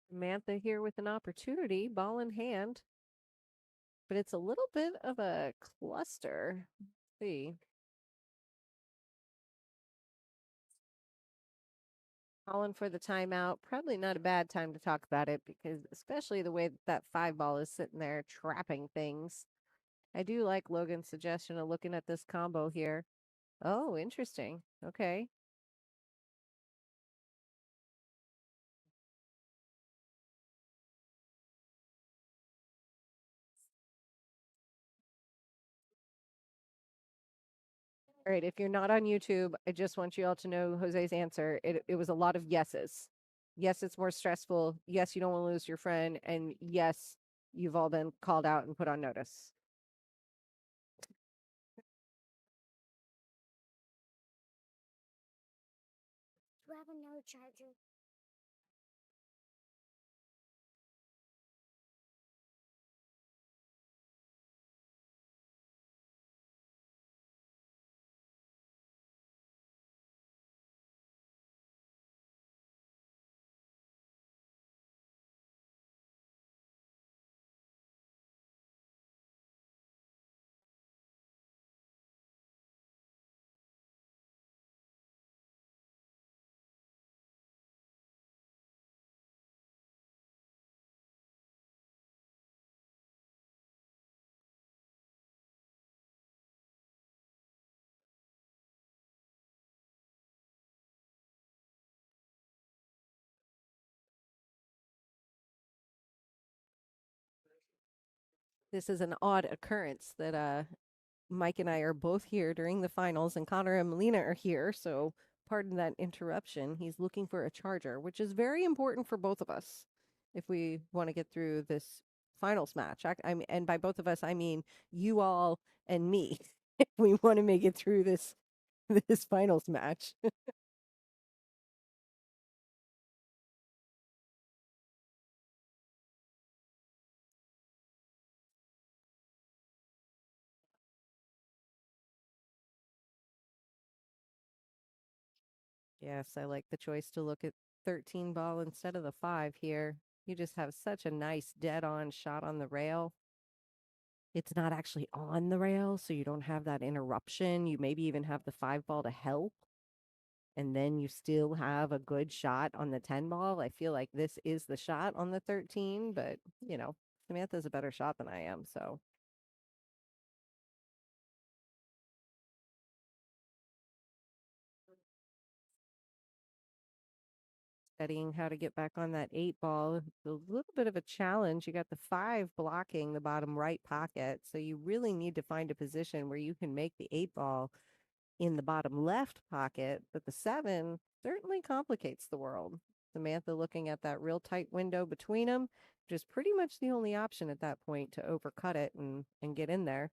Samantha here with an opportunity, ball in hand, but it's a little bit of a cluster. Let's see. Calling for the timeout. Probably not a bad time to talk about it because, especially the way that five ball is sitting there trapping things. I do like Logan's suggestion of looking at this combo here. Oh, interesting. Okay. All right. If you're not on YouTube, I just want you all to know Jose's answer. It was a lot of yeses. Yes, it's more stressful. Yes, you don't want to lose your friend. And yes, you've all been called out and put on notice. Do I have another charger? This is an odd occurrence that Mike and I are both here during the finals, and Connor and Melina are here. So, pardon that interruption. He's looking for a charger, which is very important for both of us if we want to get through this finals match. And by both of us, I mean you all and me. If we want to make it through this finals match. Yes, I like the choice to look at 13 ball instead of the five here. You just have such a nice dead-on shot on the rail. It's not actually on the rail, so you don't have that interruption. You maybe even have the 5 ball to help, and then you still have a good shot on the 10 ball. I feel like this is the shot on the 13, but, Samantha's a better shot than I am, so. Studying how to get back on that 8 ball. It's a little bit of a challenge. You got the 5 blocking the bottom right pocket, so you really need to find a position where you can make the 8 ball in the bottom left pocket, but the 7 certainly complicates the world. Samantha looking at that real tight window between them, which is pretty much the only option at that point to overcut it and get in there.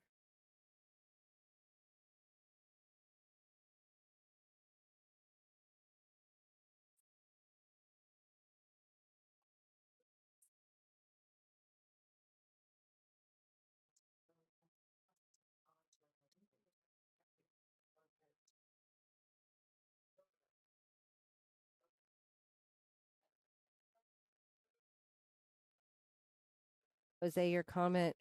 Jose, your comment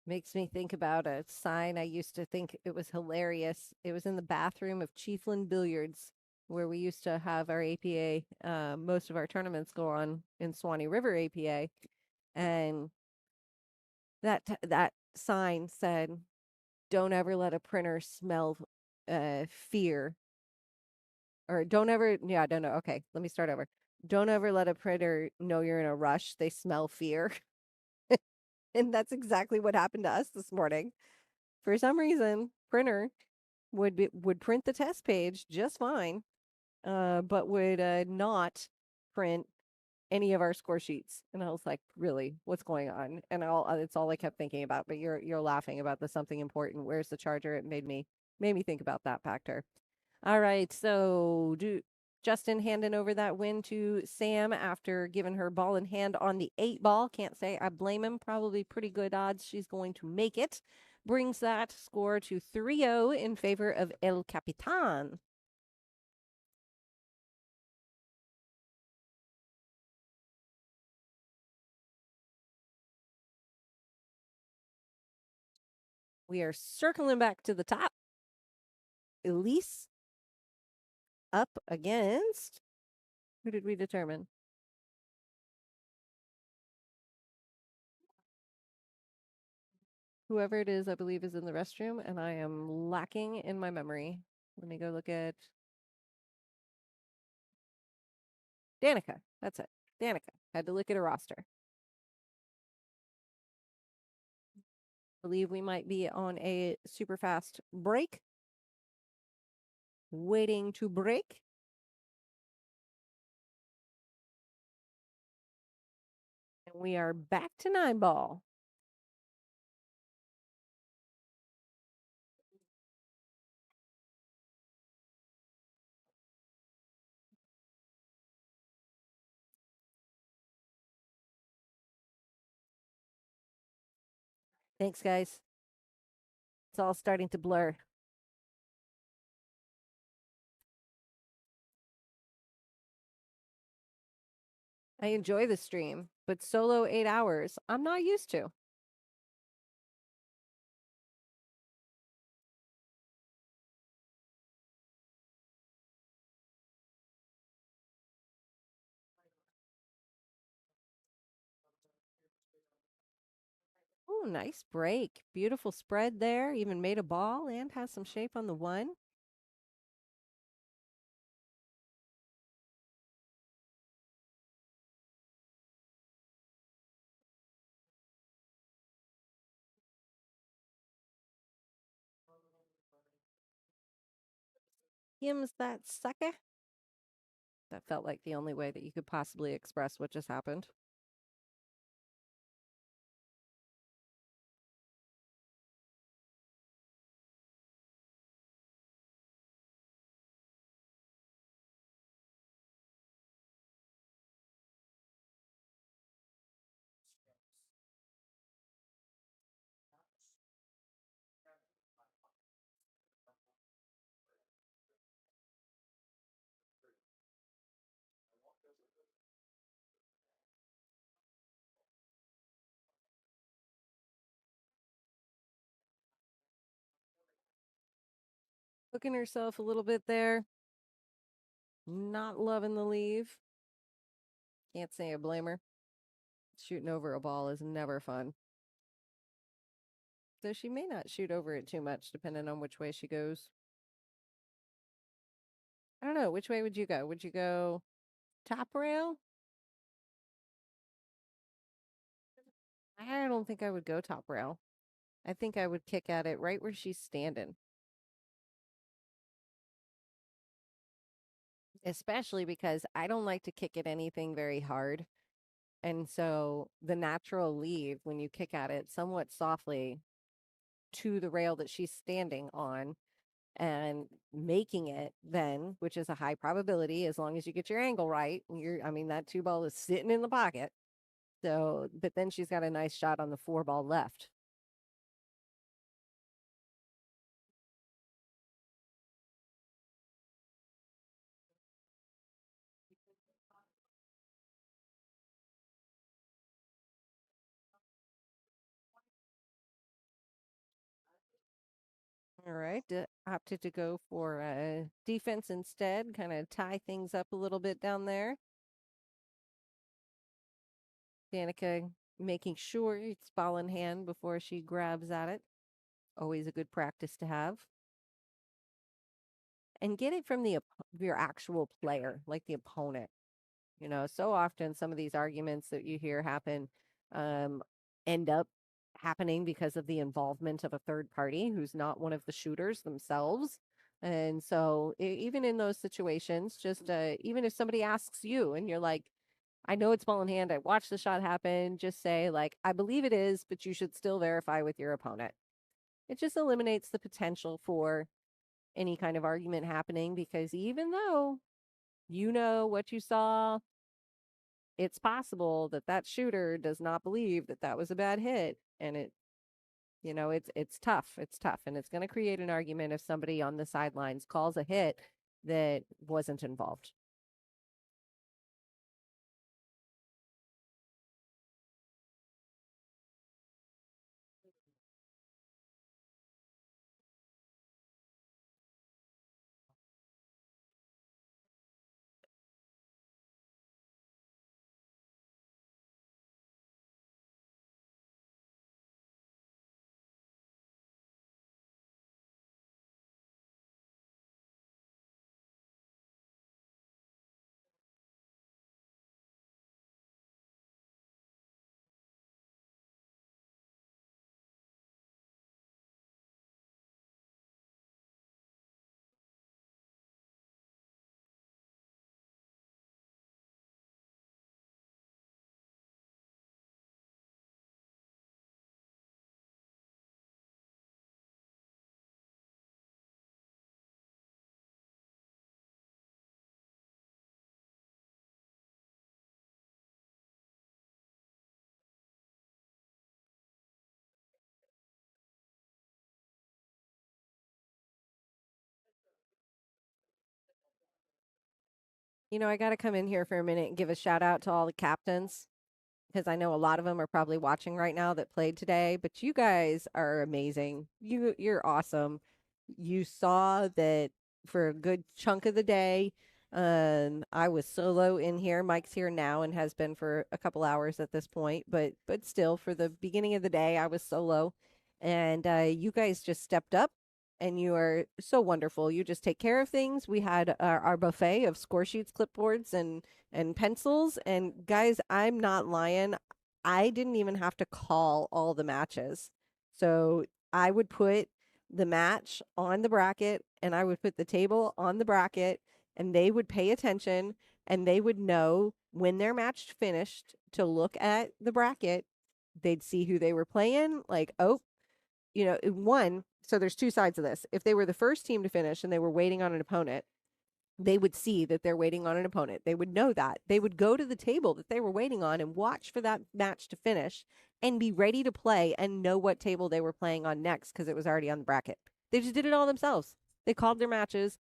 makes me think about a sign I used to think it was hilarious. It was in the bathroom of Chiefland Billiards, where we used to have our APA. Most of our tournaments go on in Swanee River APA, and that sign said, "Don't ever let a printer smell fear," or "Don't ever." Yeah, I don't know. Okay, let me start over. Don't ever let a printer know you're in a rush. They smell fear. And that's exactly what happened to us this morning. For some reason, printer would print the test page just fine, but would not print any of our score sheets. And I was like, really, what's going on? And it's all I kept thinking about. But you're laughing about the something important. Where's the charger? It made me think about that factor. All right, so Justin handing over that win to Sam after giving her ball in hand on the 8 ball. Can't say I blame him. Probably pretty good odds she's going to make it. Brings that score to 3-0 in favor of El Capitan. We are circling back to the top. Elise up against, who did we determine? Whoever it is, I believe, is in the restroom, and I am lacking in my memory. Let me go look at Danica. That's it. Danica. Had to look at a roster. Believe we might be on a super fast break. Waiting to break. And we are back to 9 ball. Thanks, guys. It's all starting to blur. I enjoy the stream, but solo 8 hours, I'm not used to. Oh, nice break. Beautiful spread there. Even made a ball and has some shape on the 1. Hims that sucker. That felt like the only way that you could possibly express what just happened. Hooking herself a little bit there. Not loving the leave. Can't say I blame her. Shooting over a ball is never fun. So she may not shoot over it too much, depending on which way she goes. I don't know. Which way would you go? Would you go top rail? I don't think I would go top rail. I think I would kick at it right where she's standing. Especially because I don't like to kick at anything very hard. And so the natural leave, when you kick at it somewhat softly to the rail that she's standing on and making it then, which is a high probability as long as you get your angle right. I mean, that two ball is sitting in the pocket. So, but then she's got a nice shot on the four ball left. All right, opted to go for defense instead, kind of tie things up a little bit down there. Danica making sure it's ball in hand before she grabs at it. Always a good practice to have. And get it from your actual player, like the opponent. You know, so often some of these arguments that you hear happen end up happening because of the involvement of a third party who's not one of the shooters themselves. And so, even in those situations, just even if somebody asks you and you're like, I know it's ball in hand, I watched the shot happen, just say, like, I believe it is, but you should still verify with your opponent. It just eliminates the potential for any kind of argument happening because even though you know what you saw, it's possible that that shooter does not believe that that was a bad hit, and it's tough. It's tough, and it's going to create an argument if somebody on the sidelines calls a hit that wasn't involved. You know, I got to come in here for a minute and give a shout out to all the captains because I know a lot of them are probably watching right now that played today, but you guys are amazing. You're awesome. You saw that for a good chunk of the day. I was solo in here. Mike's here now and has been for a couple hours at this point, but still for the beginning of the day I was solo. And you guys just stepped up and you are so wonderful. You just take care of things. We had our buffet of score sheets, clipboards, and pencils. And guys, I'm not lying. I didn't even have to call all the matches. So I would put the match on the bracket and I would put the table on the bracket and they would pay attention and they would know when their match finished to look at the bracket. They'd see who they were playing, like, oh, one. So there's two sides of this. If they were the first team to finish and they were waiting on an opponent, they would see that they're waiting on an opponent. They would know that. They would go to the table that they were waiting on and watch for that match to finish and be ready to play and know what table they were playing on next because it was already on the bracket. They just did it all themselves. They called their matches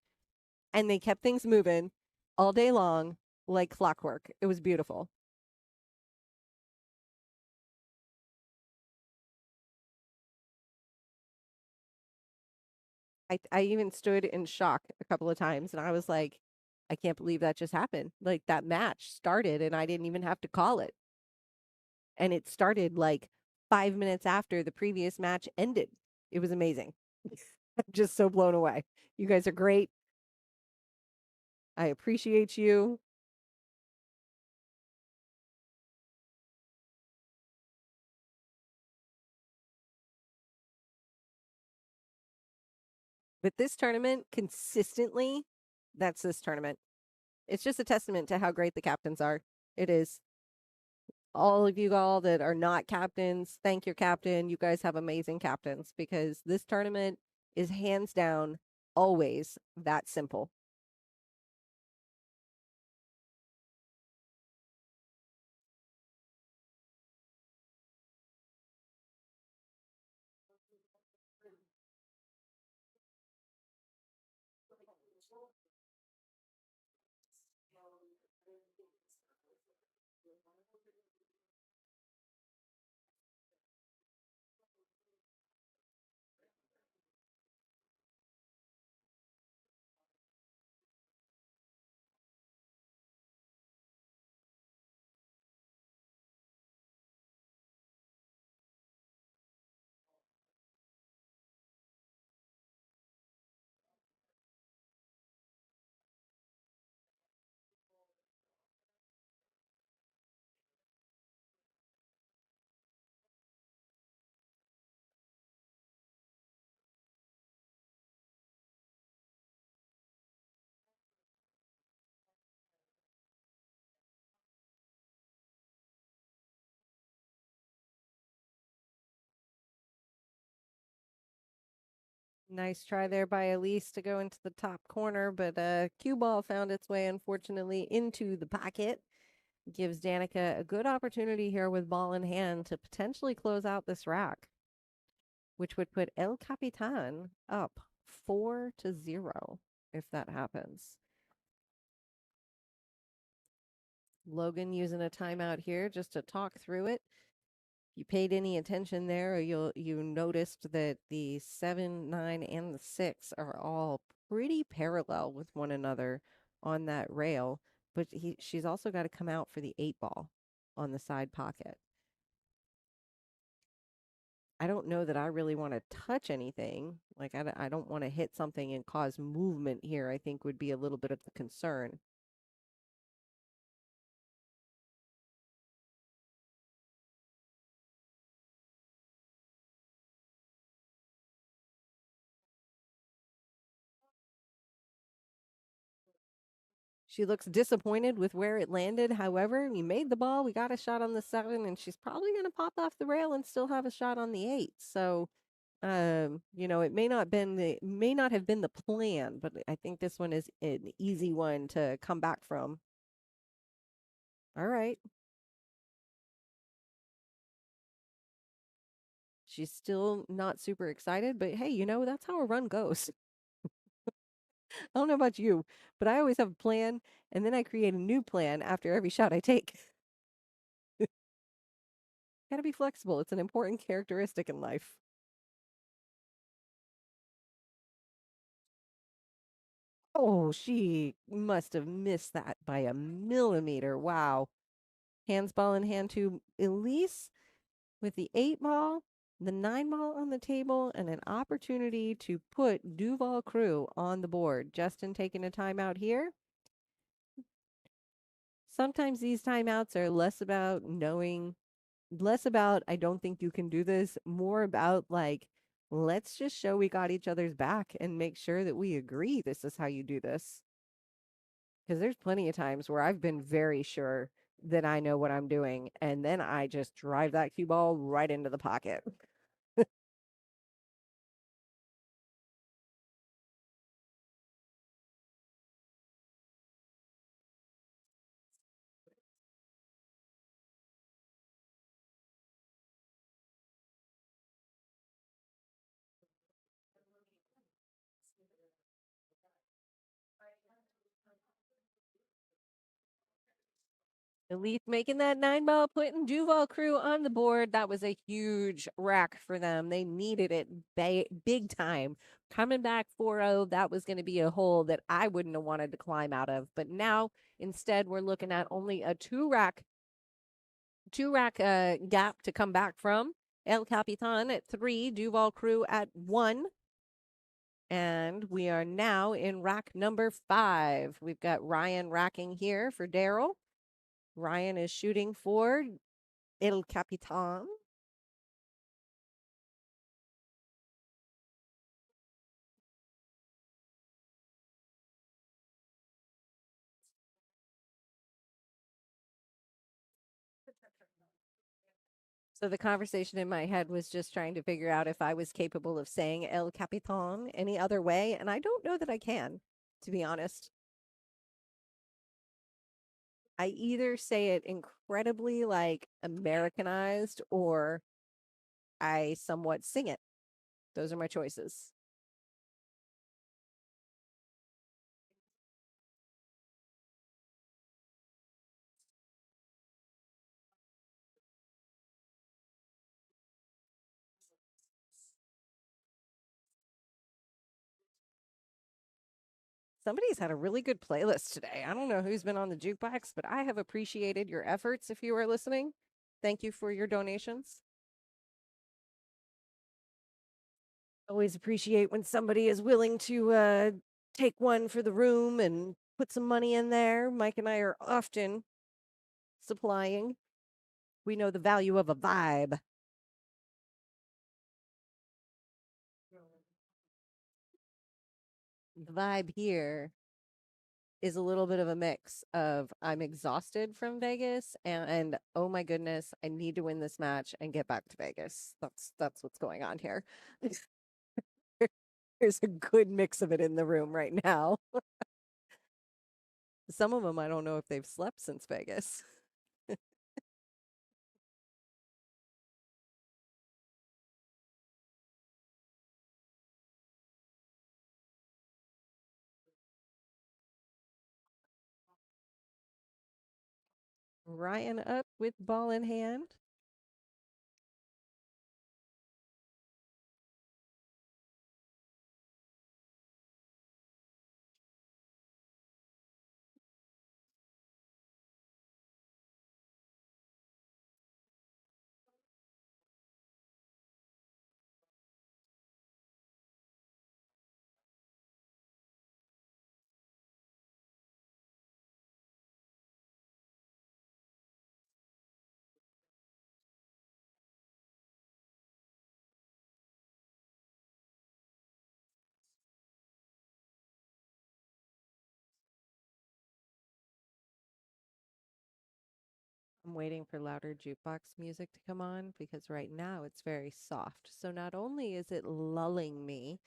and they kept things moving all day long like clockwork. It was beautiful. I even stood in shock a couple of times and I was like, I can't believe that just happened. Like that match started and I didn't even have to call it. And it started like 5 minutes after the previous match ended. It was amazing. I'm just so blown away. You guys are great. I appreciate you. But this tournament consistently, that's this tournament. It's just a testament to how great the captains are. It is. All of you all that are not captains, thank your captain. You guys have amazing captains because this tournament is hands down always that simple. Nice try there by Elise to go into the top corner, but cue ball found its way, unfortunately, into the pocket. Gives Danica a good opportunity here with ball in hand to potentially close out this rack, which would put El Capitan up 4-0 if that happens. Logan using a timeout here just to talk through it. You paid any attention there, or you noticed that the 7, 9, and the 6 are all pretty parallel with one another on that rail. But she's also got to come out for the 8 ball on the side pocket. I don't know that I really want to touch anything. Like I don't want to hit something and cause movement here. I think would be a little bit of the concern. She looks disappointed with where it landed. However, we made the ball. We got a shot on the 7, and she's probably going to pop off the rail and still have a shot on the 8. So, it may not have been the plan, but I think this one is an easy one to come back from. All right. She's still not super excited, but hey, that's how a run goes. I don't know about you, but I always have a plan, and then I create a new plan after every shot I take. Gotta be flexible. It's an important characteristic in life. Oh, she must have missed that by a millimeter. Wow. Hands ball in hand to Elise with the 8 ball, the 9 ball on the table, and an opportunity to put Duval Crew on the board. Justin taking a timeout here. Sometimes these timeouts are less about, I don't think you can do this, more about like, let's just show we got each other's back and make sure that we agree this is how you do this. Because there's plenty of times where I've been very sure that I know what I'm doing, and then I just drive that cue ball right into the pocket. Elite making that 9 ball, putting Duval Crew on the board. That was a huge rack for them. They needed it big time. Coming back 4-0, that was going to be a hole that I wouldn't have wanted to climb out of. But now, instead, we're looking at only a two rack gap to come back from. El Capitan at 3, Duval Crew at 1. And we are now in rack number 5. We've got Ryan racking here for Daryl. Ryan is shooting for El Capitan. So the conversation in my head was just trying to figure out if I was capable of saying El Capitan any other way. And I don't know that I can, to be honest. I either say it incredibly like Americanized or I somewhat sing it. Those are my choices. Somebody's had a really good playlist today. I don't know who's been on the jukebox, but I have appreciated your efforts if you are listening. Thank you for your donations. Always appreciate when somebody is willing to take one for the room and put some money in there. Mike and I are often supplying. We know the value of a vibe. The vibe here is a little bit of a mix of I'm exhausted from Vegas and oh my goodness, I need to win this match and get back to Vegas. That's what's going on here. There's a good mix of it in the room right now. Some of them I don't know if they've slept since Vegas. Ryan up with ball in hand. I'm waiting for louder jukebox music to come on because right now it's very soft. So not only is it lulling me,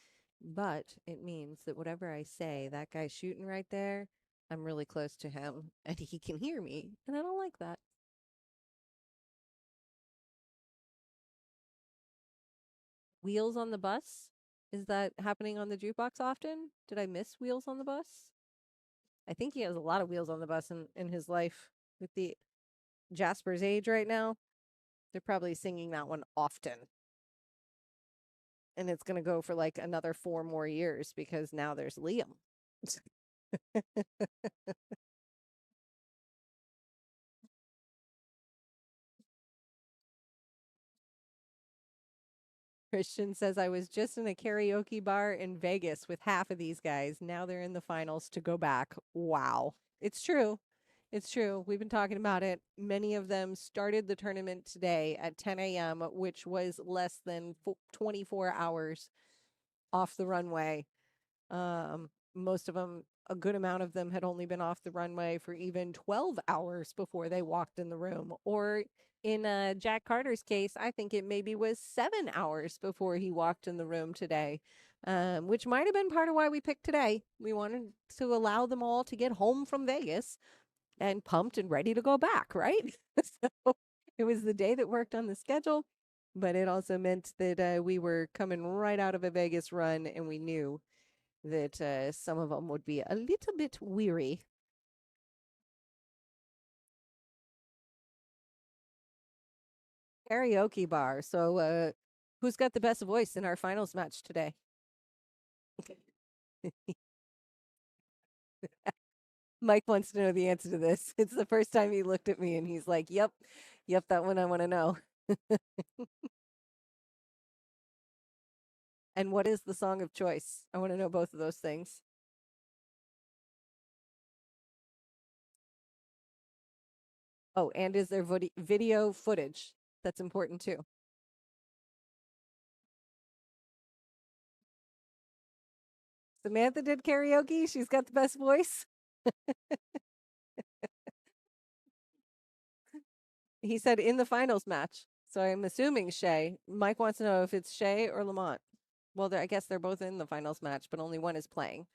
but it means that whatever I say, that guy shooting right there, I'm really close to him and he can hear me. And I don't like that. Wheels on the bus? Is that happening on the jukebox often? Did I miss Wheels on the bus? I think he has a lot of wheels on the bus in his life with the Jasper's age right now. They're probably singing that one often. And it's going to go for like another 4 more years because now there's Liam. Christian says, I was just in a karaoke bar in Vegas with half of these guys. Now they're in the finals to go back. Wow. It's true. It's true. We've been talking about it. Many of them started the tournament today at 10 a.m., which was less than 24 hours off the runway. Most of them, a good amount of them had only been off the runway for even 12 hours before they walked in the room. Or in Jack Carter's case, I think it maybe was 7 hours before he walked in the room today, which might have been part of why we picked today. We wanted to allow them all to get home from Vegas and pumped and ready to go back, right? So it was the day that worked on the schedule, but it also meant that we were coming right out of a Vegas run and we knew that some of them would be a little bit weary. Karaoke bar. So, who's got the best voice in our finals match today? Mike wants to know the answer to this. It's the first time he looked at me and he's like, yep, that one I want to know. And what is the song of choice? I want to know both of those things. Oh, and is there video footage? That's important too. Samantha did karaoke. She's got the best voice. He said in the finals match. So I'm assuming Shay. Mike wants to know if it's Shay or Lamont. Well, I guess they're both in the finals match, but only one is playing.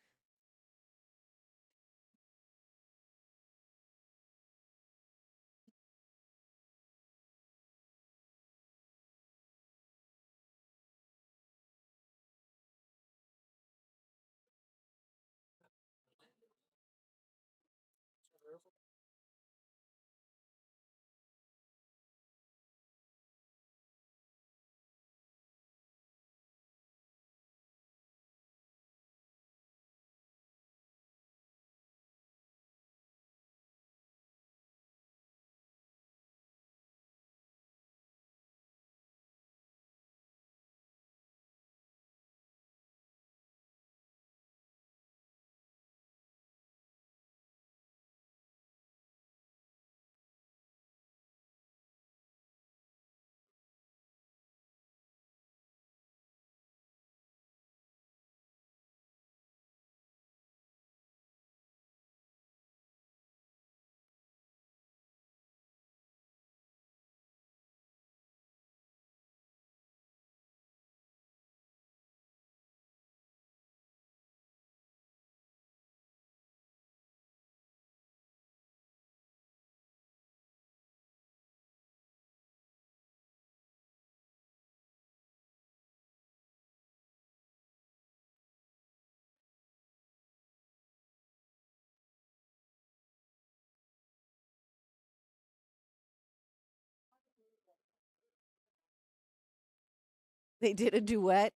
They did a duet.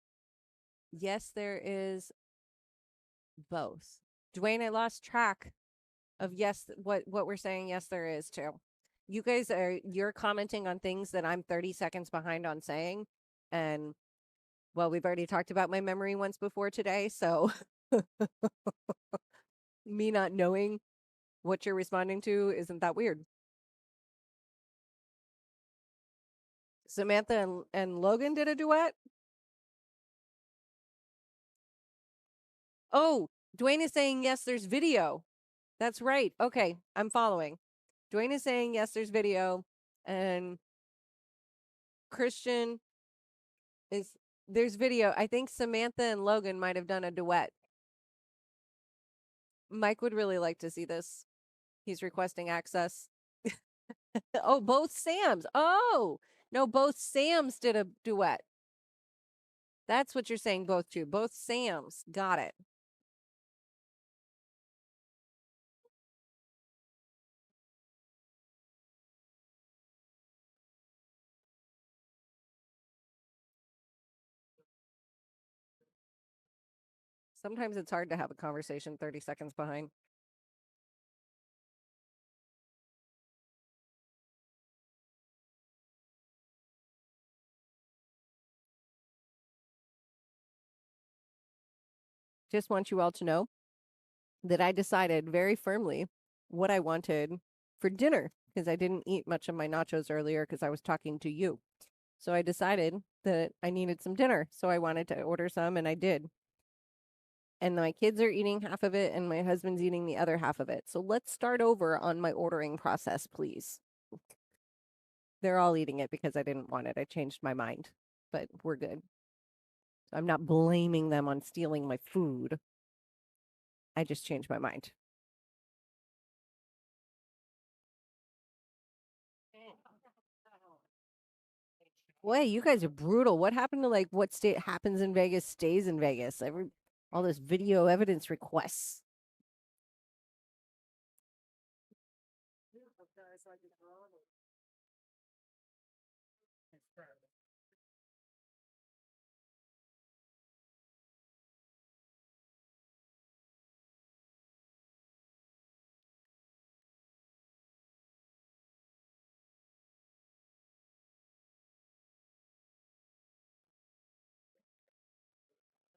Yes, there is both. Dwayne, I lost track of what we're saying. Yes, there is too. You guys you're commenting on things that I'm 30 seconds behind on saying. And well, we've already talked about my memory once before today, so me not knowing what you're responding to isn't that weird. Samantha and Logan did a duet. Oh, Dwayne is saying yes, there's video. That's right. Okay, I'm following. Dwayne is saying yes, there's video, and Christian is there's video. I think Samantha and Logan might have done a duet. Mike would really like to see this. He's requesting access. Oh, both Sams. Oh, no, both Sams did a duet. That's what you're saying, both two. Both Sams. Got it. Sometimes it's hard to have a conversation 30 seconds behind. Just want you all to know that I decided very firmly what I wanted for dinner because I didn't eat much of my nachos earlier because I was talking to you. So I decided that I needed some dinner. So I wanted to order some and I did. And my kids are eating half of it and my husband's eating the other half of it. So let's start over on my ordering process, please. They're all eating it because I didn't want it. I changed my mind, but we're good. I'm not blaming them on stealing my food. I just changed my mind. Boy, you guys are brutal. What happened to like what state happens in Vegas stays in Vegas? All this video evidence requests.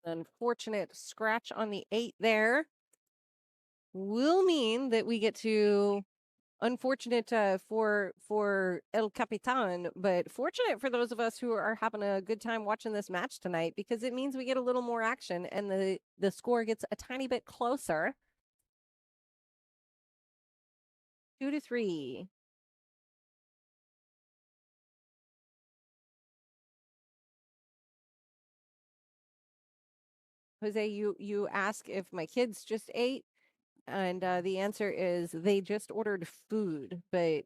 Unfortunate scratch on the 8 there will mean that we get to unfortunate for El Capitan, but fortunate for those of us who are having a good time watching this match tonight because it means we get a little more action and the score gets a tiny bit closer. 2-3. Jose, you ask if my kids just ate, and the answer is they just ordered food, but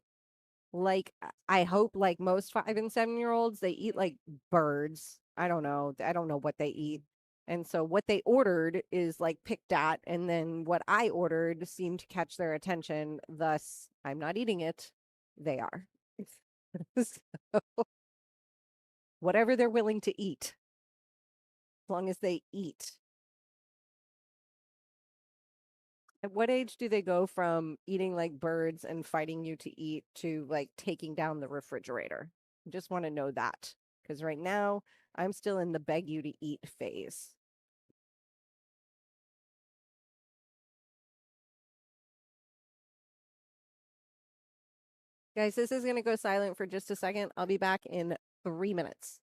like I hope like most 5 and 7 year olds, they eat like birds. I don't know. I don't know what they eat. And so what they ordered is like picked at, and then what I ordered seemed to catch their attention. Thus, I'm not eating it. They are. So, whatever they're willing to eat, as long as they eat. At what age do they go from eating like birds and fighting you to eat to like taking down the refrigerator? I just want to know that because right now I'm still in the beg you to eat phase. Guys, this is going to go silent for just a second. I'll be back in 3 minutes.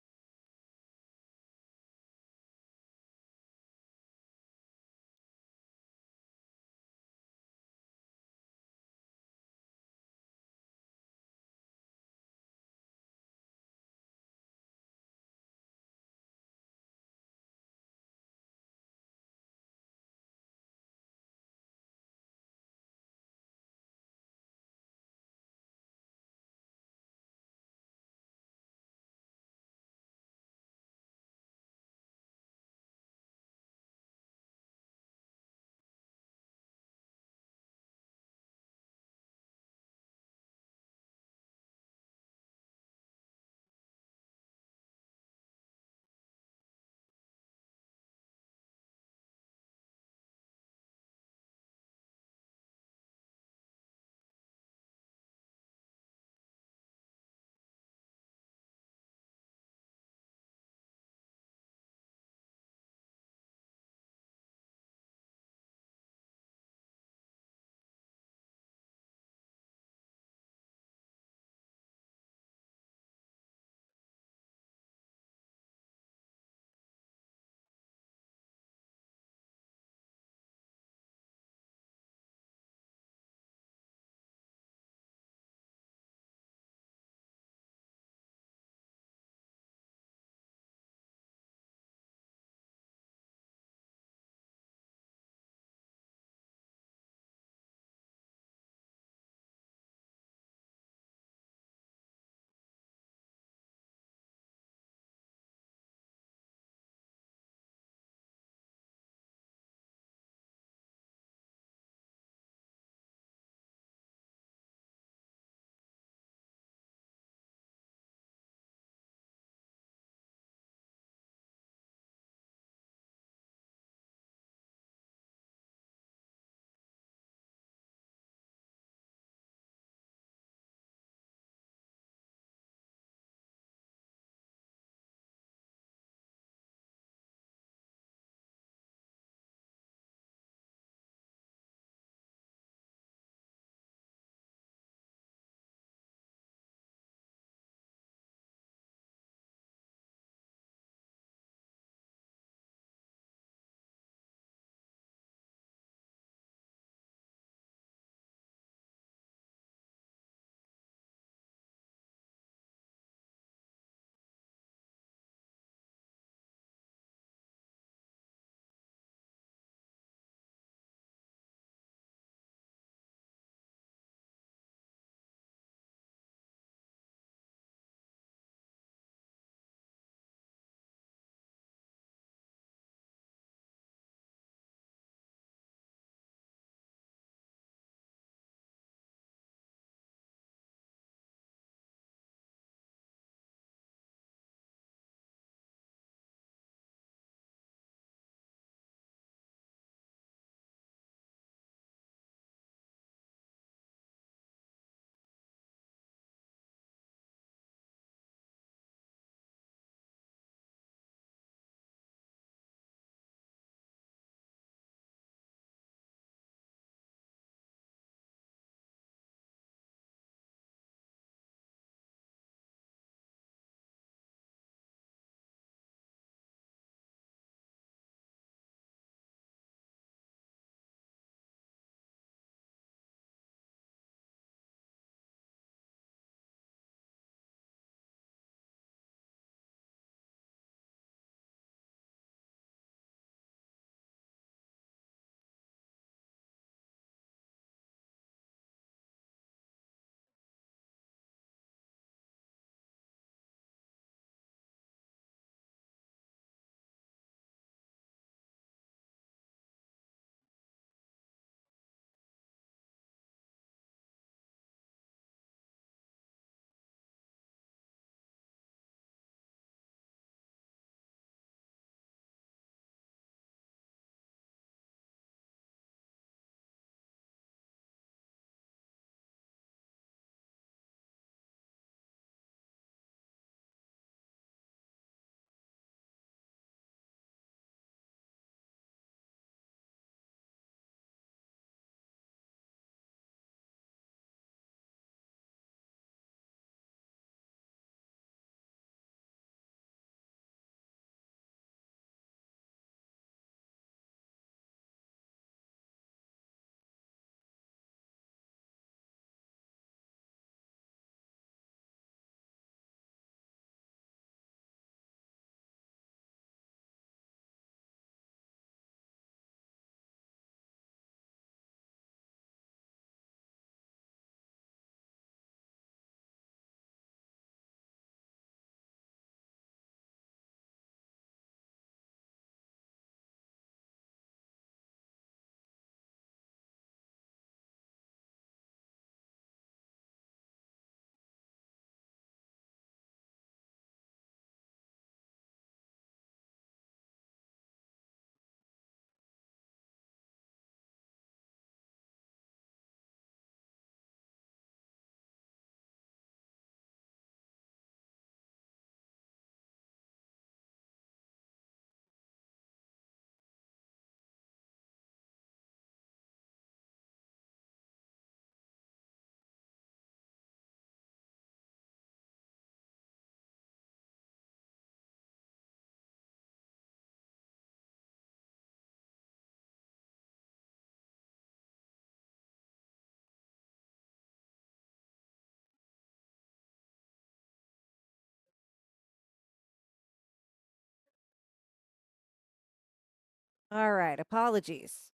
All right, apologies.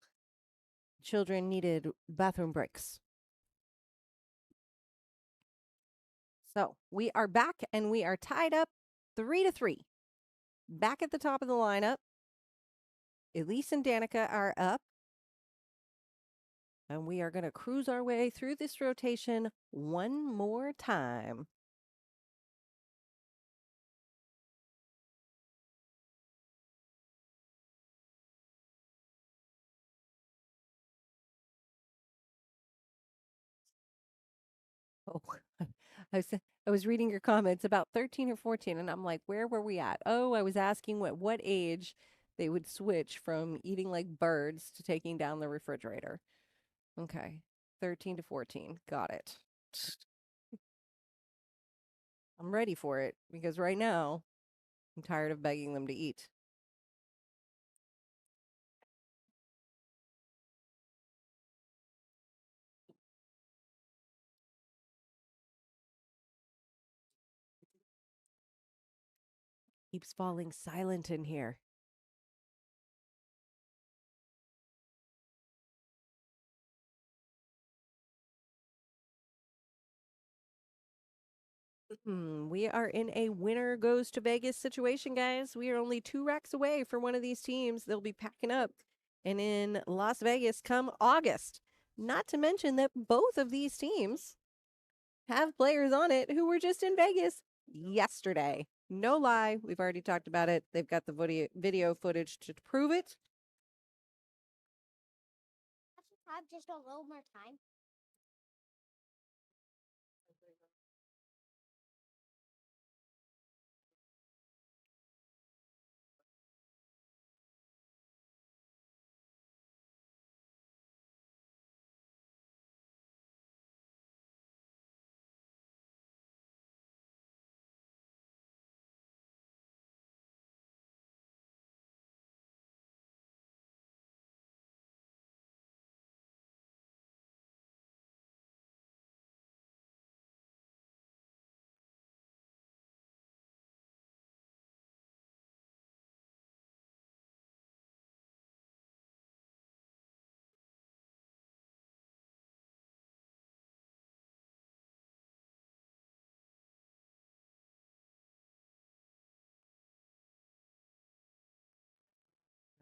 Children needed bathroom breaks. So we are back and we are tied up 3-3. Back at the top of the lineup, Elise and Danica are up. And we are going to cruise our way through this rotation one more time. Oh, I was reading your comments about 13 or 14, and I'm like, where were we at? Oh, I was asking what age they would switch from eating like birds to taking down the refrigerator. Okay, 13 to 14. Got it. I'm ready for it because right now I'm tired of begging them to eat. Keeps falling silent in here. We are in a winner goes to Vegas situation, guys. We are only 2 racks away for one of these teams. They'll be packing up and in Las Vegas come August. Not to mention that both of these teams have players on it who were just in Vegas yesterday. No lie, we've already talked about it. They've got the video footage to prove it. Have just a little more time.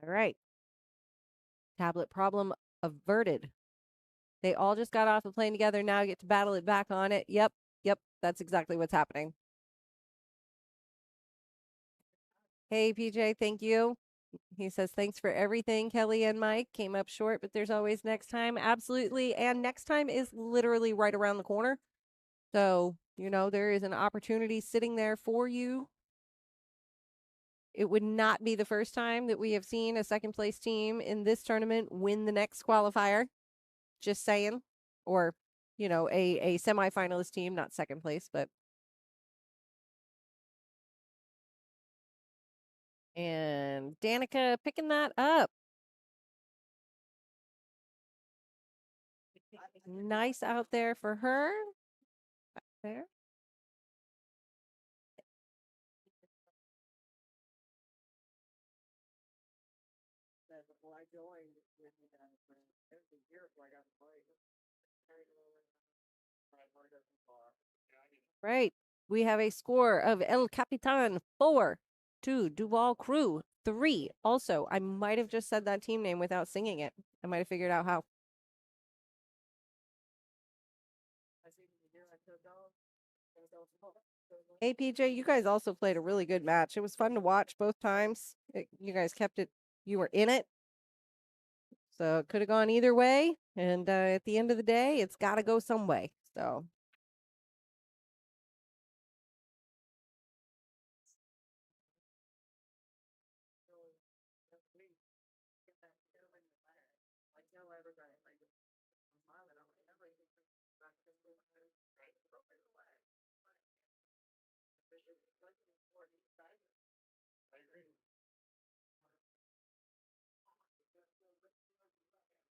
All right. Tablet problem averted. They all just got off the plane together. Now get to battle it back on it. Yep. That's exactly what's happening. Hey, PJ, thank you. He says, thanks for everything, Kelly and Mike. Came up short, but there's always next time. Absolutely. And next time is literally right around the corner. So, there is an opportunity sitting there for you. It would not be the first time that we have seen a second place team in this tournament win the next qualifier. Just saying. Or, a semifinalist team, not second place, but. And Danica picking that up. Nice out there for her. Back there. Right. We have a score of El Capitan 4 to Duval Crew 3. Also, I might have just said that team name without singing it. I might have figured out how. Hey, PJ, you guys also played a really good match. It was fun to watch both times. You guys kept it, you were in it. So it could have gone either way. And at the end of the day, it's got to go some way. So.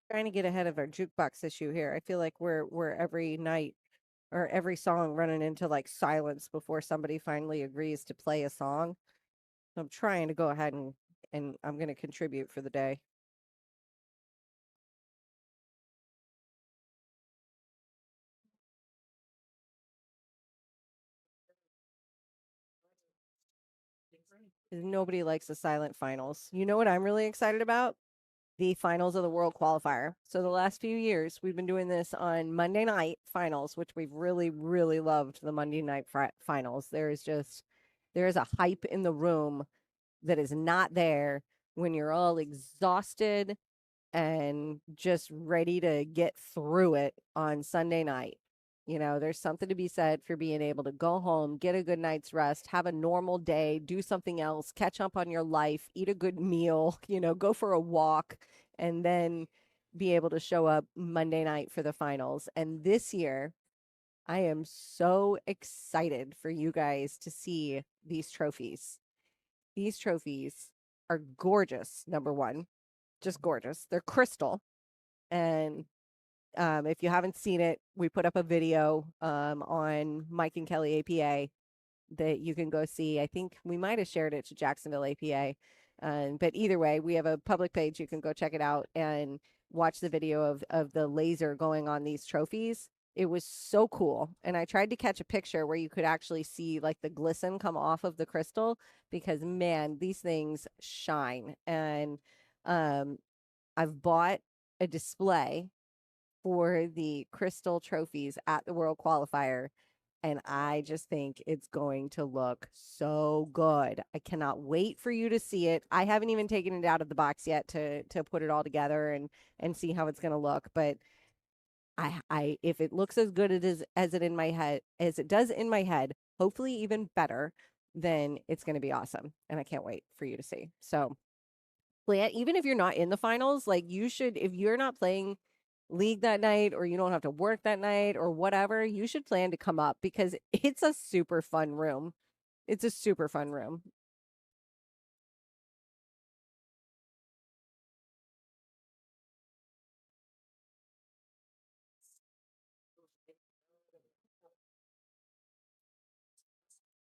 Trying to get ahead of our jukebox issue here. I feel like we're every night or every song running into like silence before somebody finally agrees to play a song. So I'm trying to go ahead and and I'm going to contribute for the day. Nobody likes the silent finals. You know what I'm really excited about? The finals of the World Qualifier. So the last few years, we've been doing this on Monday night finals, which we've really, really loved the Monday night finals. There is a hype in the room that is not there when you're all exhausted and just ready to get through it on Sunday night. You know, there's something to be said for being able to go home, get a good night's rest, have a normal day, do something else, catch up on your life, eat a good meal, go for a walk, and then be able to show up Monday night for the finals. And this year, I am so excited for you guys to see these trophies. These trophies are gorgeous, number one, just gorgeous. They're crystal. And if you haven't seen it, we put up a video on Mike and Kelly APA that you can go see. I think we might have shared it to Jacksonville APA. But either way, we have a public page. You can go check it out and watch the video of the laser going on these trophies. It was so cool. And I tried to catch a picture where you could actually see like the glisten come off of the crystal because, man, these things shine. And I've bought a display for the crystal trophies at the World Qualifier. And I just think it's going to look so good. I cannot wait for you to see it. I haven't even taken it out of the box yet to put it all together and see how it's going to look. But I if it looks as good as it in my head as it does in my head, hopefully even better, then it's going to be awesome. And I can't wait for you to see. So plan, even if you're not in the finals, like you should, if you're not playing league that night or you don't have to work that night or whatever, you should plan to come up because it's a super fun room. It's a super fun room.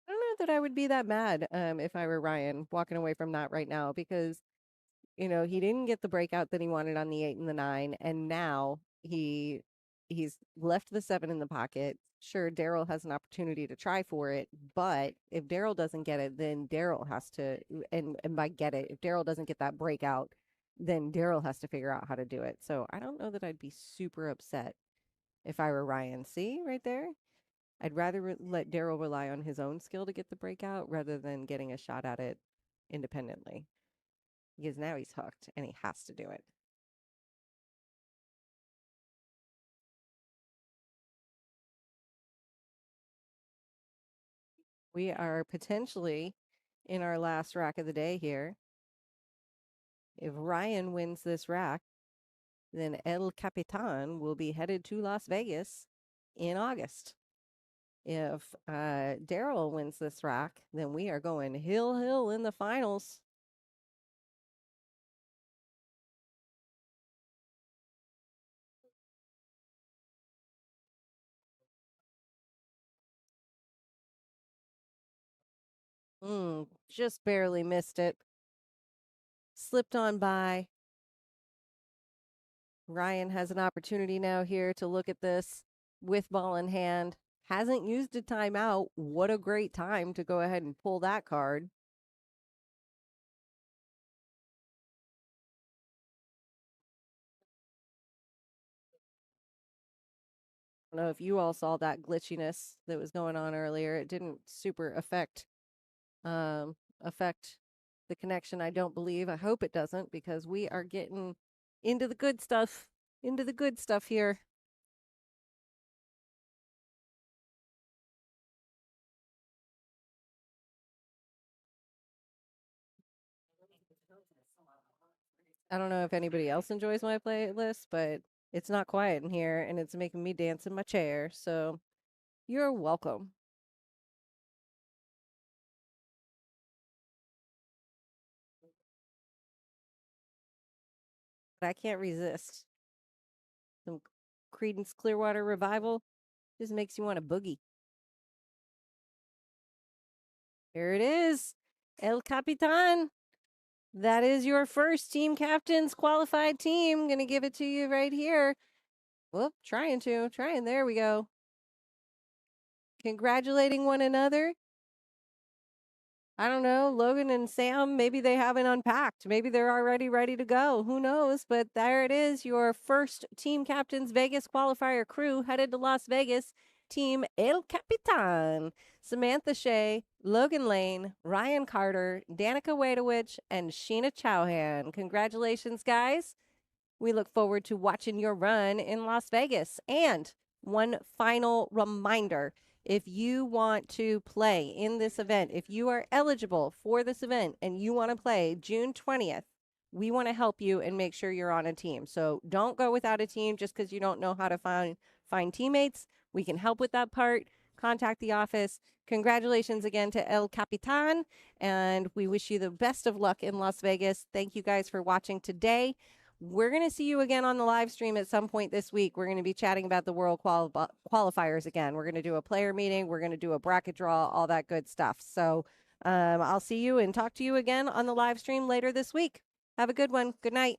I don't know that I would be that mad if I were Ryan walking away from that right now because he didn't get the breakout that he wanted on the 8 and the 9, and now he's left the 7 in the pocket. Sure, Daryl has an opportunity to try for it, but if Daryl doesn't get it, then Daryl has to, and by get it, if Daryl doesn't get that breakout, then Daryl has to figure out how to do it. So I don't know that I'd be super upset if I were Ryan. See right there? I'd rather let Daryl rely on his own skill to get the breakout rather than getting a shot at it independently because now he's hooked and he has to do it. We are potentially in our last rack of the day here. If Ryan wins this rack, then El Capitan will be headed to Las Vegas in August. If Daryl wins this rack, then we are going hill in the finals. Just barely missed it. Slipped on by. Ryan has an opportunity now here to look at this with ball in hand. Hasn't used a timeout. What a great time to go ahead and pull that card. I don't know if you all saw that glitchiness that was going on earlier. It didn't super affect the connection, I don't believe. I hope it doesn't because we are getting into the good stuff. Into the good stuff here. I don't know if anybody else enjoys my playlist, but it's not quiet in here and it's making me dance in my chair. So you're welcome. But I can't resist. Some Creedence Clearwater Revival just makes you want to boogie. Here it is. El Capitan. That is your first team captain's qualified team. Going to give it to you right here. Whoop, trying. There we go. Congratulating one another. I don't know, Logan and Sam, maybe they haven't unpacked. Maybe they're already ready to go. Who knows? But there it is, your first Team Captain's Vegas qualifier crew headed to Las Vegas. Team El Capitan, Samantha Shea, Logan Lane, Ryan Carter, Danica Wadowich, and Sheena Chowhan. Congratulations, guys. We look forward to watching your run in Las Vegas. And one final reminder, if you want to play in this event, if you are eligible for this event and you want to play June 20th, we want to help you and make sure you're on a team. So don't go without a team just because you don't know how to find teammates. We can help with that part. Contact the office. Congratulations again to El Capitan, and we wish you the best of luck in Las Vegas. Thank you guys for watching today. We're going to see you again on the live stream at some point this week. We're going to be chatting about the World Qualifiers again. We're going to do a player meeting. We're going to do a bracket draw, all that good stuff. So I'll see you and talk to you again on the live stream later this week. Have a good one. Good night.